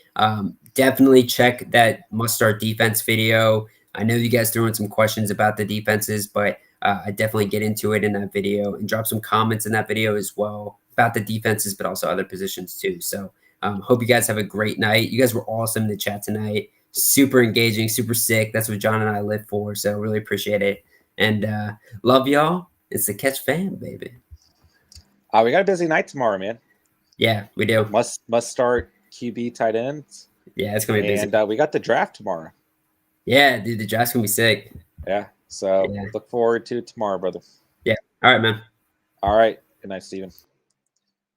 Definitely check that must-start defense video. I know you guys threw in some questions about the defenses, but I definitely get into it in that video and drop some comments in that video as well about the defenses, but also other positions too. So hope you guys have a great night. You guys were awesome in the chat tonight. Super engaging, super sick. That's what John and I live for. So really appreciate it. And love y'all. It's the Catch fam, baby. We got a busy night tomorrow, man. Yeah, we do. Must start QB tight ends. Yeah, it's gonna be busy. And we got the draft tomorrow. Yeah, dude, the draft's gonna be sick. Yeah. So look forward to it tomorrow, brother. Yeah. All right, man. All right. Good night, Steven.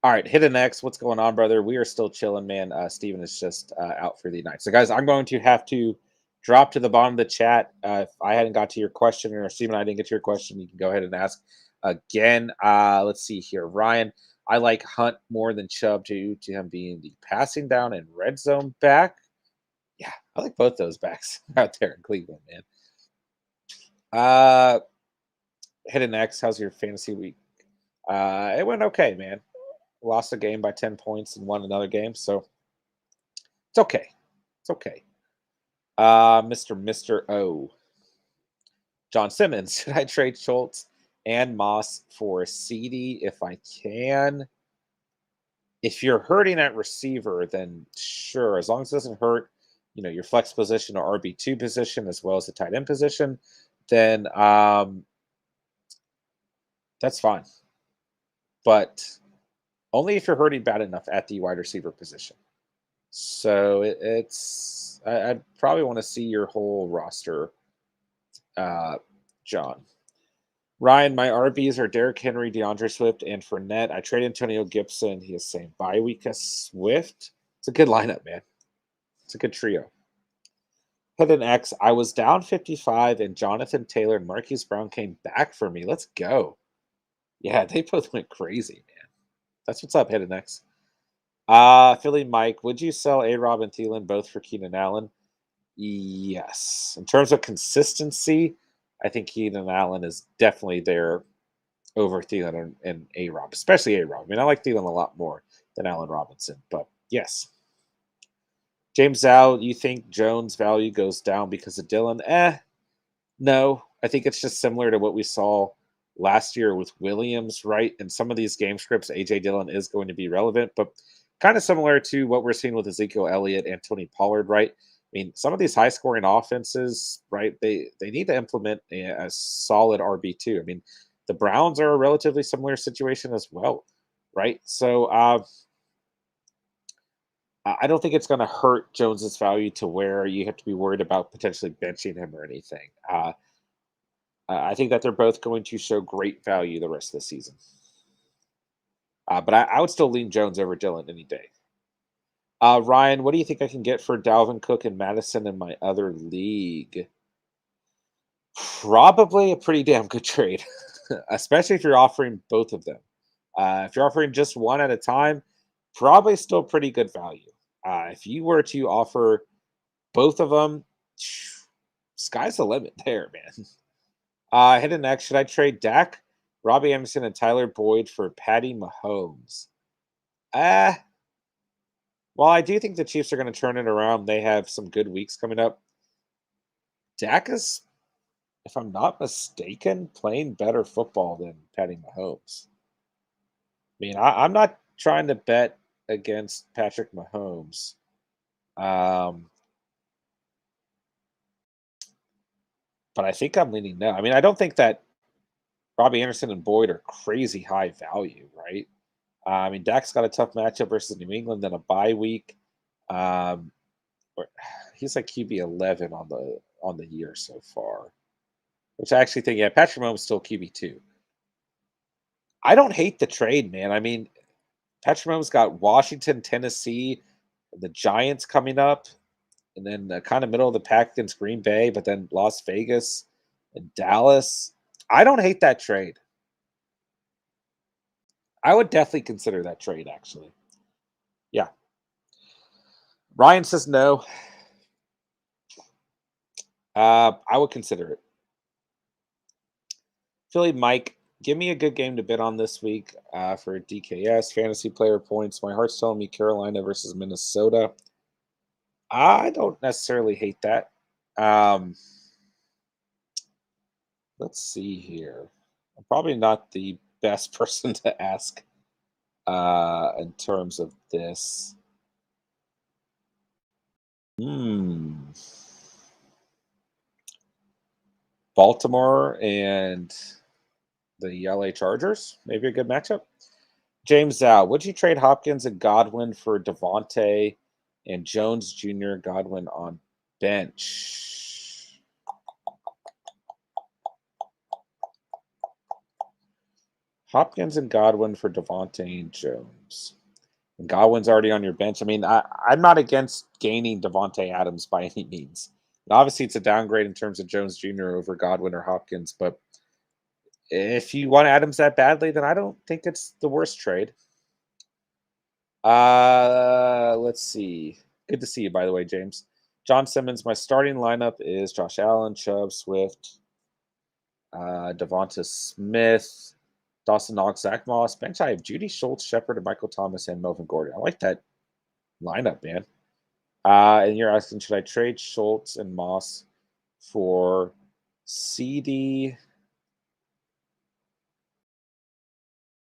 All right, Hidden X, what's going on, brother? We are still chilling, man. Steven is just out for the night. So, guys, I'm going to have to drop to the bottom of the chat. If I hadn't got to your question, or Steven, I didn't get to your question, you can go ahead and ask again. Let's see here. Ryan, I like Hunt more than Chubb due to him being the passing down and red zone back. Yeah, I like both those backs out there in Cleveland, man. Hidden X, how's your fantasy week? It went okay, man. Lost a game by 10 points and won another game, so it's okay. It's okay. Mr. O. John Simmons, should I trade Schultz and Moss for CD if I can? If you're hurting at receiver, then sure. As long as it doesn't hurt, your flex position or RB2 position as well as the tight end position, then that's fine. But only if you're hurting bad enough at the wide receiver position. So I'd probably want to see your whole roster, John. Ryan, my RBs are Derrick Henry, DeAndre Swift, and Fournette. I trade Antonio Gibson. He is saying bye week as Swift. It's a good lineup, man. It's a good trio. Hidden X, I was down 55, and Jonathan Taylor and Marquise Brown came back for me. Let's go. Yeah, they both went crazy, man. That's what's up, Hidden X. Philly Mike, would you sell A-Rob and Thielen both for Keenan Allen? Yes. In terms of consistency, I think Keenan Allen is definitely there over Thielen and A-Rob, especially A-Rob. I mean, I like Thielen a lot more than Allen Robinson, but yes. James Zhao, you think Jones' value goes down because of Dillon? No. I think it's just similar to what we saw last year with Williams, right? In some of these game scripts, A.J. Dillon is going to be relevant, but kind of similar to what we're seeing with Ezekiel Elliott and Tony Pollard, right? I mean, some of these high-scoring offenses, right, they need to implement a solid RB2. I mean, the Browns are a relatively similar situation as well, right? So I don't think it's going to hurt Jones's value to where you have to be worried about potentially benching him or anything. I think that they're both going to show great value the rest of the season. But I would still lean Jones over Dillon any day. Ryan, what do you think I can get for Dalvin Cook and Madison in my other league? Probably a pretty damn good trade, especially if you're offering both of them. If you're offering just one at a time, probably still pretty good value. If you were to offer both of them, sky's the limit there, man. Hidden X, should I trade Dak, Robbie Anderson, and Tyler Boyd for Patty Mahomes? Well, I do think the Chiefs are going to turn it around. They have some good weeks coming up. Dak is, if I'm not mistaken, playing better football than Patty Mahomes. I mean, I'm not trying to bet against Patrick Mahomes. But I think I'm leaning no. I mean, I don't think that Robbie Anderson and Boyd are crazy high value, right? I mean, Dak's got a tough matchup versus New England, then a bye week. Um, he's like QB 11 on the year so far, which I actually think, yeah, Patrick Mahomes is still QB 2. I don't hate the trade, man. I mean, Patrick Mahomes got Washington, Tennessee, the Giants coming up, and then the kind of middle of the pack against Green Bay, but then Las Vegas and Dallas. I don't hate that trade. I would definitely consider that trade, actually. Yeah. Ryan says no. I would consider it. Philly Mike, give me a good game to bet on this week for DKS fantasy player points. My heart's telling me Carolina versus Minnesota. I don't necessarily hate that. Let's see here. I'm probably not the best person to ask in terms of this. Baltimore and the LA Chargers, maybe a good matchup. James Zhao, would you trade Hopkins and Godwin for Devontae and Jones Jr. Godwin on bench? Hopkins and Godwin for Devontae and Jones. And Godwin's already on your bench. I mean, I'm not against gaining Devontae Adams by any means. Obviously, it's a downgrade in terms of Jones Jr. over Godwin or Hopkins, but if you want Adams that badly, then I don't think it's the worst trade. Let's see. Good to see you, by the way, James. John Simmons, my starting lineup is Josh Allen, Chubb, Swift, Devonta Smith, Dawson Knox, Zach Moss. Bench, I have Judy, Schultz, Shepard, and Michael Thomas, and Melvin Gordon. I like that lineup, man. And you're asking, should I trade Schultz and Moss for CD?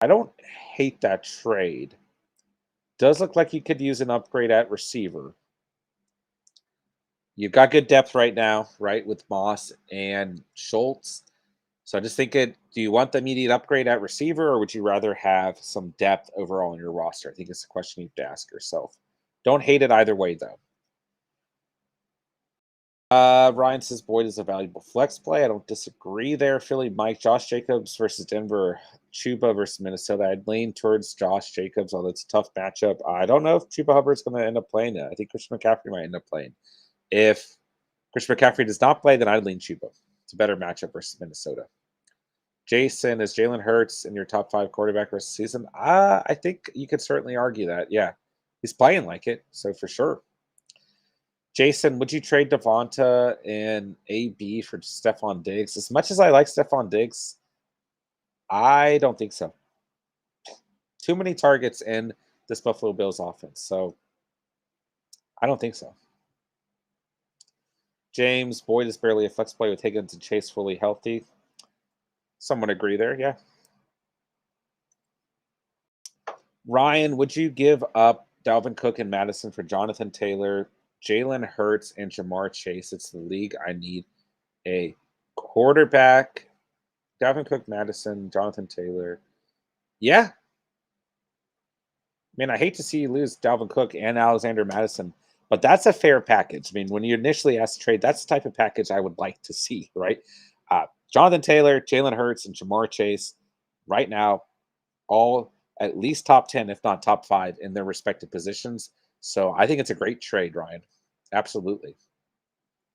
I don't hate that trade. Does look like you could use an upgrade at receiver. You've got good depth right now, right, with Moss and Schultz. So I just think do you want the immediate upgrade at receiver, or would you rather have some depth overall in your roster? I think it's a question you have to ask yourself. Don't hate it either way, though. Ryan says Boyd is a valuable flex play. I don't disagree there. Philly Mike, Josh Jacobs versus Denver, Chuba versus Minnesota. I'd lean towards Josh Jacobs, although it's a tough matchup. I don't know if Chuba Hubbard's going to end up playing it. I think Christian McCaffrey might end up playing. If Christian McCaffrey does not play, then I'd lean Chuba. It's a better matchup versus Minnesota. Jason, is Jalen Hurts in your top 5 quarterback versus season? I think you could certainly argue that. Yeah, he's playing like it, so for sure. Jason, would you trade Devonta and AB for Stephon Diggs? As much as I like Stephon Diggs, I don't think so. Too many targets in this Buffalo Bills offense, so I don't think so. James, Boyd is barely a flex play with Higgins and Chase fully healthy. Someone agree there, yeah. Ryan, would you give up Dalvin Cook and Madison for Jonathan Taylor, Jalen Hurts, and Jamar Chase? It's the league. I need a quarterback. Dalvin Cook, Madison, Jonathan Taylor. Yeah. I mean, I hate to see you lose Dalvin Cook and Alexander Madison, but that's a fair package. I mean, when you initially asked to trade, that's the type of package I would like to see, right? Jonathan Taylor, Jalen Hurts, and Jamar Chase right now, all at least top 10, if not top 5 in their respective positions. So I think it's a great trade, Ryan. Absolutely.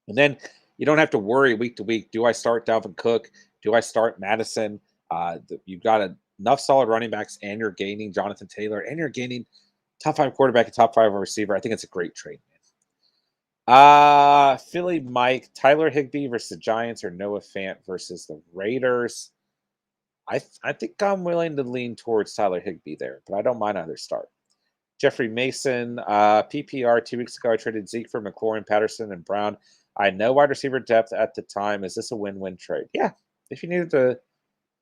And then you don't have to worry week to week. Do I start Dalvin Cook? Do I start Madison? You've got enough solid running backs, and you're gaining Jonathan Taylor, and you're gaining top 5 quarterback and top 5 receiver. I think it's a great trade, man. Philly Mike, Tyler Higbee versus the Giants, or Noah Fant versus the Raiders. I think I'm willing to lean towards Tyler Higbee there, but I don't mind either start. Jeffrey Mason, PPR 2 weeks ago, I traded Zeke for Mclaurin, Patterson, and Brown. I had no wide receiver depth at the time. Is this a win-win trade? Yeah. If you needed the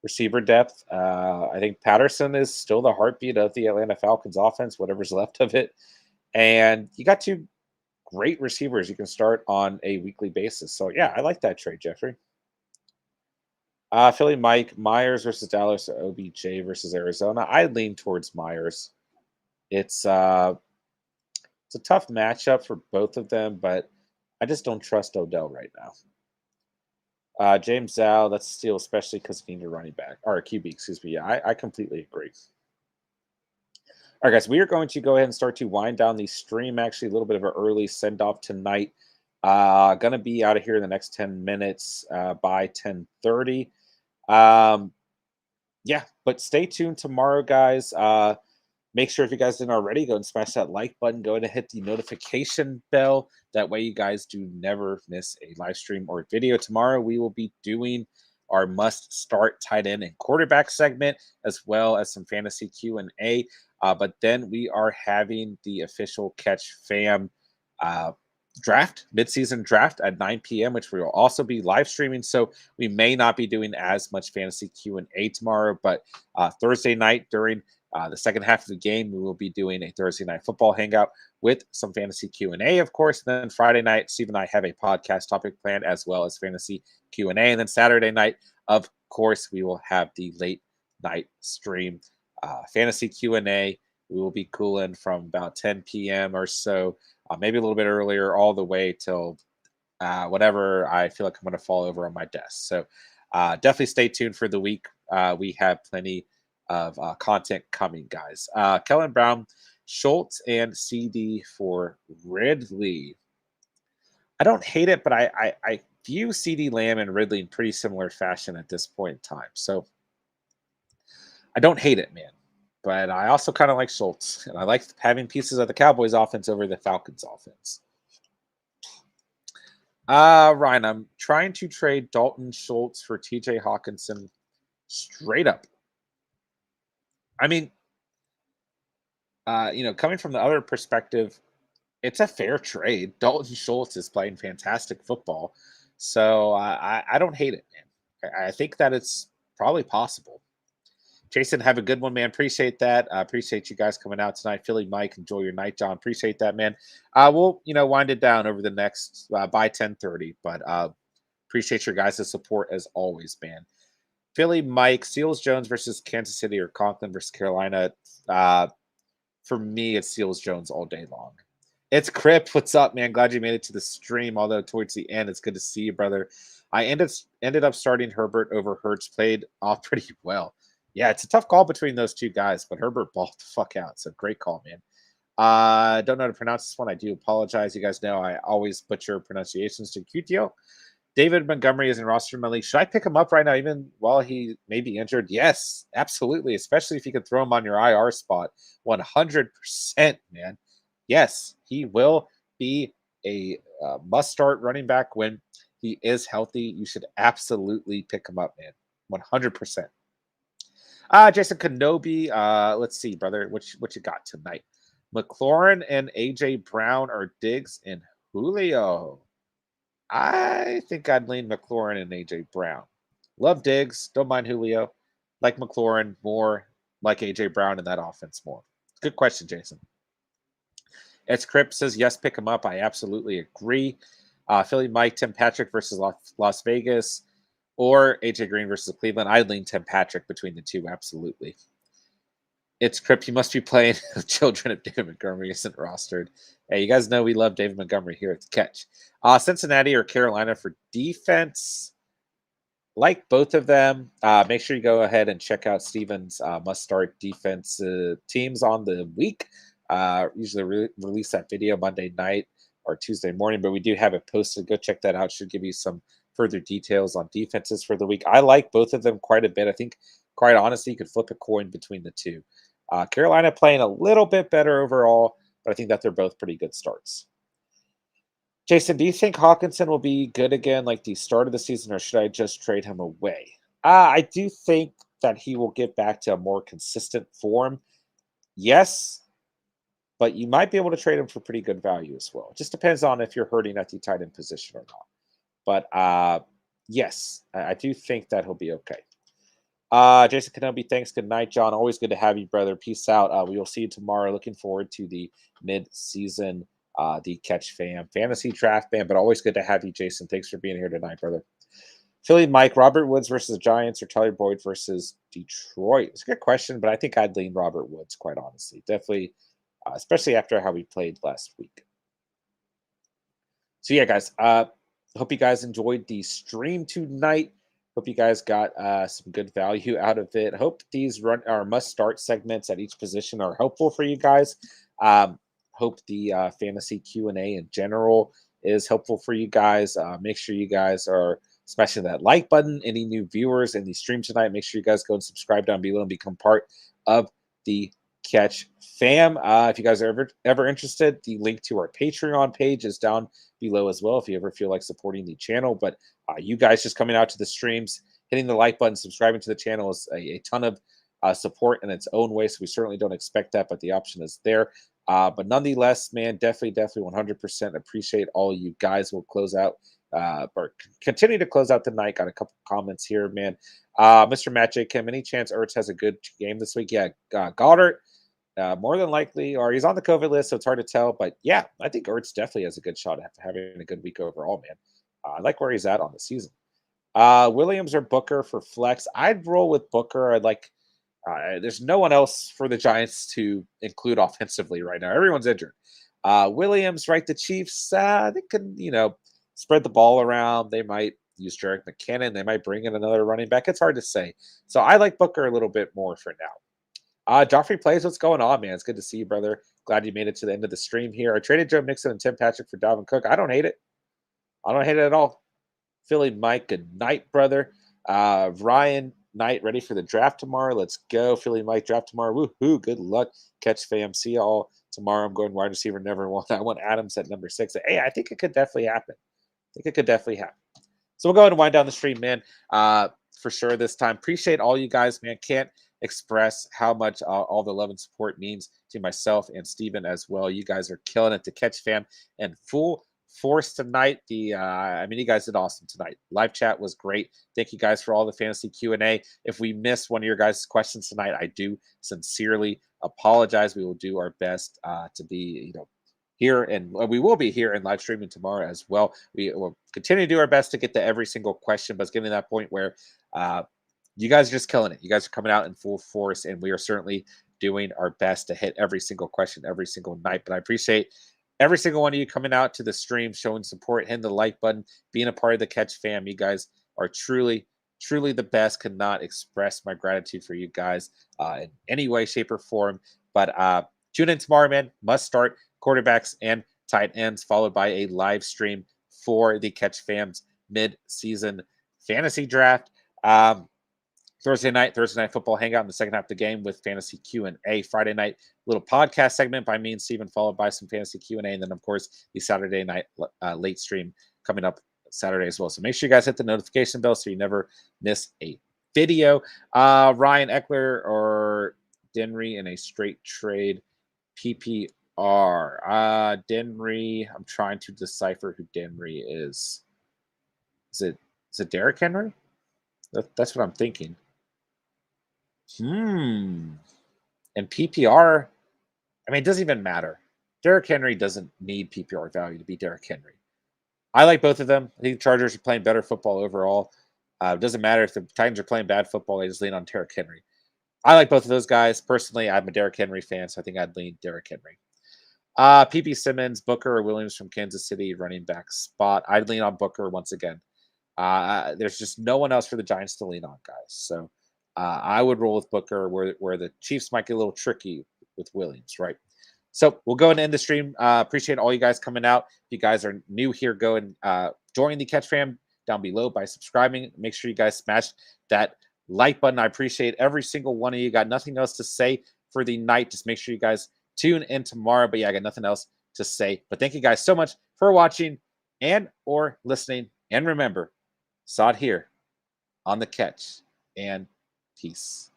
receiver depth, I think Patterson is still the heartbeat of the Atlanta Falcons offense, whatever's left of it. And you got 2 great receivers you can start on a weekly basis. So, yeah, I like that trade, Jeffrey. Philly Mike, Myers versus Dallas, or OBJ versus Arizona. I lean towards Myers. It's a tough matchup for both of them, but I just don't trust Odell right now. James Zal, that's a steal, especially because he needed a running back or a QB. Excuse me. Yeah, I completely agree. All right, guys, we are going to go ahead and start to wind down the stream. Actually, a little bit of an early send off tonight. Gonna be out of here in the next 10 minutes by 10:30. Yeah, but stay tuned tomorrow, guys. Make sure if you guys didn't already, go and smash that like button. Go ahead and hit the notification bell. That way you guys do never miss a live stream or video. Tomorrow we will be doing our must start tight end and quarterback segment, as well as some fantasy Q&A. But then we are having the official Catch Fam draft, midseason draft at 9 p.m., which we will also be live streaming. So we may not be doing as much fantasy Q&A tomorrow, but Thursday night during the second half of the game, we will be doing a Thursday night football hangout with some fantasy Q&A, of course. And then Friday night, Steve and I have a podcast topic planned as well as fantasy Q&A. And then Saturday night, of course, we will have the late night stream fantasy Q&A. We will be cooling from about 10 p.m. or so, maybe a little bit earlier, all the way till whatever I feel like I'm going to fall over on my desk. So definitely stay tuned for the week. We have plenty of content coming, guys. Kellen Brown, Schultz, and CD for Ridley. I don't hate it, but I view CD Lamb and Ridley in pretty similar fashion at this point in time. So I don't hate it, man. But I also kind of like Schultz, and I like having pieces of the Cowboys offense over the Falcons offense. Ryan, I'm trying to trade Dalton Schultz for TJ Hawkinson straight up. I mean, coming from the other perspective, it's a fair trade. Dalton Schultz is playing fantastic football. So I don't hate it, man. I think that it's probably possible. Jason, have a good one, man. Appreciate that. Appreciate you guys coming out tonight. Philly Mike, enjoy your night, John. Appreciate that, man. We'll, wind it down over the next by 10:30, but appreciate your guys' support as always, man. Philly Mike, Seals Jones versus Kansas City or Conklin versus Carolina. For me, it's Seals Jones all day long. It's Crip. What's up, man? Glad you made it to the stream. Although towards the end, it's good to see you, brother. I ended up starting Herbert over Hurts. Played off pretty well. Yeah, it's a tough call between those two guys, but Herbert balled the fuck out. So great call, man. Don't know how to pronounce this one. I do apologize. You guys know I always butcher pronunciations to QTO. David Montgomery is in roster in my league. Should I pick him up right now, even while he may be injured? Yes, absolutely. Especially if you can throw him on your IR spot. 100%, man. Yes, he will be a must-start running back when he is healthy. You should absolutely pick him up, man. 100%. Jason Kenobi. Let's see, brother. What you got tonight? Mclaurin and AJ Brown or Diggs and Julio. I think I'd lean Mclaurin and AJ Brown. Love Diggs. Don't mind Julio. Like Mclaurin more. Like AJ Brown in that offense more. Good question, Jason. It's Crip says yes, pick him up. I absolutely agree. Philly Mike, Tim Patrick versus Las Vegas. Or AJ Green versus Cleveland. I'd lean Tim Patrick between the two, absolutely. It's Crip. You must be playing children of David Montgomery isn't rostered. Hey, you guys know we love David Montgomery here at the Catch. Cincinnati or Carolina for defense. Like both of them, make sure you go ahead and check out Steven's must-start defense teams on the week. Usually release that video Monday night or Tuesday morning, but we do have it posted. Go check that out. Should give you some further details on defenses for the week. I like both of them quite a bit. I think, quite honestly, you could flip a coin between the two. Carolina playing a little bit better overall, but I think that they're both pretty good starts. Jason, do you think Hawkinson will be good again like the start of the season, or should I just trade him away? I do think that he will get back to a more consistent form. Yes, but you might be able to trade him for pretty good value as well. It just depends on if you're hurting at the tight end position or not. But yes, I do think that he'll be okay. Jason Kenobi, thanks. Good night, John. Always good to have you, brother. Peace out. We will see you tomorrow. Looking forward to the mid-season, the Catch Fam fantasy draft band. But always good to have you, Jason. Thanks for being here tonight, brother. Philly Mike, Robert Woods versus the Giants or Tyler Boyd versus Detroit? It's a good question, but I think I'd lean Robert Woods, quite honestly. Definitely, especially after how he played last week. So, yeah, guys, hope you guys enjoyed the stream tonight. Hope you guys got some good value out of it. Hope these must-start segments at each position are helpful for you guys. Hope the fantasy Q&A in general is helpful for you guys. Make sure you guys are smashing that like button. Any new viewers in the stream tonight, make sure you guys go and subscribe down below and become part of the Catch fam. If you guys are ever interested, the link to our Patreon page is down below as well if you ever feel like supporting the channel. But you guys just coming out to the streams, hitting the like button, subscribing to the channel is a ton of support in its own way. So we certainly don't expect that, but the option is there. But nonetheless, man, definitely 100% appreciate all you guys. Will close out or continue to close out the night. Got a couple comments here, man. Mr. Matt J. Kim, any chance Ertz has a good game this week? Yeah, Goddard, more than likely, or he's on the COVID list, so it's hard to tell. But yeah, I think Ertz definitely has a good shot at having a good week overall, man. I like where he's at on the season. Williams or Booker for flex? I'd roll with Booker. I'd like. There's no one else for the Giants to include offensively right now. Everyone's injured. Williams, right? The Chiefs, they can, spread the ball around. They might use Jerick McKinnon. They might bring in another running back. It's hard to say. So I like Booker a little bit more for now. Joffrey Plays, what's going on, man? It's good to see you, brother. Glad you made it to the end of the stream here. I traded Joe Mixon and Tim Patrick for Dalvin Cook. I don't hate it. I don't hate it at all. Philly Mike, good night, brother. Ryan Knight, ready for the draft tomorrow. Let's go. Philly Mike, draft tomorrow. Woohoo. Good luck. Catch fam. See you all tomorrow. I'm going wide receiver number 1. I want Adams at number 6. Hey, I think it could definitely happen. So we'll go ahead and wind down the stream, man. For sure this time. Appreciate all you guys, man. Can't express how much all the love and support means to myself and Steven as well. You guys are killing it. To Catch fam and full force tonight. You guys did awesome tonight. Live chat was great. Thank you guys for all the fantasy Q&A. If we missed one of your guys' questions tonight, I do sincerely apologize. We will do our best to be, here, and we will be here in live streaming tomorrow as well. We will continue to do our best to get to every single question, but it's getting to that point where you guys are just killing it. You guys are coming out in full force, and we are certainly doing our best to hit every single question every single night. But I appreciate every single one of you coming out to the stream, showing support, hitting the like button, being a part of the Catch fam. You guys are truly the best. Could not express my gratitude for you guys in any way, shape, or form. But tune in tomorrow, man. Must start quarterbacks and tight ends, followed by a live stream for the Catch fam's mid-season fantasy draft. Thursday night football hangout in the second half of the game with fantasy Q&A. Friday night, little podcast segment by me and Steven, followed by some fantasy Q&A. And then, of course, the Saturday night late stream coming up Saturday as well. So make sure you guys hit the notification bell so you never miss a video. Ryan Eckler or Denry in a straight trade PPR. Denry, I'm trying to decipher who Denry is. Is it Derrick Henry? That's what I'm thinking. And PPR, it doesn't even matter. Derrick Henry doesn't need PPR value to be Derrick Henry. I like both of them. I think the Chargers are playing better football overall. It doesn't matter if the Titans are playing bad football. They just lean on Derrick Henry. I like both of those guys. Personally, I'm a Derrick Henry fan, so I think I'd lean Derrick Henry. PP Simmons, Booker, or Williams from Kansas City, running back spot. I'd lean on Booker once again. There's just no one else for the Giants to lean on, guys. So I would roll with Booker, where the Chiefs might get a little tricky with Williams, right? So we'll go and end the stream. Appreciate all you guys coming out. If you guys are new here, go and join the Catch fam down below by subscribing. Make sure you guys smash that like button. I appreciate every single one of you. Got nothing else to say for the night. Just make sure you guys tune in tomorrow. But yeah, I got nothing else to say. But thank you guys so much for watching and or listening. And remember, saw it here on the Catch, and peace.